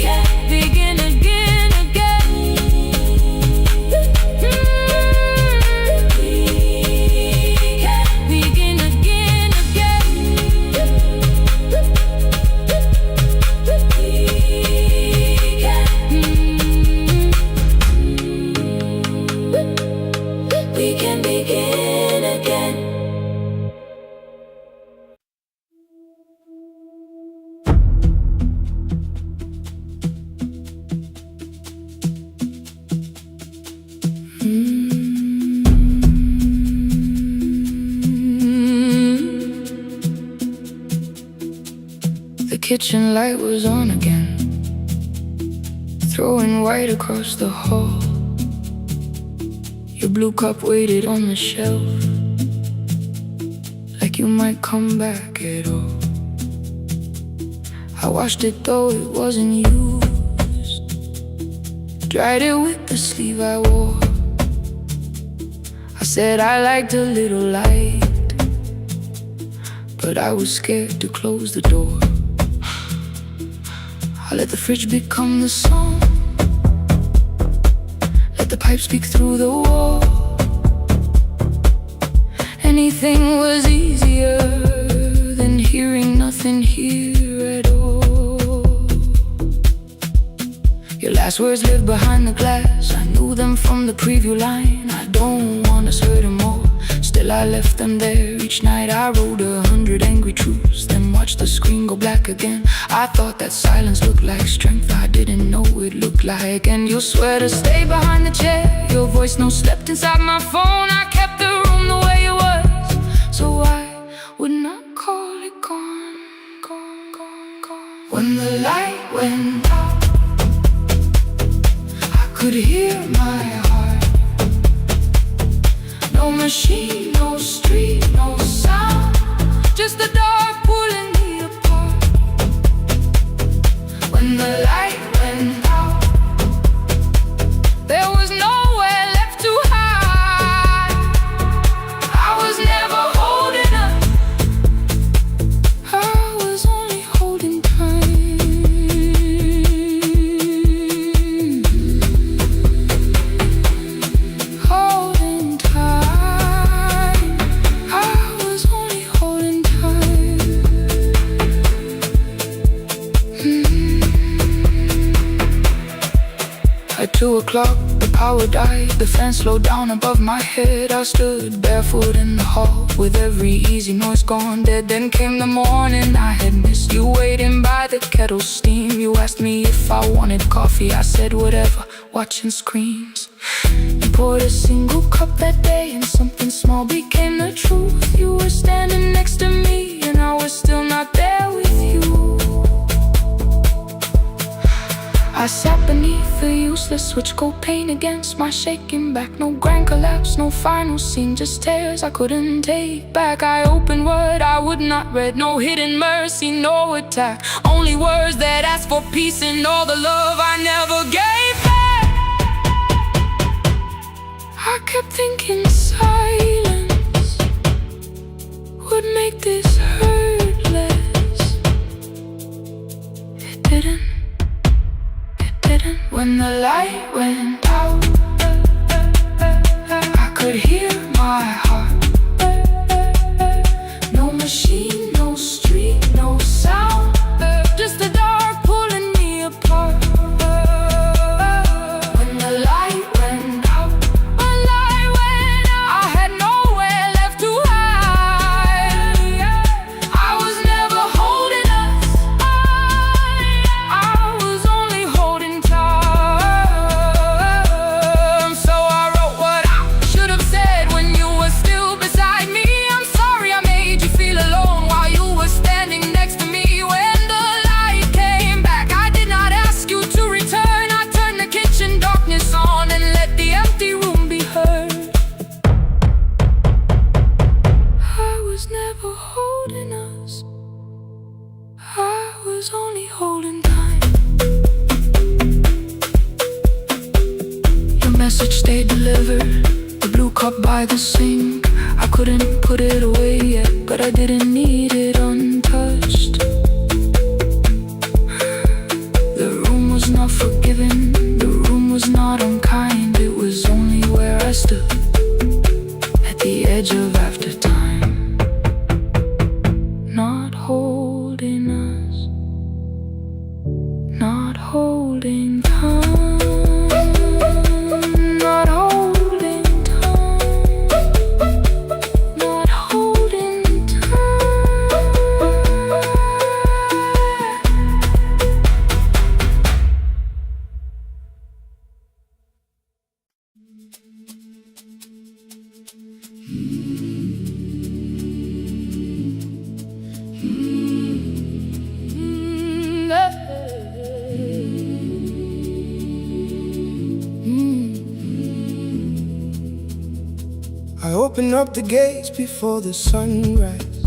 can begin again, again. We can begin again, again. We can kitchen light was on again, throwing white across the hall. Your blue cup waited on the shelf, like you might come back at all. I washed it though it wasn't used, dried it with the sleeve I wore. I said I liked a little light, but I was scared to close the door. I let the fridge become the song, let the pipe speak through the wall. Anything was easier than hearing nothing here at all. Your last words lived behind the glass, I knew them from the preview line. I don't want us hurting more, still I left them there. Each night I wrote 100 angry truths, then watched the screen go black again. I thought that silence looked like strength, I didn't know it looked like. And you'll swear to stay behind the chair, your voice no slept inside my phone. I kept the room the way it was, so I would not call it gone, gone, gone, gone. When the light went out, I could hear my heart. No machine, no street, no sound, just the dark pulling me apart. When the light went out, there was nowhere left to hide. I was never holding up, I was only holding time. Holding time, I was only holding time. At 2 o'clock, the power died, the fan slowed down above my head. I stood barefoot in the hall, with every easy noise gone dead. Then came the morning, I had missed you waiting by the kettle steam. You asked me if I wanted coffee, I said whatever, watching screens. You poured a single cup that day, and something small became the truth. You were standing next to me, and I was still not there with you. I sat beneath the useless switch, cold pain against my shaking back. No grand collapse, no final scene, just tears I couldn't take back. I opened what I would not read, no hidden mercy, no attack, only words that asked for peace and all the love I never gave back. I kept thinking silence would make this hurt less. It didn't. When the light went out, I could hear my heart. No machine, no street, no sound, just the dark pulling me apart. When the light went out, I had nowhere left to hide. I was never holding us, I was only holding time. So I wrote what I should have said when you were still beside me. I'm sorry I made you feel alone while you were standing next to me. When the light came back, I did not ask you to return. I turned the kitchen darkness on and let the empty room be heard. I was never holding us, I was only holding time. Your message stayed delivered, the blue cup by the sink. I couldn't put it away yet, but I didn't need it untouched. The room was not forgiving, the room was not unkind. It was only where I stood, at the edge of after time. Not holding us, not holding time, not holding time, not holding time. I open up the gates before the sunrise.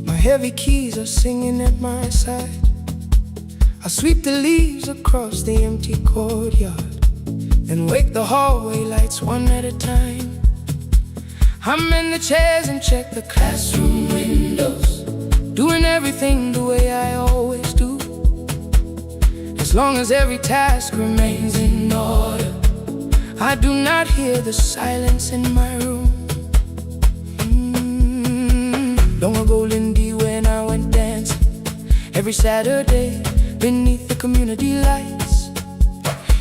My heavy keys are singing at my side. I sweep the leaves across the empty courtyard and wake the hallway lights one at a time. I'm in the chairs and check the classroom windows, doing everything the way I always do. As long as every task remains in order, I do not hear the silence in my room. Long ago, Lindy, when I went dancing every Saturday beneath the community lights,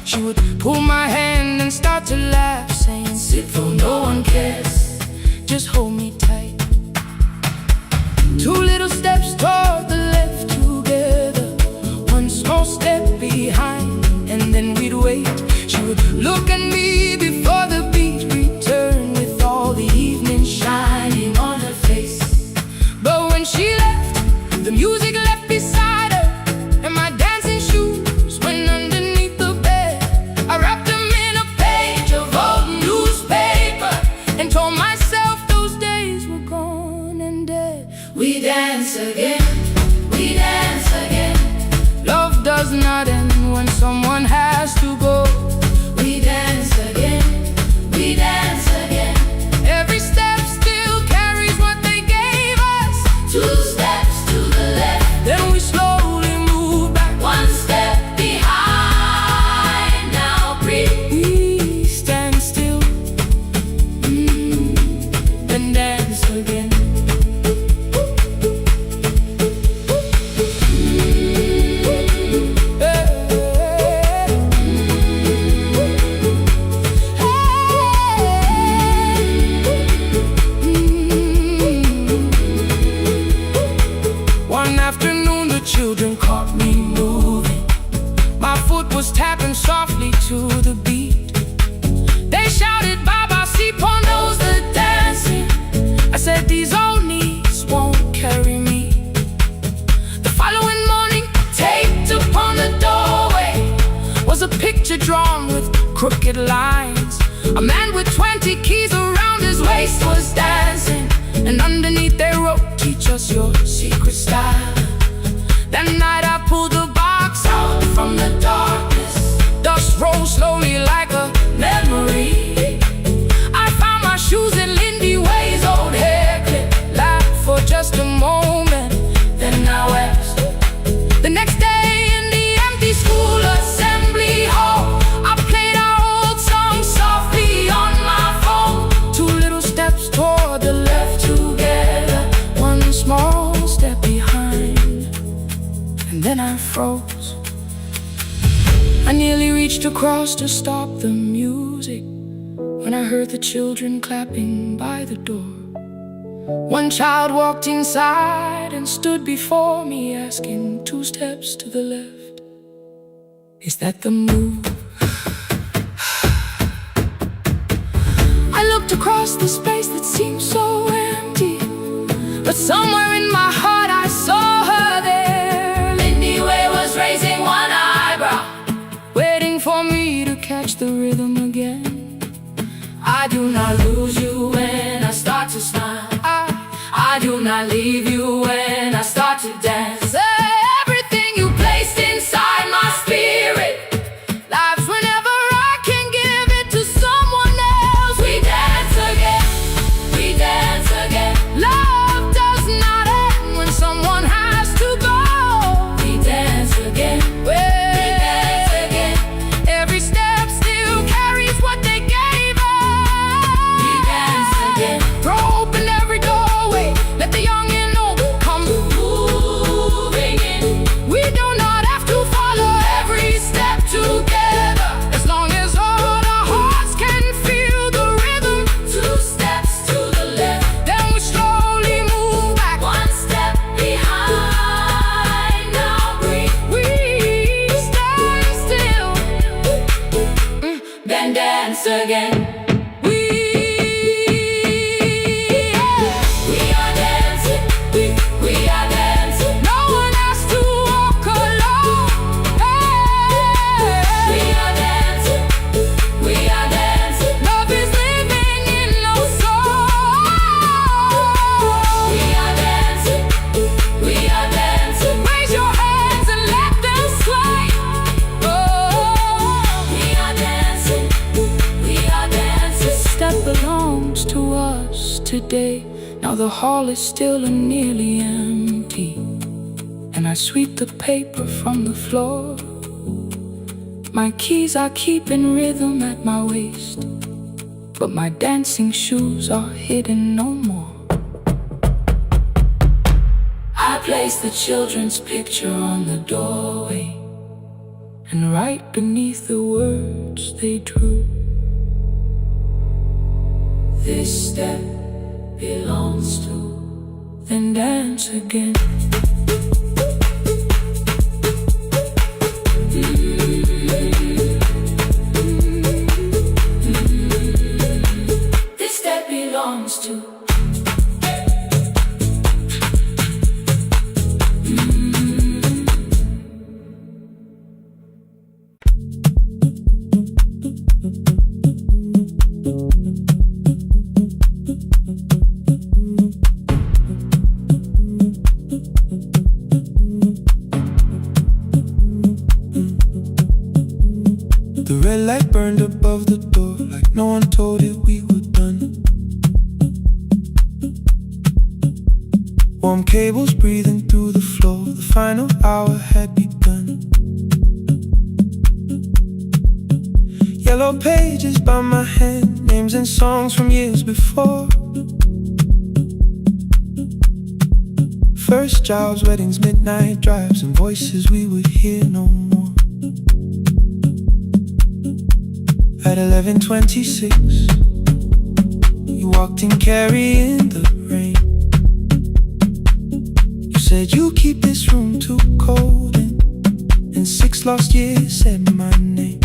she would pull my hand and start to laugh, saying, "Sit for no one cares, just hold me tight." Two little steps toward the left together, one small step behind, and then we'd wait. She would look at me before the beat returned, with all the evening shining on her face. But when she left, the music left beside her, and my dancing shoes went underneath the bed. I wrapped them in a page of old newspaper and told myself those days were gone and dead. We dance again, we dance again. Love does not end when someone has to go. We dance again, we dance again. Every step still carries what they gave us. Two steps to the left, then we slowly move back. One step behind, now breathe. We stand still, and dance again. One afternoon the children caught me moving. My foot was tapping softly to the beat. They shouted, "Baba Sipo knows the dancing." I said, "These old knees won't carry me." The following morning, taped upon the doorway was a picture drawn with crooked lines. A man with 20 keys around his waist was dancing, and underneath they wrote, "Teach us your secret style." That night I pulled the box out from the darkness. Dust rolled slowly like a memory. I found my shoes in Lindy Way's old hair clip, laughed for just a moment, then I wept. The next day in the empty school assembly hall, I played our old song softly on my phone. Two little steps toward the left together, one small step behind, and then I froze. I nearly reached across to stop the music when I heard the children clapping by the door. One child walked inside and stood before me, asking, "Two steps to the left, is that the move?" I looked across the space that seemed so empty, but somewhere in my heart I saw her there. Lindy Way was raising one eyebrow, waiting for me to catch the rhythm again. I do not lose you when I start to smile. I do not leave you when I start to dance. Everything you placed inside my spirit lives whenever I can give it to someone else. We dance again, we dance again. Love does not end when someone has to go. We dance again, we dance again. Every step still carries what they gave us. We dance again. Throw open every doorway, let the young and old come moving in. We do not have to follow every step together, as long as all our hearts can feel the rhythm. Two steps to the left, then we slowly move back. One step behind, now breathe. We stand still, then dance again. We are dancing, we are dancing. No one has to walk alone. We are dancing, we are dancing. Love is living in those today. Now the hall is still and nearly empty, and I sweep the paper from the floor. My keys I keep in rhythm at my waist, but my dancing shoes are hidden no more. I place the children's picture on the doorway, and right beneath the words they drew, this step belongs to, then dance again. This step belongs to. The red light burned above the door, like no one told it we were done. Warm cables breathing through the floor, the final hour had begun. Yellow pages by my hand, names and songs from years before. First jobs, weddings, midnight drives, and voices we would hear no more. At 11:26, you walked in carrying the rain. You said you keep this room too cold, and in 6 lost years said my name.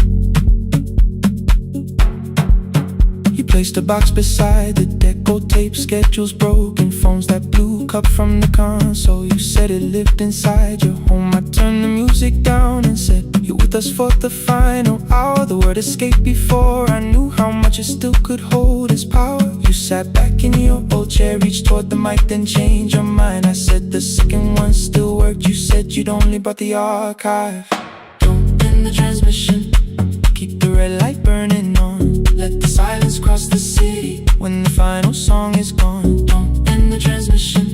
You placed a box beside the deco tape, schedules broken, phones that blew, cup from the console. You said it lived inside your home. I turned the music down and said, you're with us for the final hour. The word escaped before I knew how much it still could hold its power. You sat back in your old chair, reached toward the mic, then changed your mind. I said the second one still worked. You said you'd only brought the archive. Don't end the transmission, keep the red light burning on. Let the silence cross the city when the final song is gone. Don't end the transmission,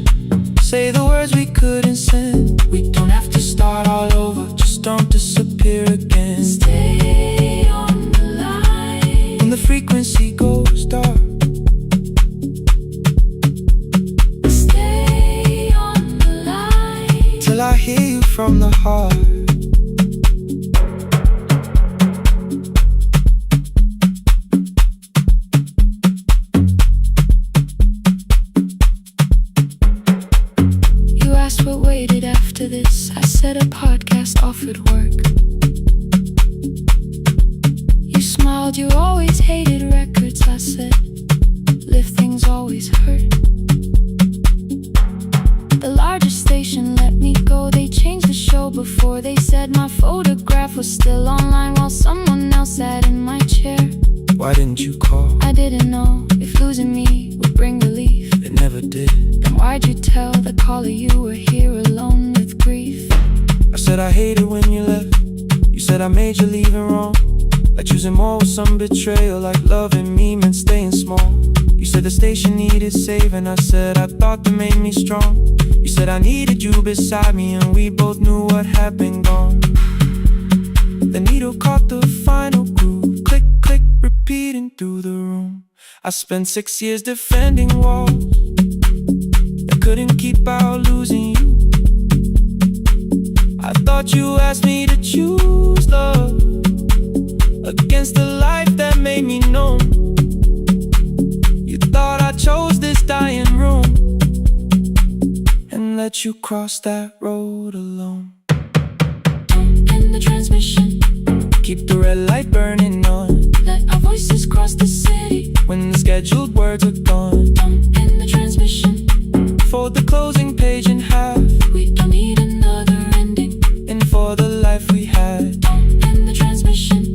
say the words we couldn't send. We don't have to start all over, just don't disappear again. Stay on the line when the frequency goes dark. Stay on the line till I hear you from the heart. What waited after this? I said a podcast offered work. You smiled, you always hated records. I said, lifting's always hurt. The largest station let me go. They changed the show before they said my photograph was still online while someone else sat in my chair. Why didn't you call? I didn't know if losing me would bring relief. It never did. Then why'd you tell the caller you were here alone with grief? I said I hated when you left. You said I made you leaving wrong, like choosing more with some betrayal, like loving me meant staying small. You said the station needed saving. I said I thought that made me strong. You said I needed you beside me, and we both knew what had been gone. The needle caught the final groove, click, click, repeating through the room. I spent 6 years defending walls that couldn't keep out losing you. I thought you asked me to choose love against the life that made me numb. You thought I chose this dying room and let you cross that road alone. Don't end the transmission, keep the red light burning on. Let our voices cross the city when the scheduled words are gone. Don't end the transmission, fold the closing page in half. We don't need another ending, and for the life we had. Don't end the transmission,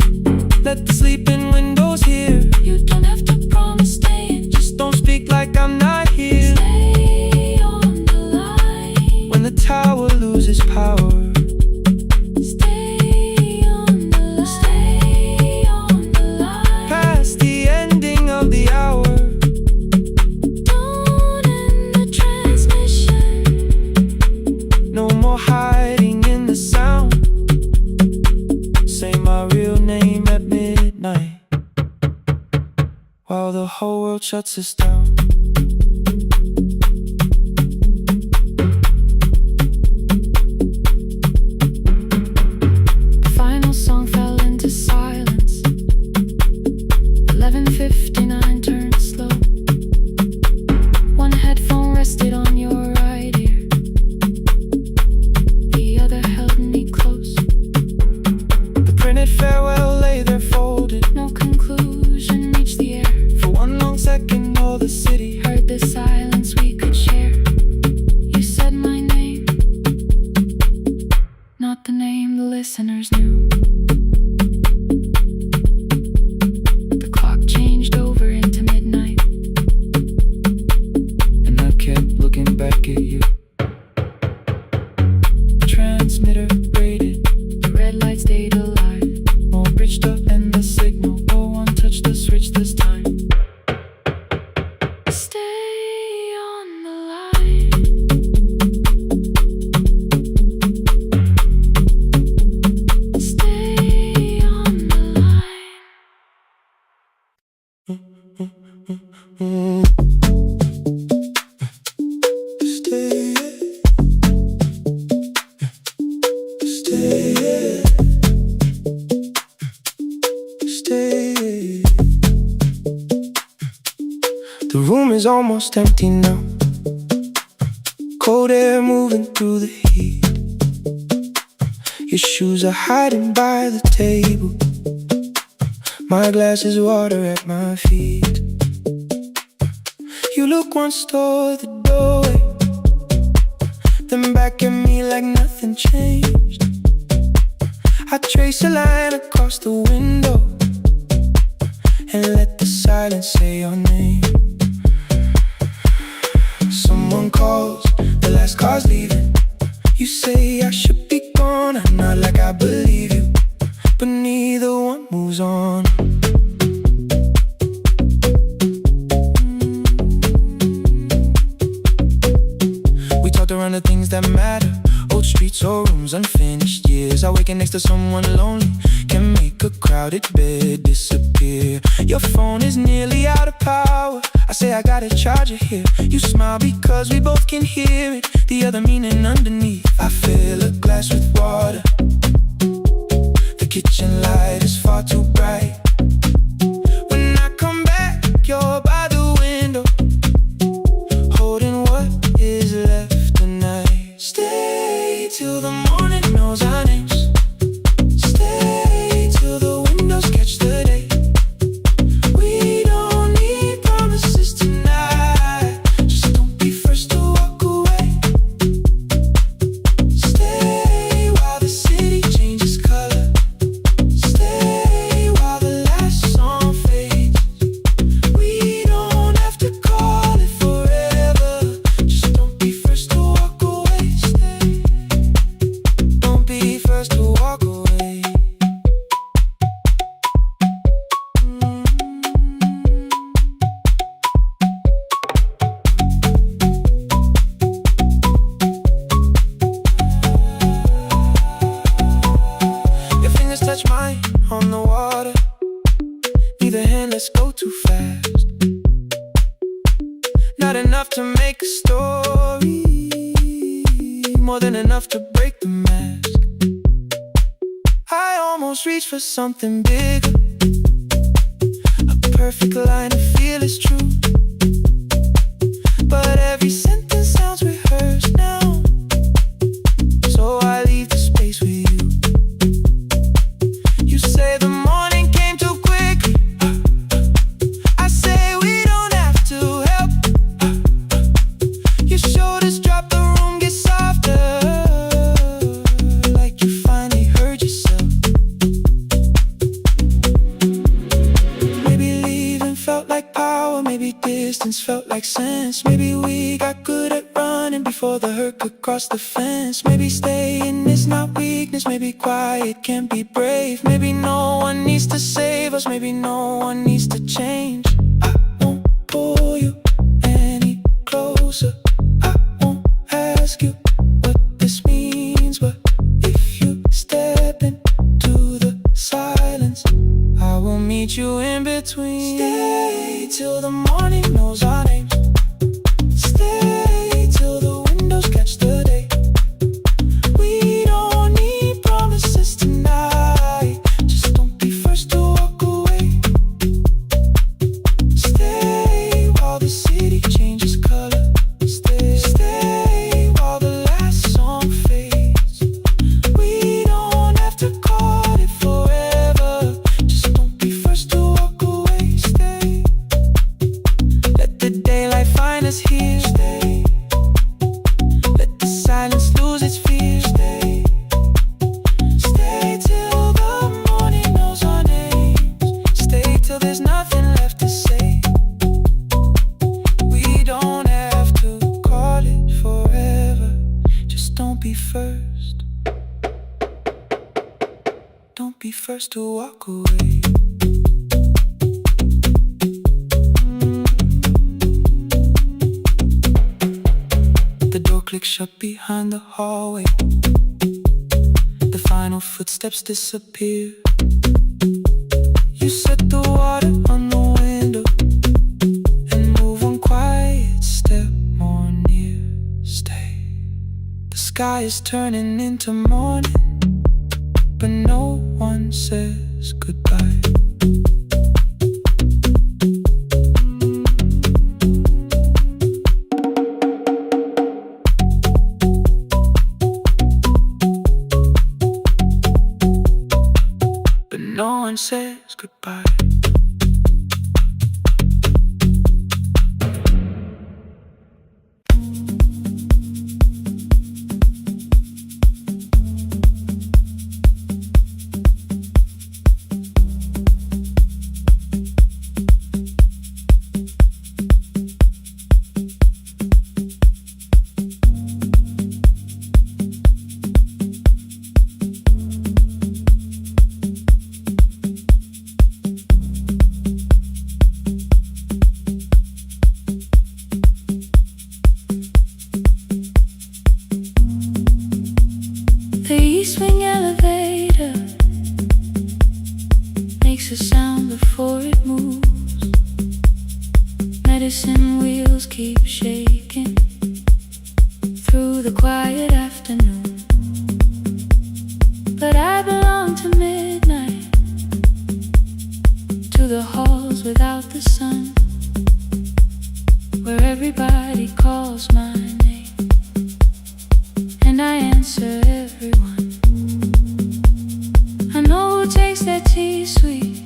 let the sleeping windows hear. You don't have to promise staying, just don't speak like I'm not here. Stay on the line when the tower loses power. Stay on the line, stay on the line past the ending of the hour. Don't whole world shuts us down. The final song fell into silence. 11:59 turned slow. One headphone rested on your right ear, the other held me close. The printed farewell lay there folded. No conclusion reached the air. For one long second all the city Heard the silence we could share. You said my name, not the name the listeners knew. The clock changed over into midnight, and I kept looking back at you. Transmitter braided, the red light stayed alive. more bridged up and the signal. No one touched the switch this time. Stay on the line. Stay on the line. Stay, stay, stay. The room is almost empty now. Cold air moving through the heat. Your shoes are hiding by the table. My glass is water at my feet. You look once toward the doorway, then back at me like nothing changed. I trace a line across the window and let the silence say your name. Someone calls, the last car's leaving. You say I should be gone, I nod like I believe you, but neither one moves on. We talked around the things that matter. Old streets or rooms, unfinished years. Awaken next to someone lonely can make a crowded bed disappear. Your phone is nearly out of power. I say I got a charger here. You smile because we both can hear it, the other meaning underneath. I fill a glass with water. The kitchen light is far too bright. When I come back, you're by the window, holding what is left tonight. Stay till the morning knows our names. Stay till the windows catch the day. We don't need promises tonight. Just don't be first to walk away. Stay while the city changes color. Stay while the last song fades. We don't have to call it forever. Just don't be first to walk away. Stay. Don't be first to walk away. Your fingers touch mine on the water. Neither hand, let's go too fast. Not enough to make a story, more than enough to break the mask. I almost reach for something bigger, a perfect line of feel is true. But every sentence sounds rehearsed now, so I leave the space with you. You say the morning came too quickly. I say we don't have to help. Your shoulders drop, the room gets softer, like you finally heard yourself. Maybe leaving felt like power, maybe distance felt like sense. Maybe we got good at running before the hurt could cross the fence. Maybe staying is not weakness, maybe quiet can be brave. Maybe no one needs to save us, maybe no one needs to change. I won't pull you any closer. I won't ask you what this means, but if you step into the silence, I will meet you in between. Stay till the morning knows our names. Stay till the windows catch the day. We don't need promises tonight. Just don't be first to walk away. Stay while the city changes color. Stay while the last song fades. We don't have to call it forever. Just don't be first to walk away. Stay. Let the daylight find us here. Stay. Let the silence lose its fear. Stay. Stay till the morning knows our names. Stay till there's nothing left to say. We don't have to call it forever. Just don't be first. Don't be first to walk away. The door clicks shut behind the hallway. The final footsteps disappear. You set the water on the window and move one quiet step more near. Stay. The sky is turning into morning, but no one says goodbye. But no one says goodbye. The east wing elevator makes a sound before it moves. Medicine wheels keep shaking through the quiet afternoon. But I belong to midnight, to the halls without the sun, where everybody calls my name and I answer everyone. I know who takes their tea sweet,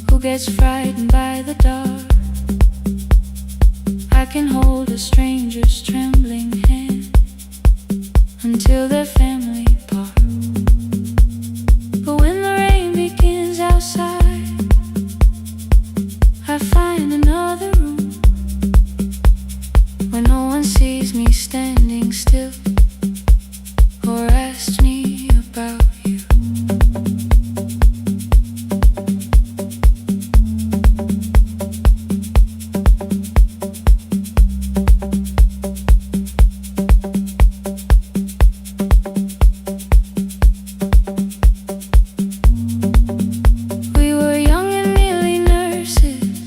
who gets frightened by the dark. I can hold a stranger's trembling hand until their family part. But when the rain begins outside, I find another room where no one sees me standing still or asks me about you. We were young and nearly nurses,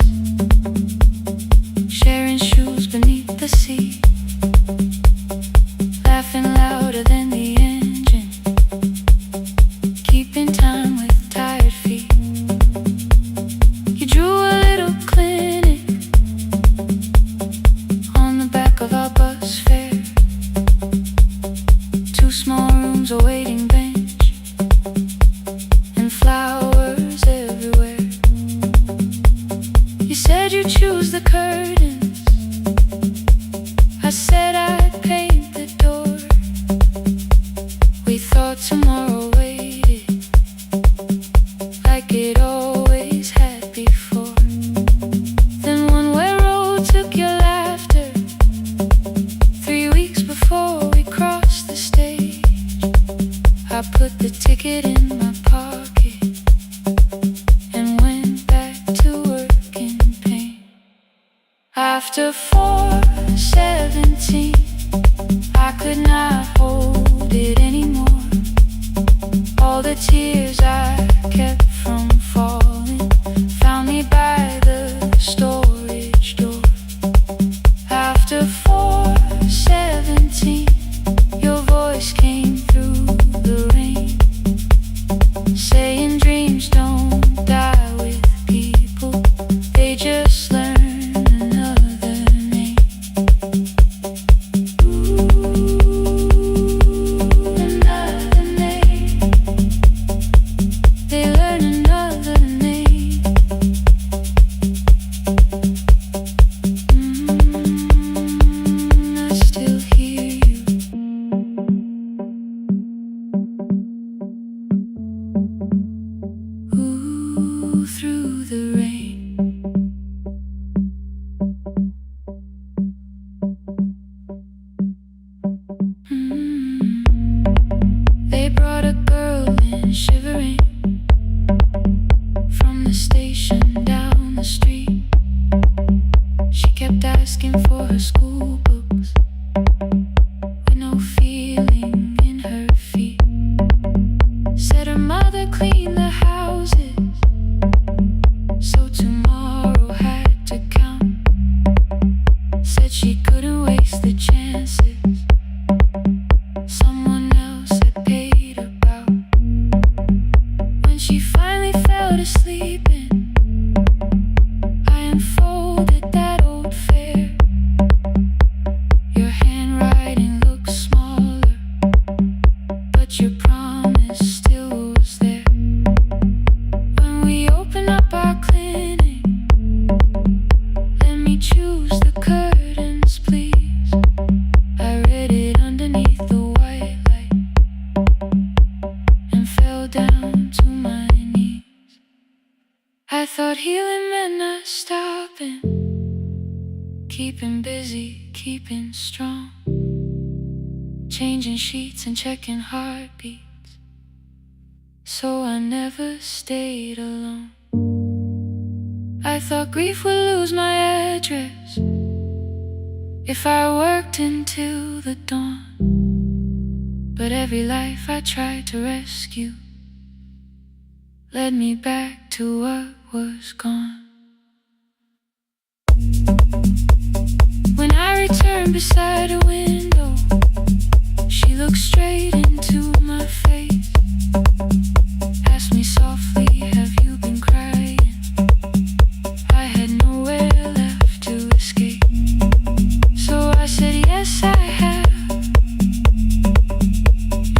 sharing shoes beneath the sea, laughing louder than the engine, keeping time with tired feet. You drew a little clinic on the back of our bus fare, 2 small rooms, a waiting bench, and flowers everywhere. You said you'd choose the curtains, I said I'd paint the door. We thought tomorrow waited like it always had before. Then one way road took your laughter, 3 weeks before we crossed the stage. I put the ticket in my pocket and went back to work in pain. After 4:17, I could not hold it anymore. All the tears I kept from falling was sleeping, I unfolded that old fare. Your handwriting looks smaller, but your promise still was there. When we open up our clinic, let me choose the curtains, please. I read it underneath the white light and fell down to my knees. I thought healing meant not stopping, keeping busy, keeping strong, changing sheets and checking heartbeats, so I never stayed alone. I thought grief would lose my address if I worked until the dawn, but every life I tried to rescue led me back to what was gone. When I returned beside a window, she looked straight into my face, asked me softly, have you been crying? I had nowhere left to escape, so I said yes I have.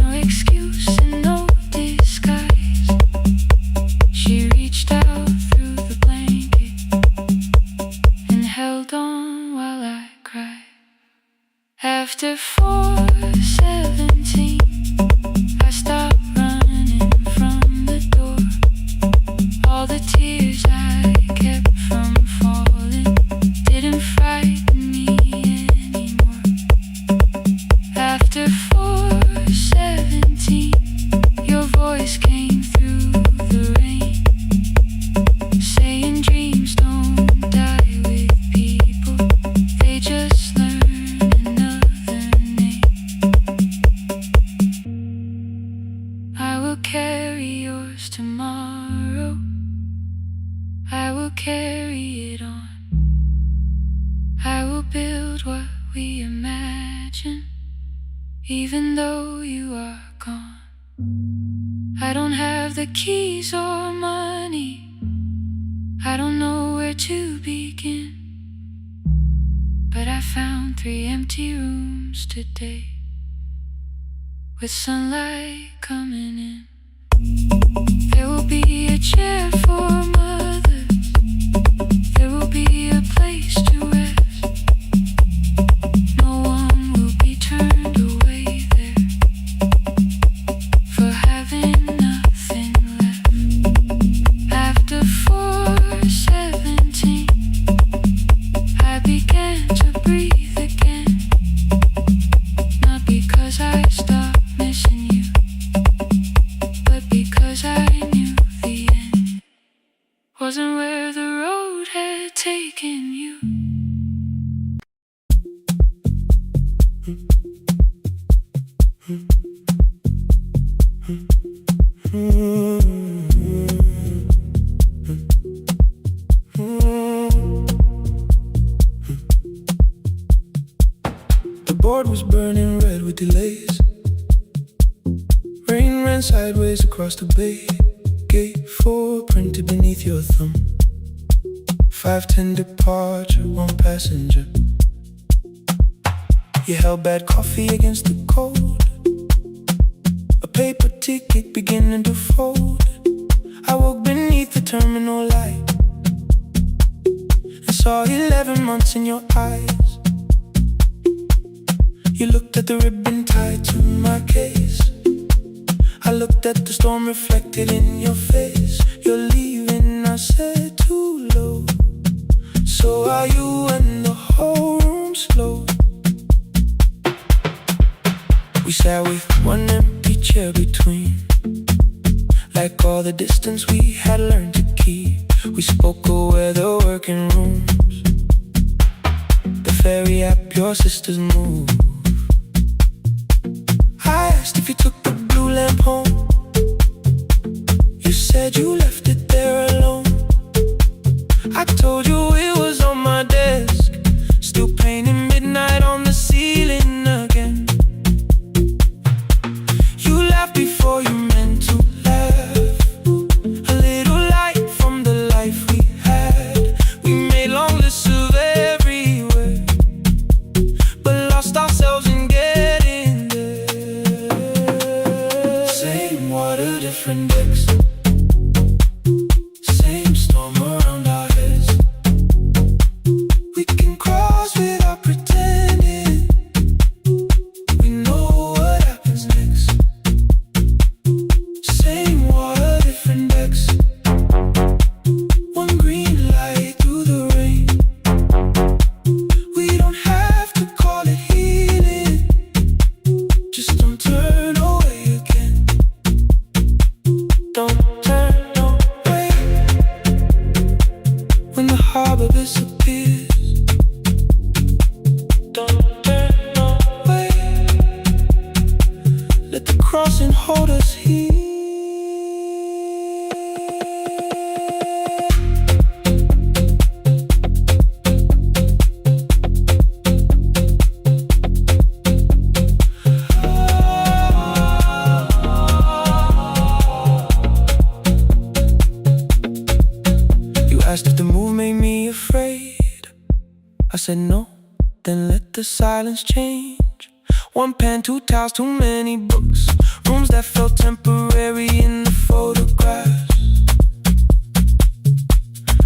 No excuse and no disguise. She reached out through the blanket and held on while I cried. After 4:17, I stopped running from the door. All the tears I kept from falling didn't frighten me anymore. After 4:17, your voice came through the rain, saying dreams don't die with people, they just learn another name. I will carry yours tomorrow, I will carry it on. I will build what we imagine, even though you are gone. I don't have the keys or money, I don't know where to begin, but I found 3 empty rooms today, with sunlight coming in. There will be a chair for mothers, there will be a place to rest. No one will be turned away there for having nothing left. After 4:17, I began to breathe again, not because I stopped missing you, but because I knew the end wasn't where the road had taken you. The board was burning red with delays. Rain ran sideways across the bay. Gate 4 printed beneath your thumb. 5:10 departure, 1 passenger. You held bad coffee against the cold, a paper ticket beginning to fold. I woke beneath the terminal light and saw 11 months in your eyes. You looked at the ribbon tied to my case. I looked at the storm reflected in your face. You're leaving, I said, too low. So are you, and the whole room slowed. We sat with 1 empty chair between, like all the distance we had learned to keep. We spoke of weather, working rooms, the ferry app your sisters move. I asked if you took the blue lamp home. You said you left it there alone. I told you it was on my desk, still painting midnight on the ceiling again. You laughed before you meant to laugh. A little light asked if the move made me afraid. I said no, then let the silence change. One pen, two towels, too many books. Rooms that felt temporary in the photographs.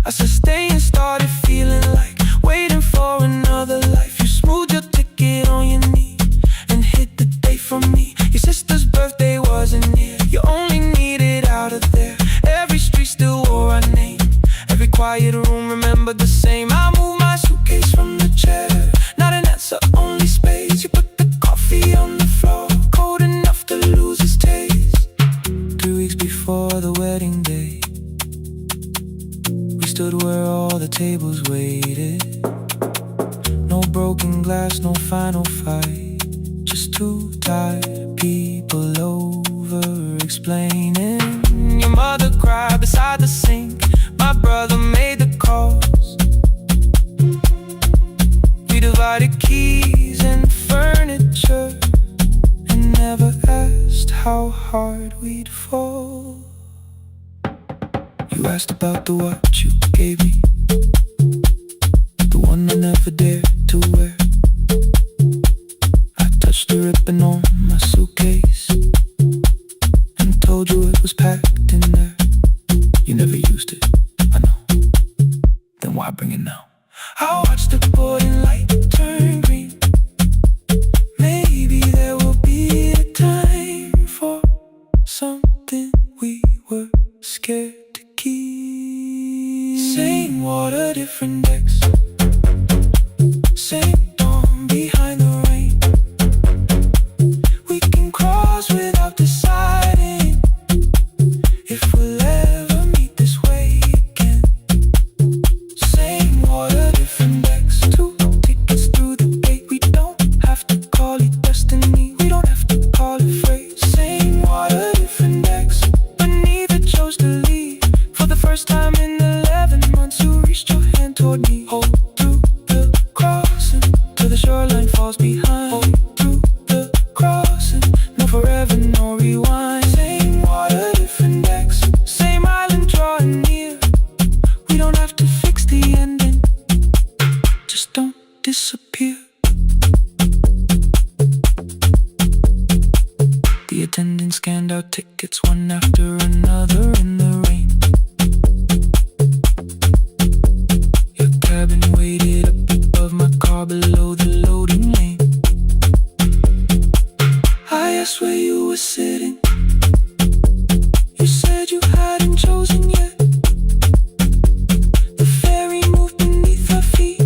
I said stay and started feeling like waiting for another life. You smoothed your ticket on your knee and hit the date for me. Your sister's birthday wasn't near. You only needed out of there. Every street still wore our name. Every quiet room remembered the same. I moved my suitcase from the chair. Not an answer, only space. You put the coffee on the floor, cold enough to lose its taste. 3 weeks before the wedding day, we stood where all the tables waited. No broken glass, no final fight. Just two tired people over-explaining. Your mother cried beside the sink. My brother made the calls. We divided keys and furniture and never asked how hard we'd fall. You asked about the watch you gave me, the one I never dared to wear. I touched the ribbon on my suitcase and told you it was packed in there. You never used it, I know. Then why bring it now? I watched the boarding light turn green. Maybe there will be a time for something we were scared to keep. Same water, different decks. Same dawn behind the rain. We can cross without deciding if we'll ever meet this way again. Same water, different decks. 2 tickets through the gate. We don't have to call it destiny. We don't have to call it fate. Same water, different decks. But neither chose to leave. For the first time in 11 months, you reached your hand toward me. Hold through the crossing till the shoreline falls behind. Hold through the crossing. No forever, no rewind. Same water, different decks. Same island drawing near. We don't have to fix the ending. Just don't disappear. The attendant scanned our tickets one after another in the rain. Your cabin waited up above my car below the loading lane. I asked where you were sitting. You said you hadn't chosen yet. The ferry moved beneath our feet.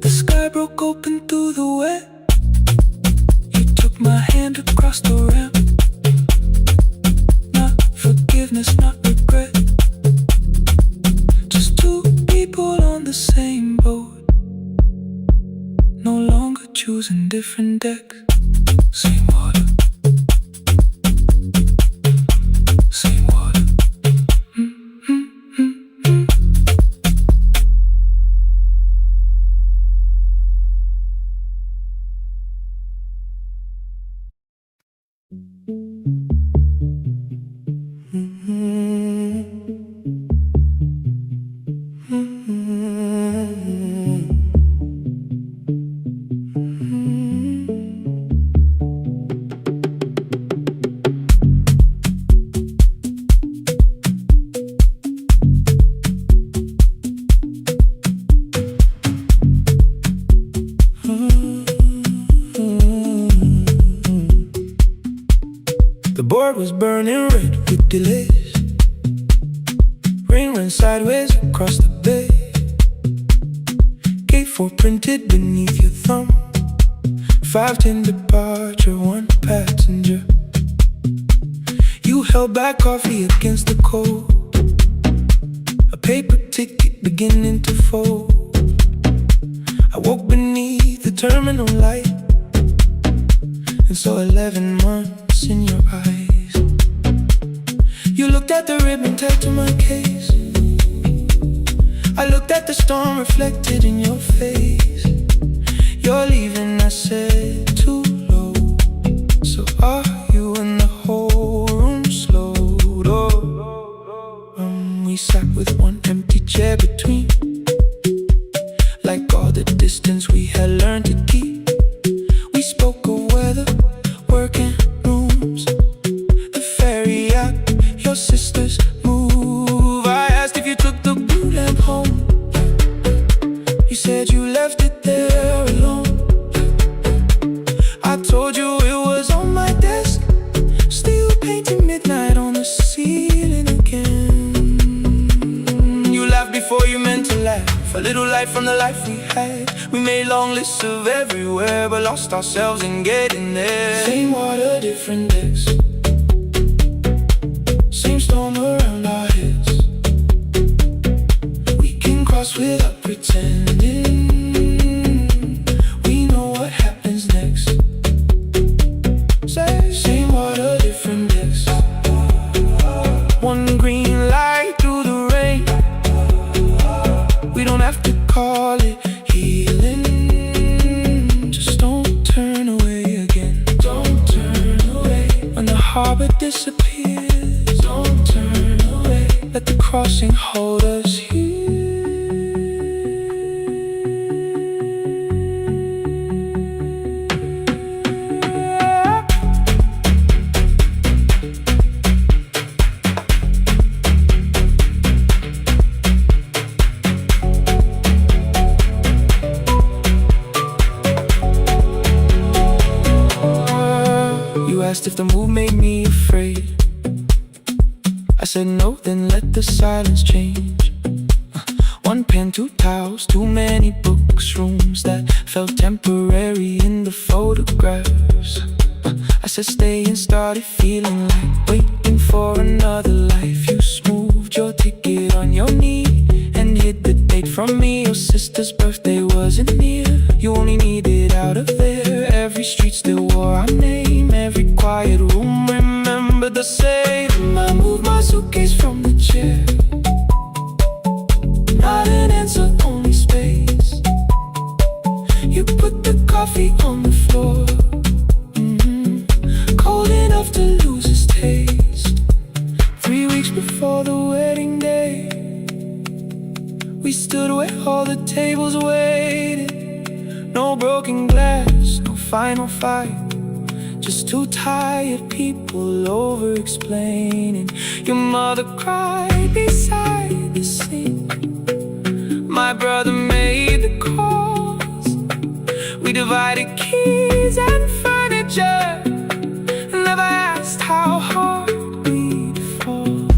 The sky broke open through the wet. You took my hand across the ramp. Not forgiveness, not regret. Just two people on the same boat. No longer choosing different decks. Same water. Same water. The board was burning red with delays. Rain ran sideways across the bay. Gate 4 printed beneath your thumb. 5:10 departure, 1 passenger. You held back coffee against the cold. A paper ticket beginning to fold. I woke beneath the terminal light and saw 11 months in your eyes. You looked at the ribbon tagged to my case. I looked at the storm reflected in your face. You're leaving, I said, too low. So are you? And the whole room slowed. Oh, we only sat with one empty chair between. Like all the distance we had learned to keep. We spoke of weather, work and rooms, the ferry app, your sister's move. I asked if you took the blue lamp home. You said you left it there alone. I told you it was on my desk, still painting midnight on the ceiling again. You laughed before you meant to laugh. A little light from the life we had. We made long lists of everywhere, but lost ourselves in getting there. Same water, different decks, same storm around our heads. We can cross without pretending. We know what happens next. Same water, different decks. One green light through the rain. We don't have to call it healing. Just don't turn away again. Don't turn away. When the harbor disappears, don't turn away. Let the crossing hold us here. Asked if the move made me afraid. I said no, then let the silence change. One pen, two towels, too many books, rooms that felt temporary in the photographs. I said stay and started feeling like waiting for another life. You smoothed your ticket on your knee and hid the date from me. Your sister's birthday wasn't near. You only needed out of there. Every street still wore our name. Every quiet room remembered the same. I moved my suitcase from the chair. Not an answer, only space. You put the coffee on the floor, cold enough to lose its taste. 3 weeks before the wedding day, we stood where all the tables waited. No broken glass, no final fight, just two tired people over-explaining. Your mother cried beside the sink. My brother made the calls. We divided keys and furniture. Never asked how hard we'd fall.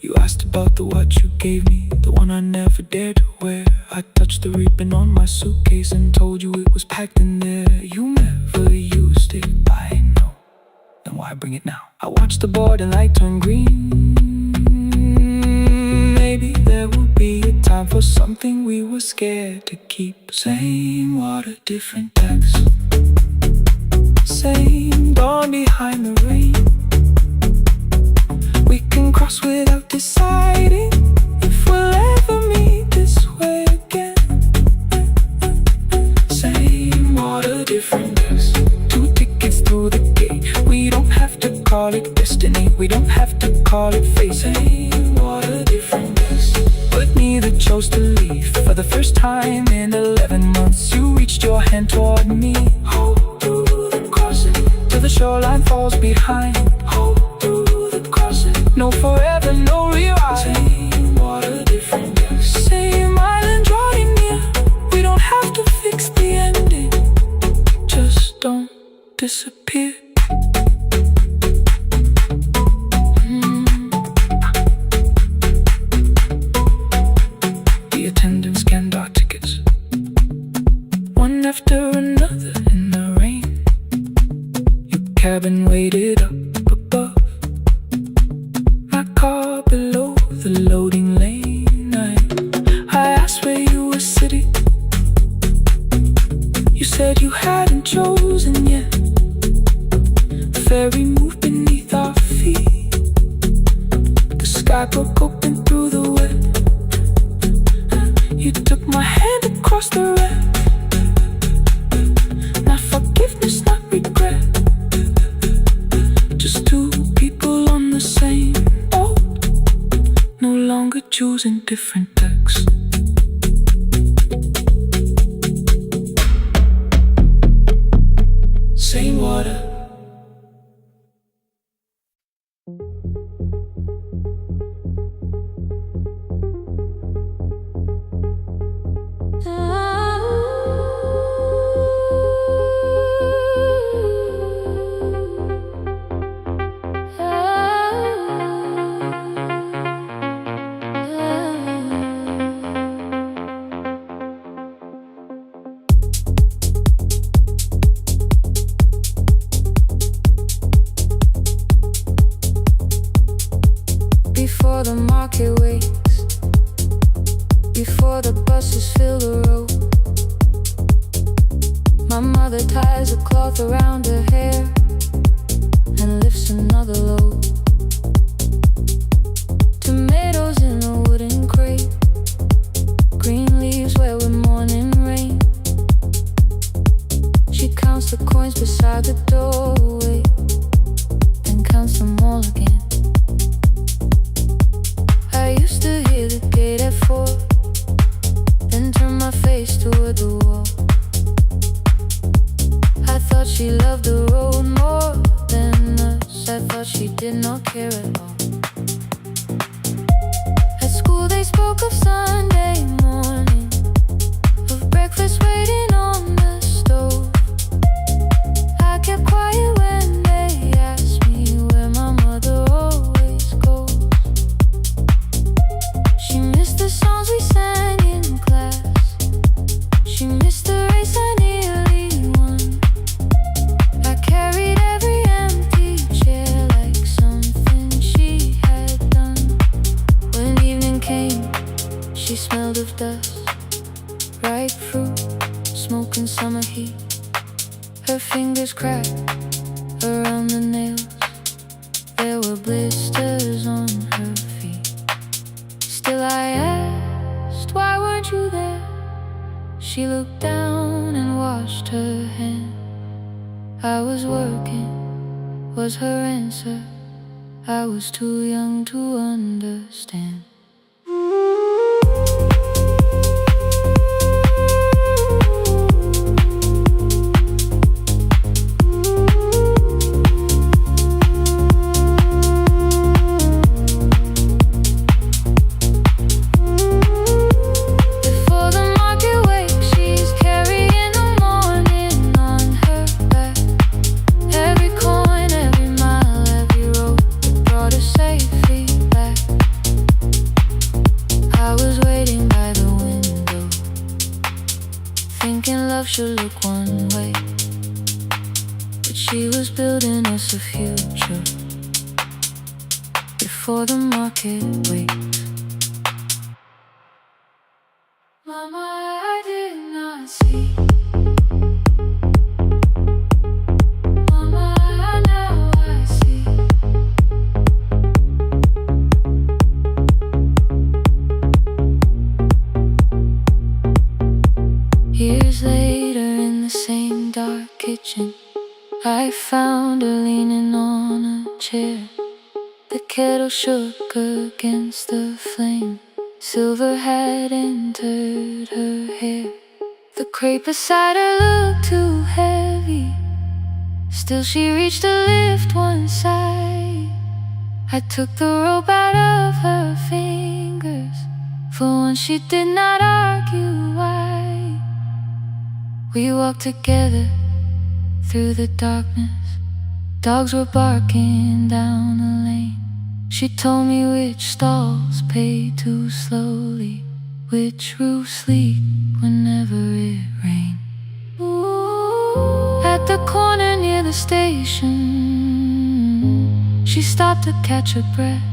You asked about the watch you gave me, the one I never dared to wear. I touched the ribbon on my suitcase and told you it was packed in there. You never used it, I know. Then why bring it now? I watched the board and light turn green. Maybe there will be a time for something we were scared to keep. Same water, different decks. Same dawn behind the rain. We can cross without deciding if we'll ever meet this way again. Same water, different decks. 2 tickets through the gate. We don't have to call it destiny. We don't have to call it fate. Same water, different decks. But neither chose to leave. For the first time in 11 months, you reached your hand toward me. Hold through the crossing till the shoreline falls behind. Hold through the crossing. No forever, no rewrite. Same water, different decks. Same island drawing near. We don't have to fix the ending. Just don't disappear. The attendant scanned our tickets, one after another in the rain. Your cabin waited up above, my car below the loading lane. I asked where you were sitting. You said you hadn't chosen yet. The ferry moved beneath our feet. The sky broke open through the wet. You took my hand across the red. Not forgiveness, not regret. Just two people on the same boat. the jewels in different decks. Same water. Before the market wakes, before the buses fill the road, my mother ties a cloth around her hair and lifts another load. Tomatoes in a wooden crate, green leaves where we're morning rain. She counts the coins beside the doorway, then counts them all again. I used to hear the gate at 4, then turn my face toward the wall. I thought she loved the road more than us. I thought she did not care at all. At school they spoke of Sunday morning, of breakfast waiting on the stove. I kept quiet when they asked me where my mother always goes. She missed the songs we sang in class, she missed the race I nearly won. I carried every empty chair like something she had done. When evening came, she smelled of dust, ripe fruit, smoke and summer heat. Her fingers cracked around the nails, there were blisters on her feet. Still I asked, why weren't you there? She looked down and washed her hand. I was working, was her answer. I was too young to understand. Should look one way, but she was building us a future before the market waits. Mama, I did not see. Mama, now I see. Years later in the same dark kitchen, I found her leaning on a chair. The kettle shook against the flame, silver had entered her hair. The crepe beside her looked too heavy, still she reached to lift one side. I took the rope out of her fingers, for once she did not argue why. We walked together through the darkness, dogs were barking down the lane. She told me which stalls pay too slowly, which roofs leak whenever it rained. At the corner near the station, she stopped to catch her breath.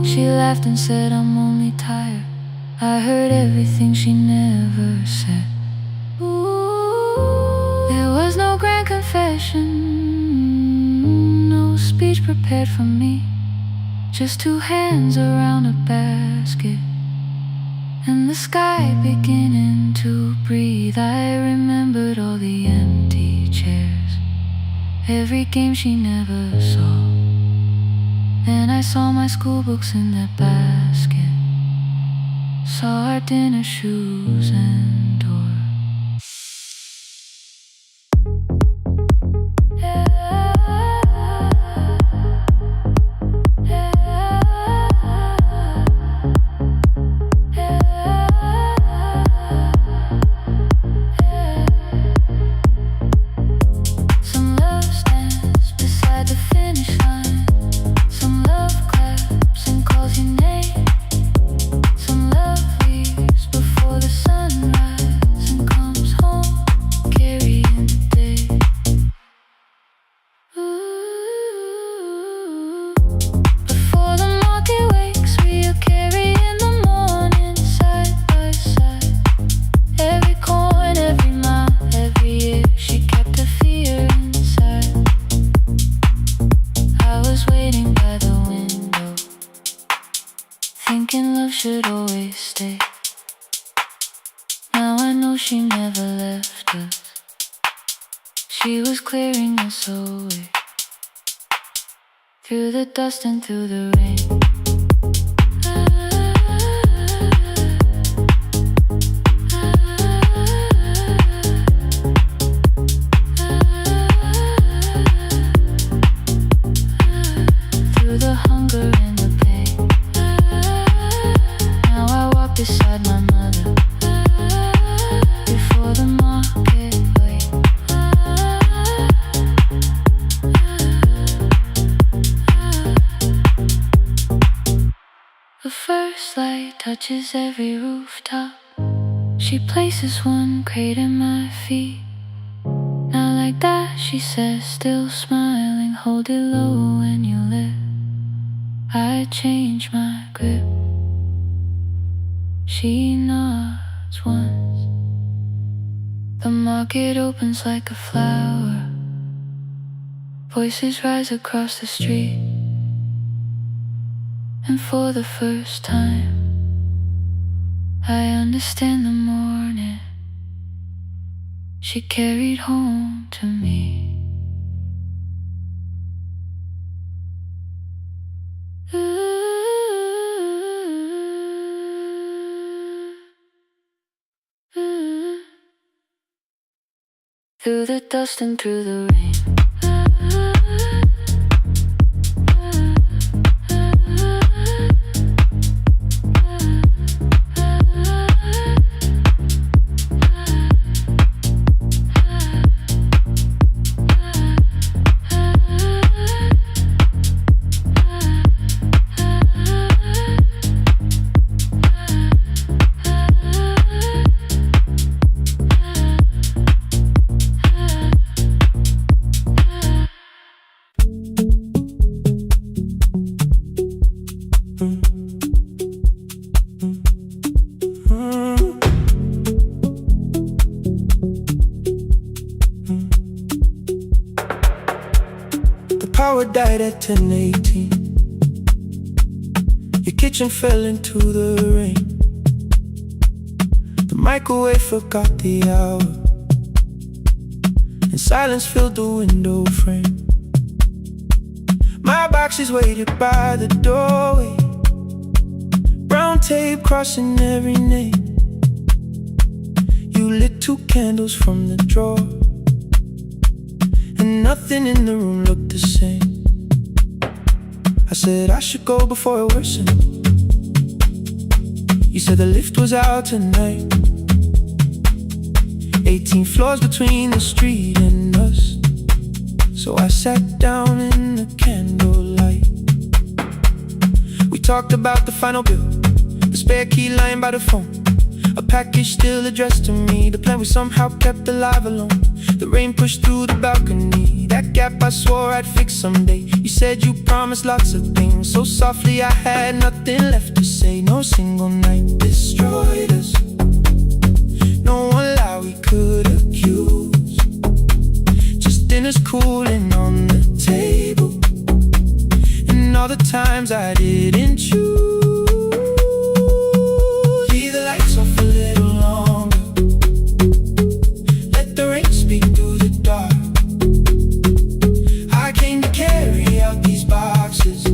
She laughed and said, I'm only tired. I heard everything she never said. There was no grand confession, no speech prepared for me, just two hands around a basket and the sky beginning to breathe. I remembered all the empty chairs, every game she never saw, Then I saw my school books in that basket, saw our dinner shoes and door. Some love stands beside the finish line. Some love claps and calls your name. Some love leaves before the sunrise and comes home carrying the day. Ooh. Before the market wakes, we'll carry in the morning side by side. Every corn, every mile, every year, she kept her fear inside. I was waiting by the window, thinking love should always stay. Now I know she never left us. She was clearing us away, through the dust and through the rain. Through the hunger and the pain. Now I walk beside my mother, before the market waits. The first light touches every rooftop. She places one crate at my feet. Now like that, she says, still smiling, hold it low when you live. I change my grip. She nods once. The market opens like a flower. Voices rise across the street. And for the first time, I understand the morning she carried home to me. Through the dust and through the rain. Power died at 10:18. Your kitchen fell into the rain. The microwave forgot the hour, and silence filled the window frame. My boxes waited by the doorway, brown tape crossing every name. You lit 2 candles from the drawer, and nothing in the room looked the same. I said I should go before it worsened. You said the lift was out tonight. 18 floors between the street and us. So I sat down in the candlelight. We talked about the final bill, the spare key lying by the phone, a package still addressed to me, the plan we somehow kept alive alone. The rain pushed through the balcony, that gap I swore I'd fix someday. You said you promised lots of things, so softly I had nothing left to say. No single night destroyed us, no one lie we could accuse. Just dinners cooling on the table, and all the times I didn't choose. Leave the lights off a little longer, let the rain speak through the dark. I came to carry out these boxes,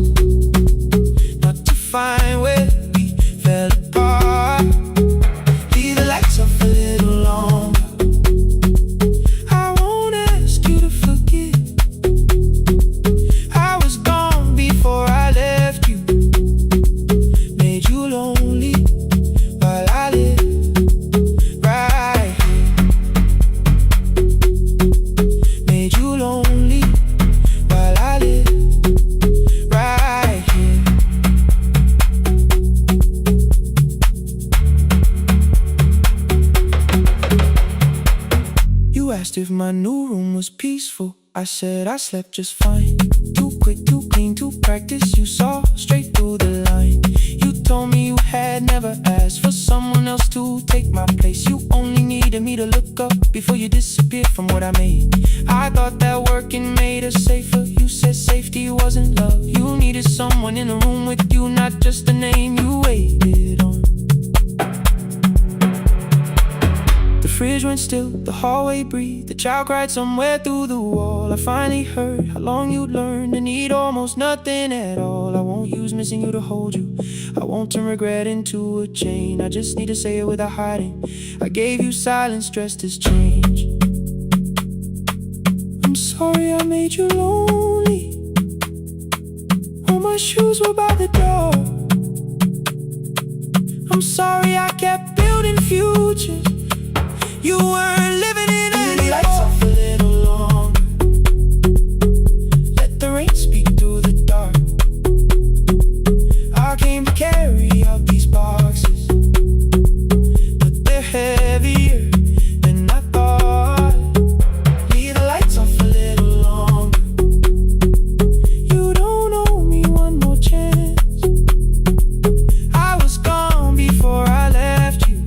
asked if my new room was peaceful. I said I slept just fine. Too quick, too clean, too practiced. You saw straight through the line. You told me you had never asked for someone else to take my place. You only needed me to look up before you disappeared from what I made. I thought that working made us safer. You said safety wasn't love. You needed someone in the room with you, not just the name you waited on. The fridge went still, the hallway breathed. The child cried somewhere through the wall. I finally heard how long you'd learned to need almost nothing at all. I won't use missing you to hold you. I won't turn regret into a chain. I just need to say it without hiding. I gave you silence dressed as change. I'm sorry I made you lonely. All my shoes were by the door. I'm sorry I kept building futures. You weren't living in any lights off a little longer. Let the rain speak through the dark. I came to carry out these boxes, but they're heavier than I thought. Leave the lights off a little longer. You don't owe me one more chance. I was gone before I left you.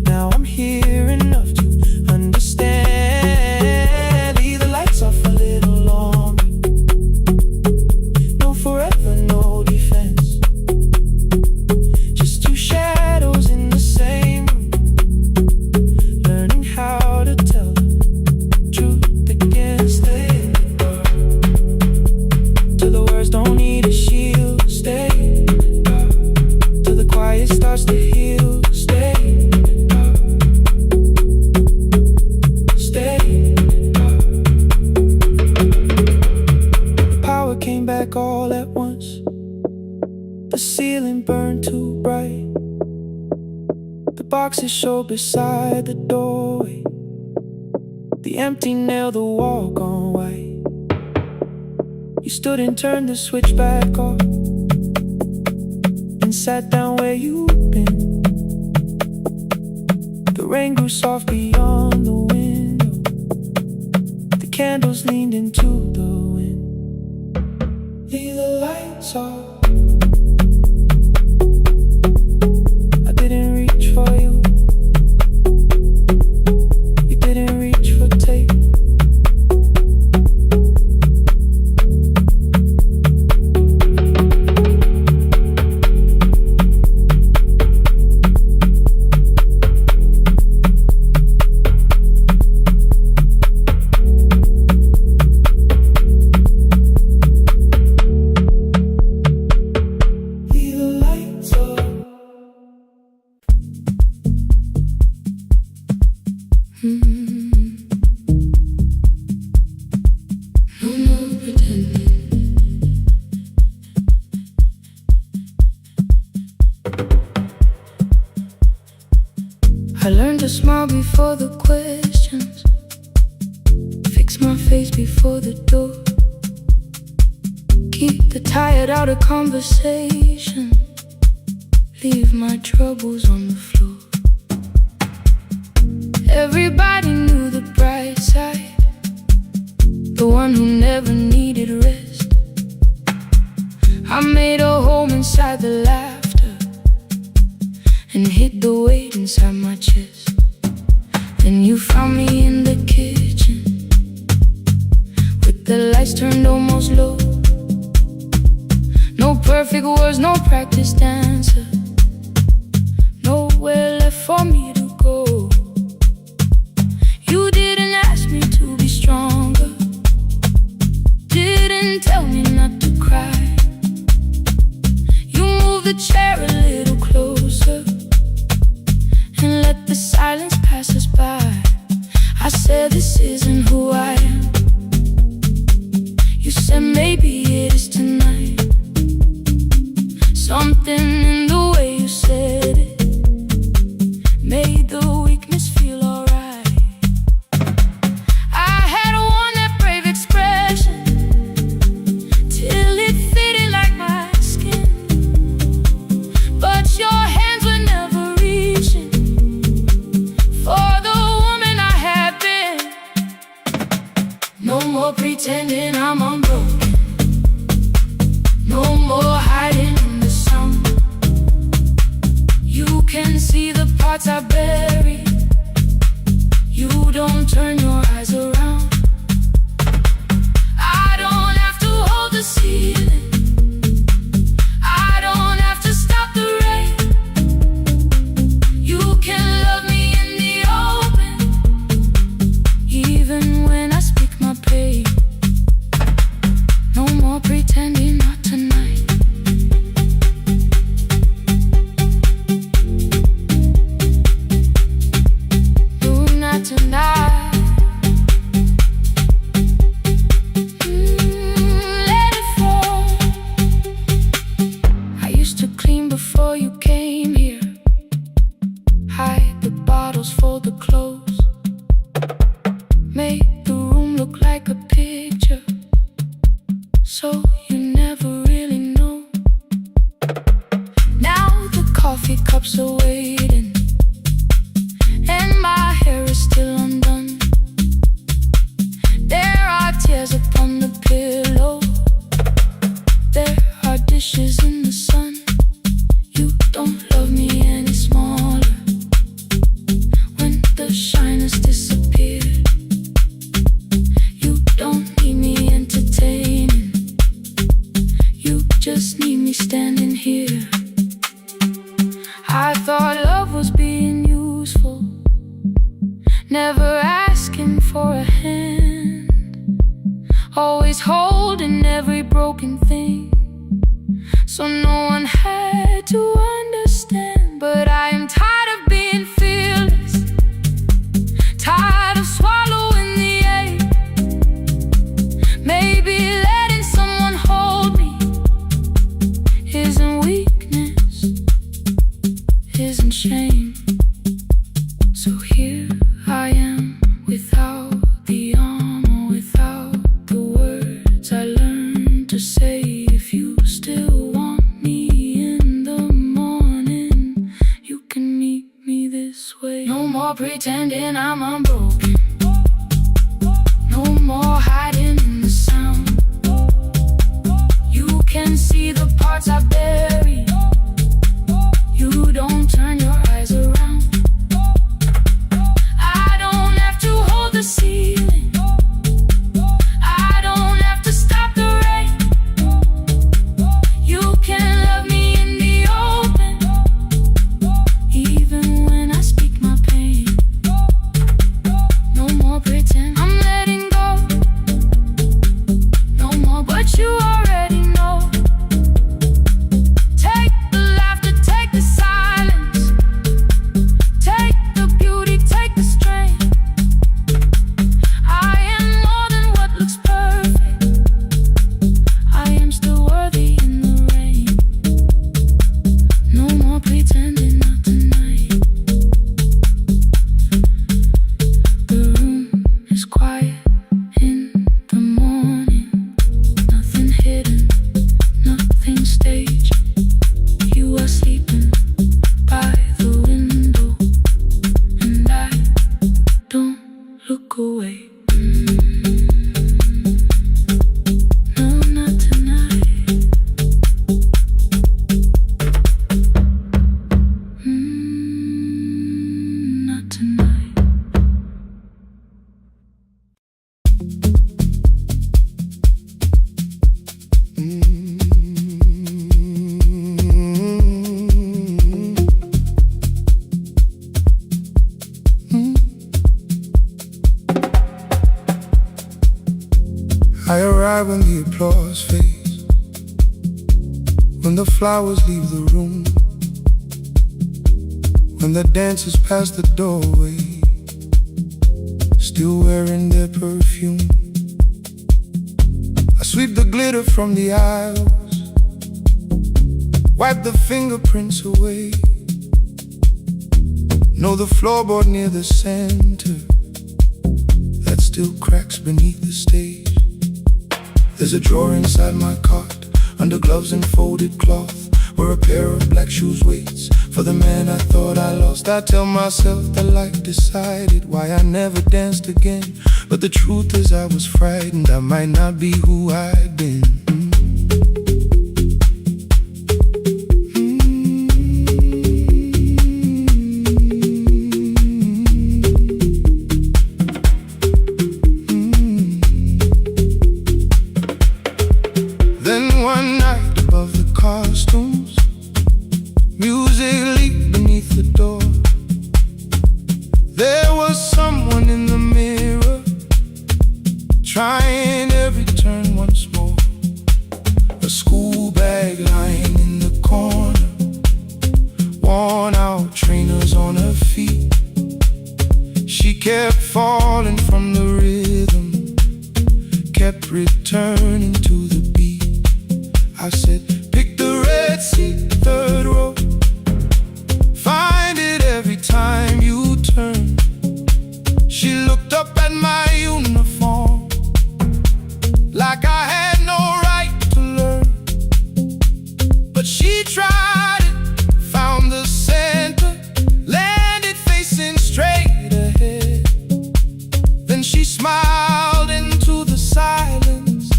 Now I'm here enough to understand. Leave the lights off a little longer. No forever, no defense. Just two shadows in the same room, learning how to tell the truth against the dark. Till the words don't need a shield. Stay till the quiet starts to heal. Stay. Came back all at once. The ceiling burned too bright. The boxes showed beside the doorway. The empty nail, the wall gone white. You stood and turned the switch back off and sat down where you'd been. The rain grew soft beyond the window. The candles leaned into the wind. Leave the lights off. I didn't reach for you. You didn't reach for tape. I learned to smile before the questions, fix my face before the door, keep the tired out of conversation, leave my troubles on the floor. Everybody knew the bright side, the one who never needed rest. I made a home inside the laughter and hid the weight inside my chest. Then you found me in the kitchen with the lights turned almost low. No perfect words, no practice dancer, nowhere left for me to go. You didn't ask me to be stronger, didn't tell me not to cry. You moved the chair a little closer and let the silence pass us by. I said this isn't who I am. You said maybe it is tonight. Something in the way you said it made the weakness feel alright. I had worn that brave expression till it fitted like my skin. parts I bury. You don't turn your eyes around. I don't have to hold the ceiling. I don't have to stop the rain. You can love me in the open, even when I speak my pain. No more pretending, not tonight. No, not tonight. Let it fall. I used to clean before you came here. Hide the bottles, fold the clothes. Make the room look like a picture, so you never really know. Now the coffee cups are waiting, and my hair is still undone. There are tears upon the pillow. There are dishes in the sun. You don't love me any smaller when the shine has disappeared. You don't need me entertaining. You just need me standing here. I thought love was being useful, never asking for a hand, always holding every broken thing, so no one had to understand. But I am tired of being fearless, tired of swallowing the ache. Maybe letting someone hold me isn't weakness, isn't shame. So here I am, without the armor, without the words I learned to say. If you still want me in the morning, you can meet me this way. No more pretending I'm unbroken. No more hiding in the sound. You can see the parts I bury. You don't turn your eyes around. I don't have to hold the ceiling. I don't have to stop the rain. You can love me in the open, even when I speak my pain. No more pretend, I'm letting go. No more, but you already know. Take the laughter, take the silence, take the beauty, take the strength. I am more than what looks perfect. I am still worthy in the rain. No more pretending, not tonight. The room is quiet in the morning. Nothing hidden, nothing staged. You are sleeping by the window, and I don't look away. No, not tonight. Not tonight. I arrive when the applause fades, when the flowers leave the room, when the dancers pass the doorway, still wearing their perfume. I sweep the glitter from the aisles, wipe the fingerprints away. Know the floorboard near the center that still cracks beneath the stage. There's a drawer inside my cart, under gloves and folded cloth, where a pair of black shoes waits for the man I thought I lost. I tell myself that life decided why I never danced again, but the truth is I was frightened I might not be who I'd been. kept falling from the rhythm, kept returning to the beat. I said, pick the red seat, third row, find it every time you turn. She looked up at my uniform like I had no right to learn, but she tried it, found the center, landed facing straight ahead. Then she smiled into the silence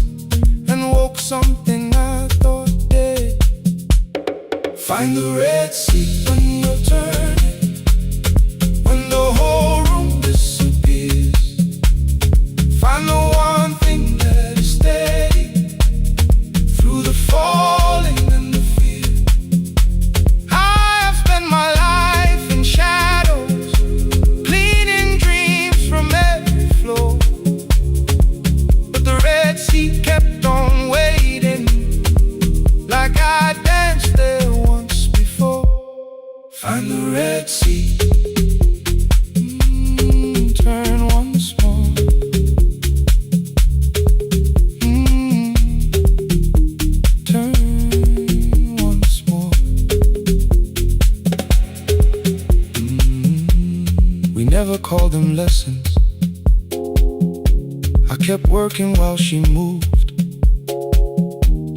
and woke something I thought dead. Find the red seat when you're turning, when the whole room disappears. Find the one thing that is steady through the falling and the fear. I have spent my life in shadows, cleaning dreams from every floor, but the red seat kept on waiting, like I danced there once before. Find the red seat, turn once more. Turn once more. We never called them lessons. I kept working while she moved,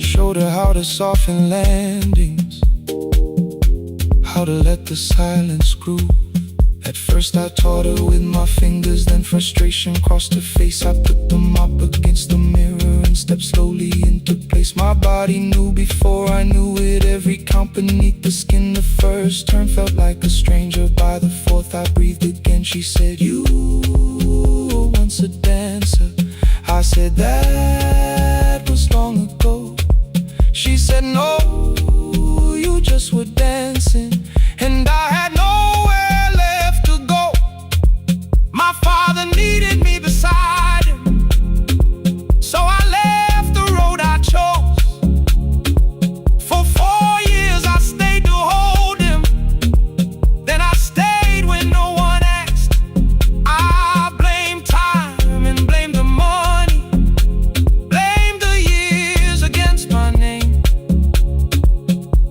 showed her how to soften landings, how to let the silence groove. At first I taught her with my fingers, then frustration crossed her face. I put them up against the mirror and stepped slowly into place. My body knew before I knew it, every count beneath the skin. The first turn felt like a stranger, by the fourth I breathed again. She said, you were once a dancer. I said, that was long ago. She said, no, you just were dancing, and I had nowhere left to go. My father needed me beside him, so I left the road I chose. For 4 years I stayed to hold him, then I stayed when no one asked. I blamed time and blamed the money, blamed the years against my name.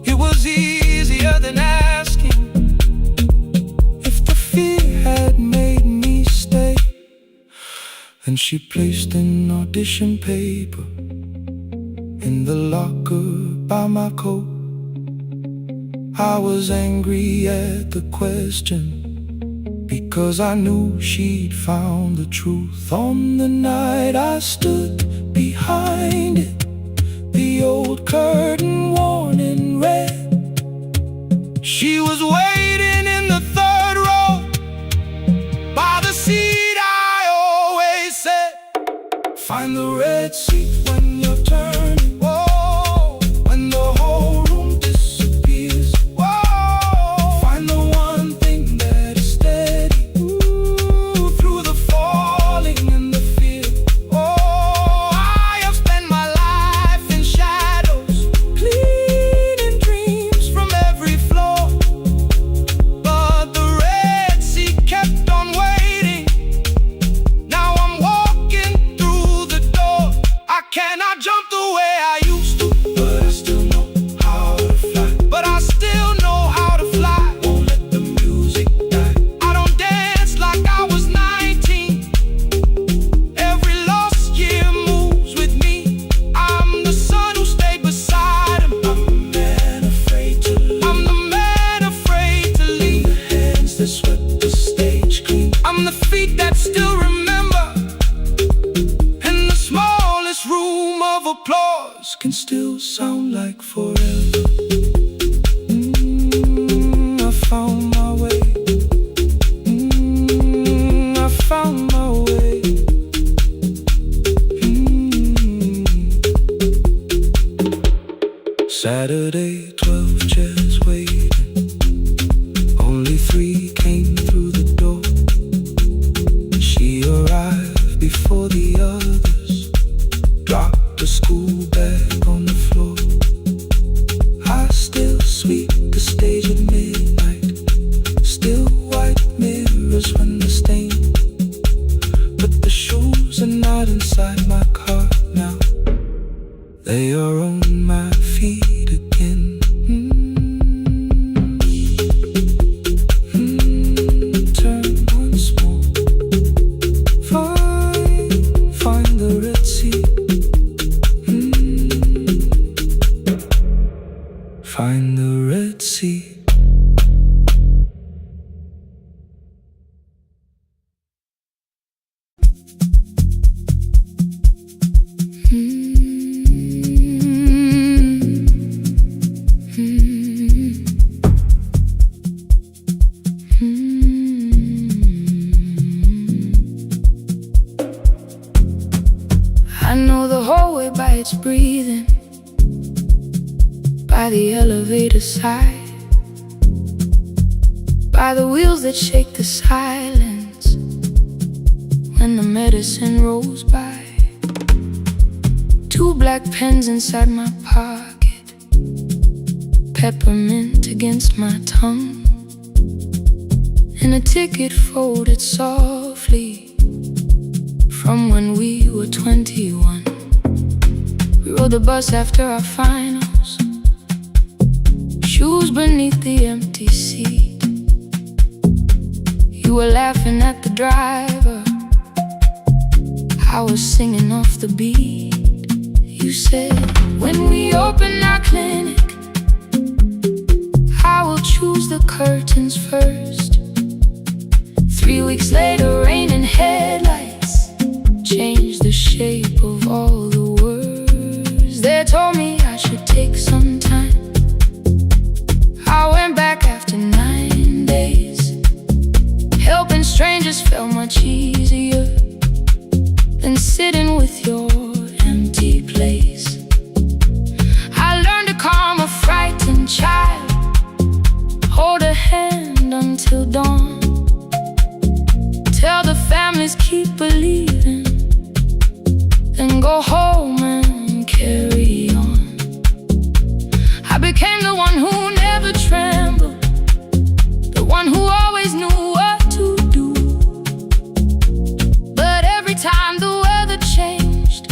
It was easier than asking if the fear had made me stay. Then she placed an audition paper in the locker by my coat. I was angry at the question, because I knew she'd found the truth. On the night I stood behind it, the old curtain worn in red. She was waiting in the third row, by the seat I always said. Find the red seat when you're turning, whoa, when the whole room disappears. Whoa, find the one thing that is steady, through the falling and the fear. Oh, I have spent my life in shadows, cleaning dreams from every floor, but the red seat kept on waiting. Now I'm walking through the door. I cannot jump the way I used to, but I still know how to fly. But I still know how to fly. Won't let the music die. I don't dance like I was 19. Every lost year moves with me. I'm the son who stayed beside him. I'm the man afraid to leave. I'm the man afraid to leave. I'm the hands that swept the stage clean. I'm the feet that still remember, and the smallest room of applause can still sound like forever. I found my way. I found my way. Saturday, 12 chairs waiting. Only 3 came through the door. She arrived before the others, dropped the school bag on the floor. I still sweep the stage at midnight, still white mirrors when the stain find the Red Sea. I know the whole way by its breathing, by the elevator side, by the wheels that shake the silence when the medicine rolls by. 2 black pens inside my pocket, peppermint against my tongue, and a ticket folded softly from when we were 21. We rode the bus after our finals, shoes beneath the empty seat. You were laughing at the driver, I was singing off the beat. You said, when we open our clinic, I will choose the curtains first. 3 weeks later, rain and headlights changed the shape of all the words. They told me I should take some time. I went back after 9 days. Helping strangers felt much easier than sitting with your empty place. I learned to calm a frightened child, hold a hand until dawn, tell the families keep believing, then go home and carry on. I became the one who never trembled, the one who always knew what to do. But every time the weather changed,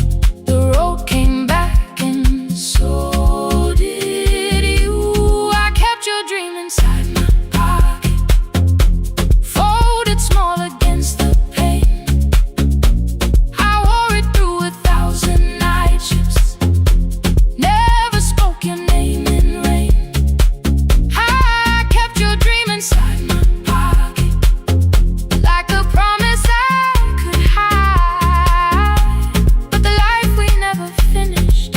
the road came back, and so did you. I kept your dream inside my pocket, folded small against the pain. I wore it through 1,000 night shifts, never spoke your name in rain. I kept your dream inside my pocket, like a promise I could hide. But the life we never finished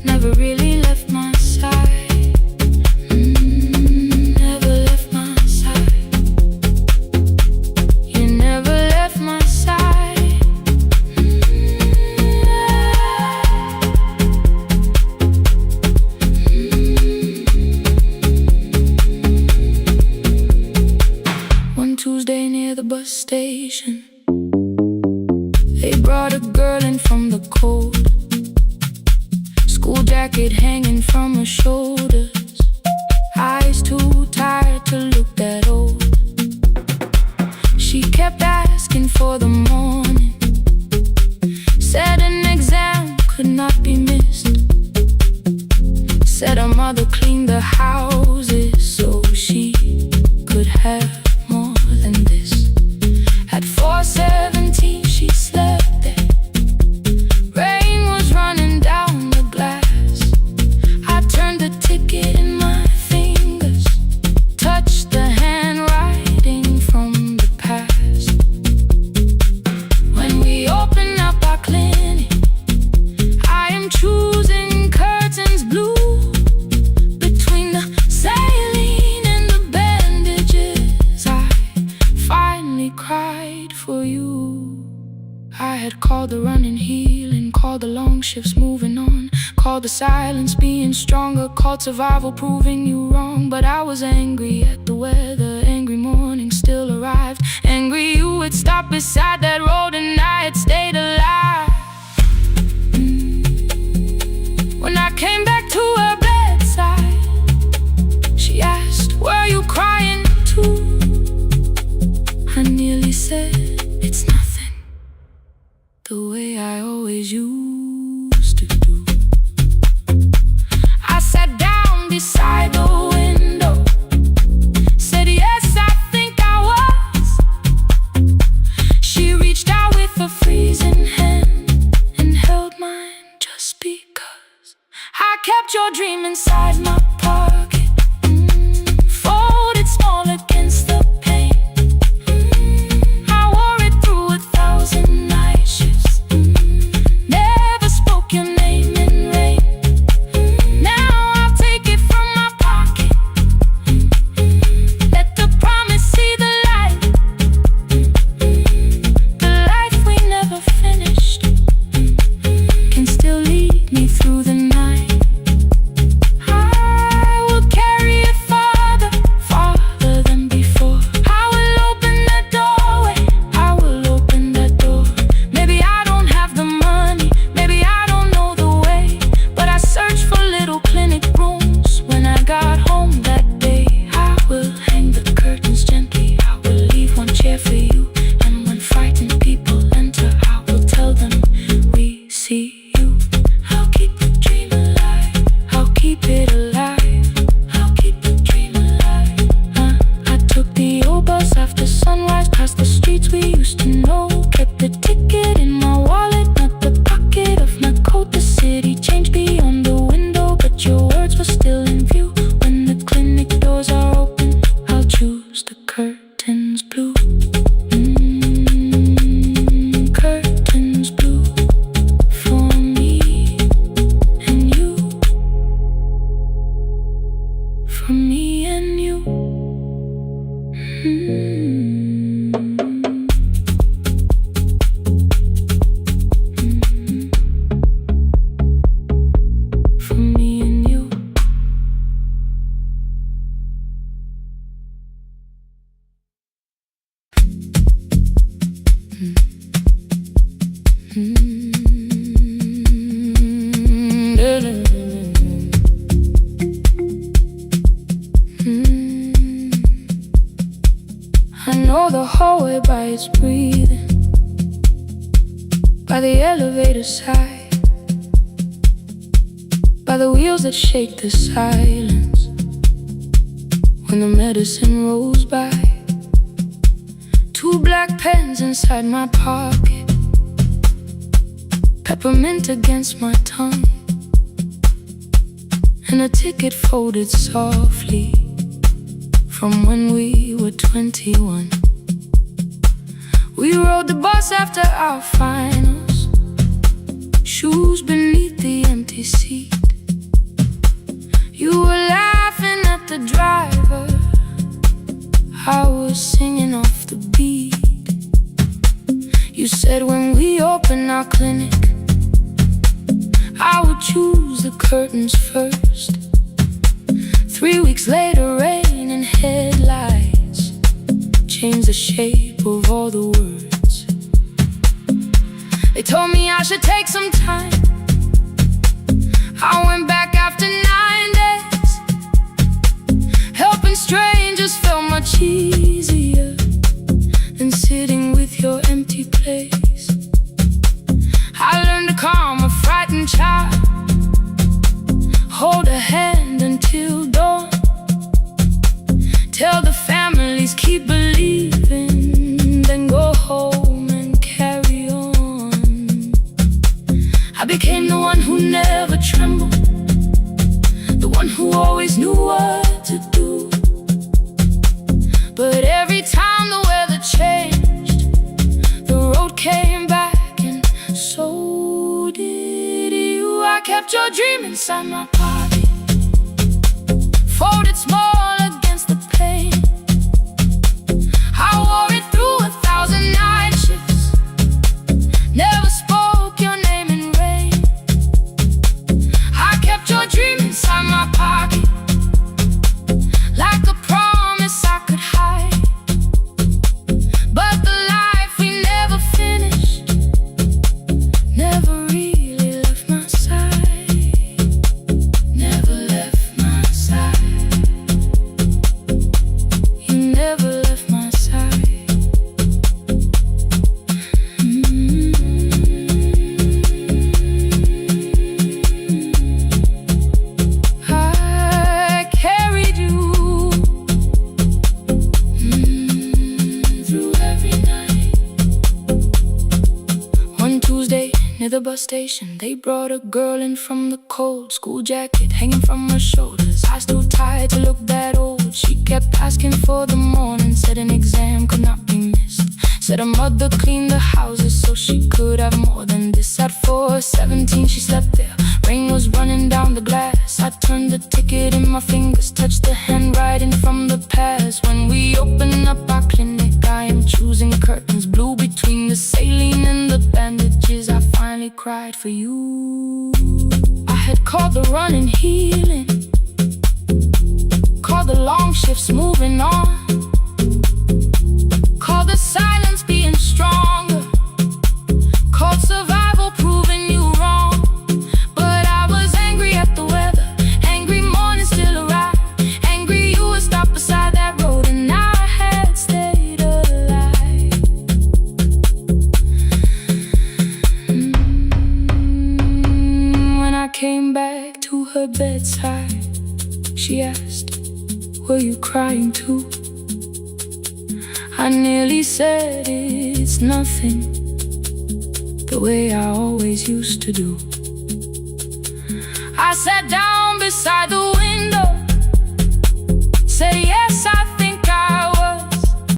never really left my side. Never left my side. You never left my side. One Tuesday near the bus station, they brought a girl in from the cold, school jacket hanging from her shoulders, eyes too tired to look that old. She kept asking for the morning, said an exam could not be missed, said her mother cleaned the houses so she could have more than this. At 4:17 she slept there, rain was running down the glass. I turned the ticket in my fingers, touched the handwriting from the past. When we open up our clinic, I am choosing curtains blue, between the saline and the bandages. I finally cried for you. I had called the running healing, called the long shifts moving on, called the silence being stronger, called survival proving you wrong. But I was angry at the weather, angry morning still arrived, angry you would stop beside that road and I had stayed alive. When I came back to her bedside, she asked, were you crying too? I nearly said, it's nothing, the way I always used to do. I sat down beside the window, said yes, I think I was. She reached out with a your dream inside my pocket, folded small against the pain. I wore it through 1,000 night shifts, never spoke your name in rain. Now I'll take it from my pocket, let the promise see the light. The life we never finished can still lead me through the night. I will carry it farther, farther than before. I will open that doorway, I will open that door. Maybe I don't have the money, maybe I don't know the way, but I searched for little clinic rooms when I got home that day. I will hang the curtains gently, I will leave one chair for you, and when frightened people enter, I will tell them we see you. I'll keep the dream alive, I'll keep it alive, I'll keep the dream alive. I took the old bus after sunrise, past the streets we used to know. Kept the ticket in my wallet, not the pocket of my coat. The city changed beyond the window, but your words were still in view. When the clinic doors are open, I'll choose the curtains blue. Curtains blue for me and you, for me and you. For me and you. I know the hallway by its breathing, by the elevator side, by the wheels that shake the silence when the medicine rolls by. 2 black pens inside my pocket, peppermint against my tongue, and a ticket folded softly from when we were 21. We rode the bus after our finals, shoes beneath the empty seat. You were laughing at the driver, I was singing off the beat. You said when we open our clinic, I would choose the curtains first. 3 weeks later, rain and headlights changed the shape of all the words. They told me I should take some time. I went back after 9 days. Helping strangers felt much easier than sitting with your empty place. I learned to calm a frightened child, hold a hand until dawn, tell the families keep believing, then go home and carry on. I became the one who never trembled, the one who always knew what to do. But every time the weather changed, the road came back, and so did you. I kept your dream inside my pocket, folded small against the pain. I wore it through 1,000 night shifts, never spoke your name in rain. I kept your dream inside my pocket, like a promise I could hide. But the life we never finished never really left my side, never left my side. You never left my side. I the bus station, they brought a girl in from the cold. School jacket hanging from her shoulders, eyes too tired to look that old. She kept asking for the morning, said an exam could not be missed. Said her mother cleaned the houses so she could have more than this. At 4:17 she slept there, rain was running down the glass. I turned the ticket in my fingers, touched the handwriting from the past. When we open up our clinic, I am choosing curtains blue between the saline and the bandages. I finally cried for you. I had called the running healing, called the long shifts moving on, called the silence being stronger, called survival proving you wrong. But I was angry at the weather, angry morning still arrived, angry you would stop beside that road and I had stayed alive. When I came back to her bedside, she asked, were you crying too? I nearly said it's nothing, the way I always used to do. I sat down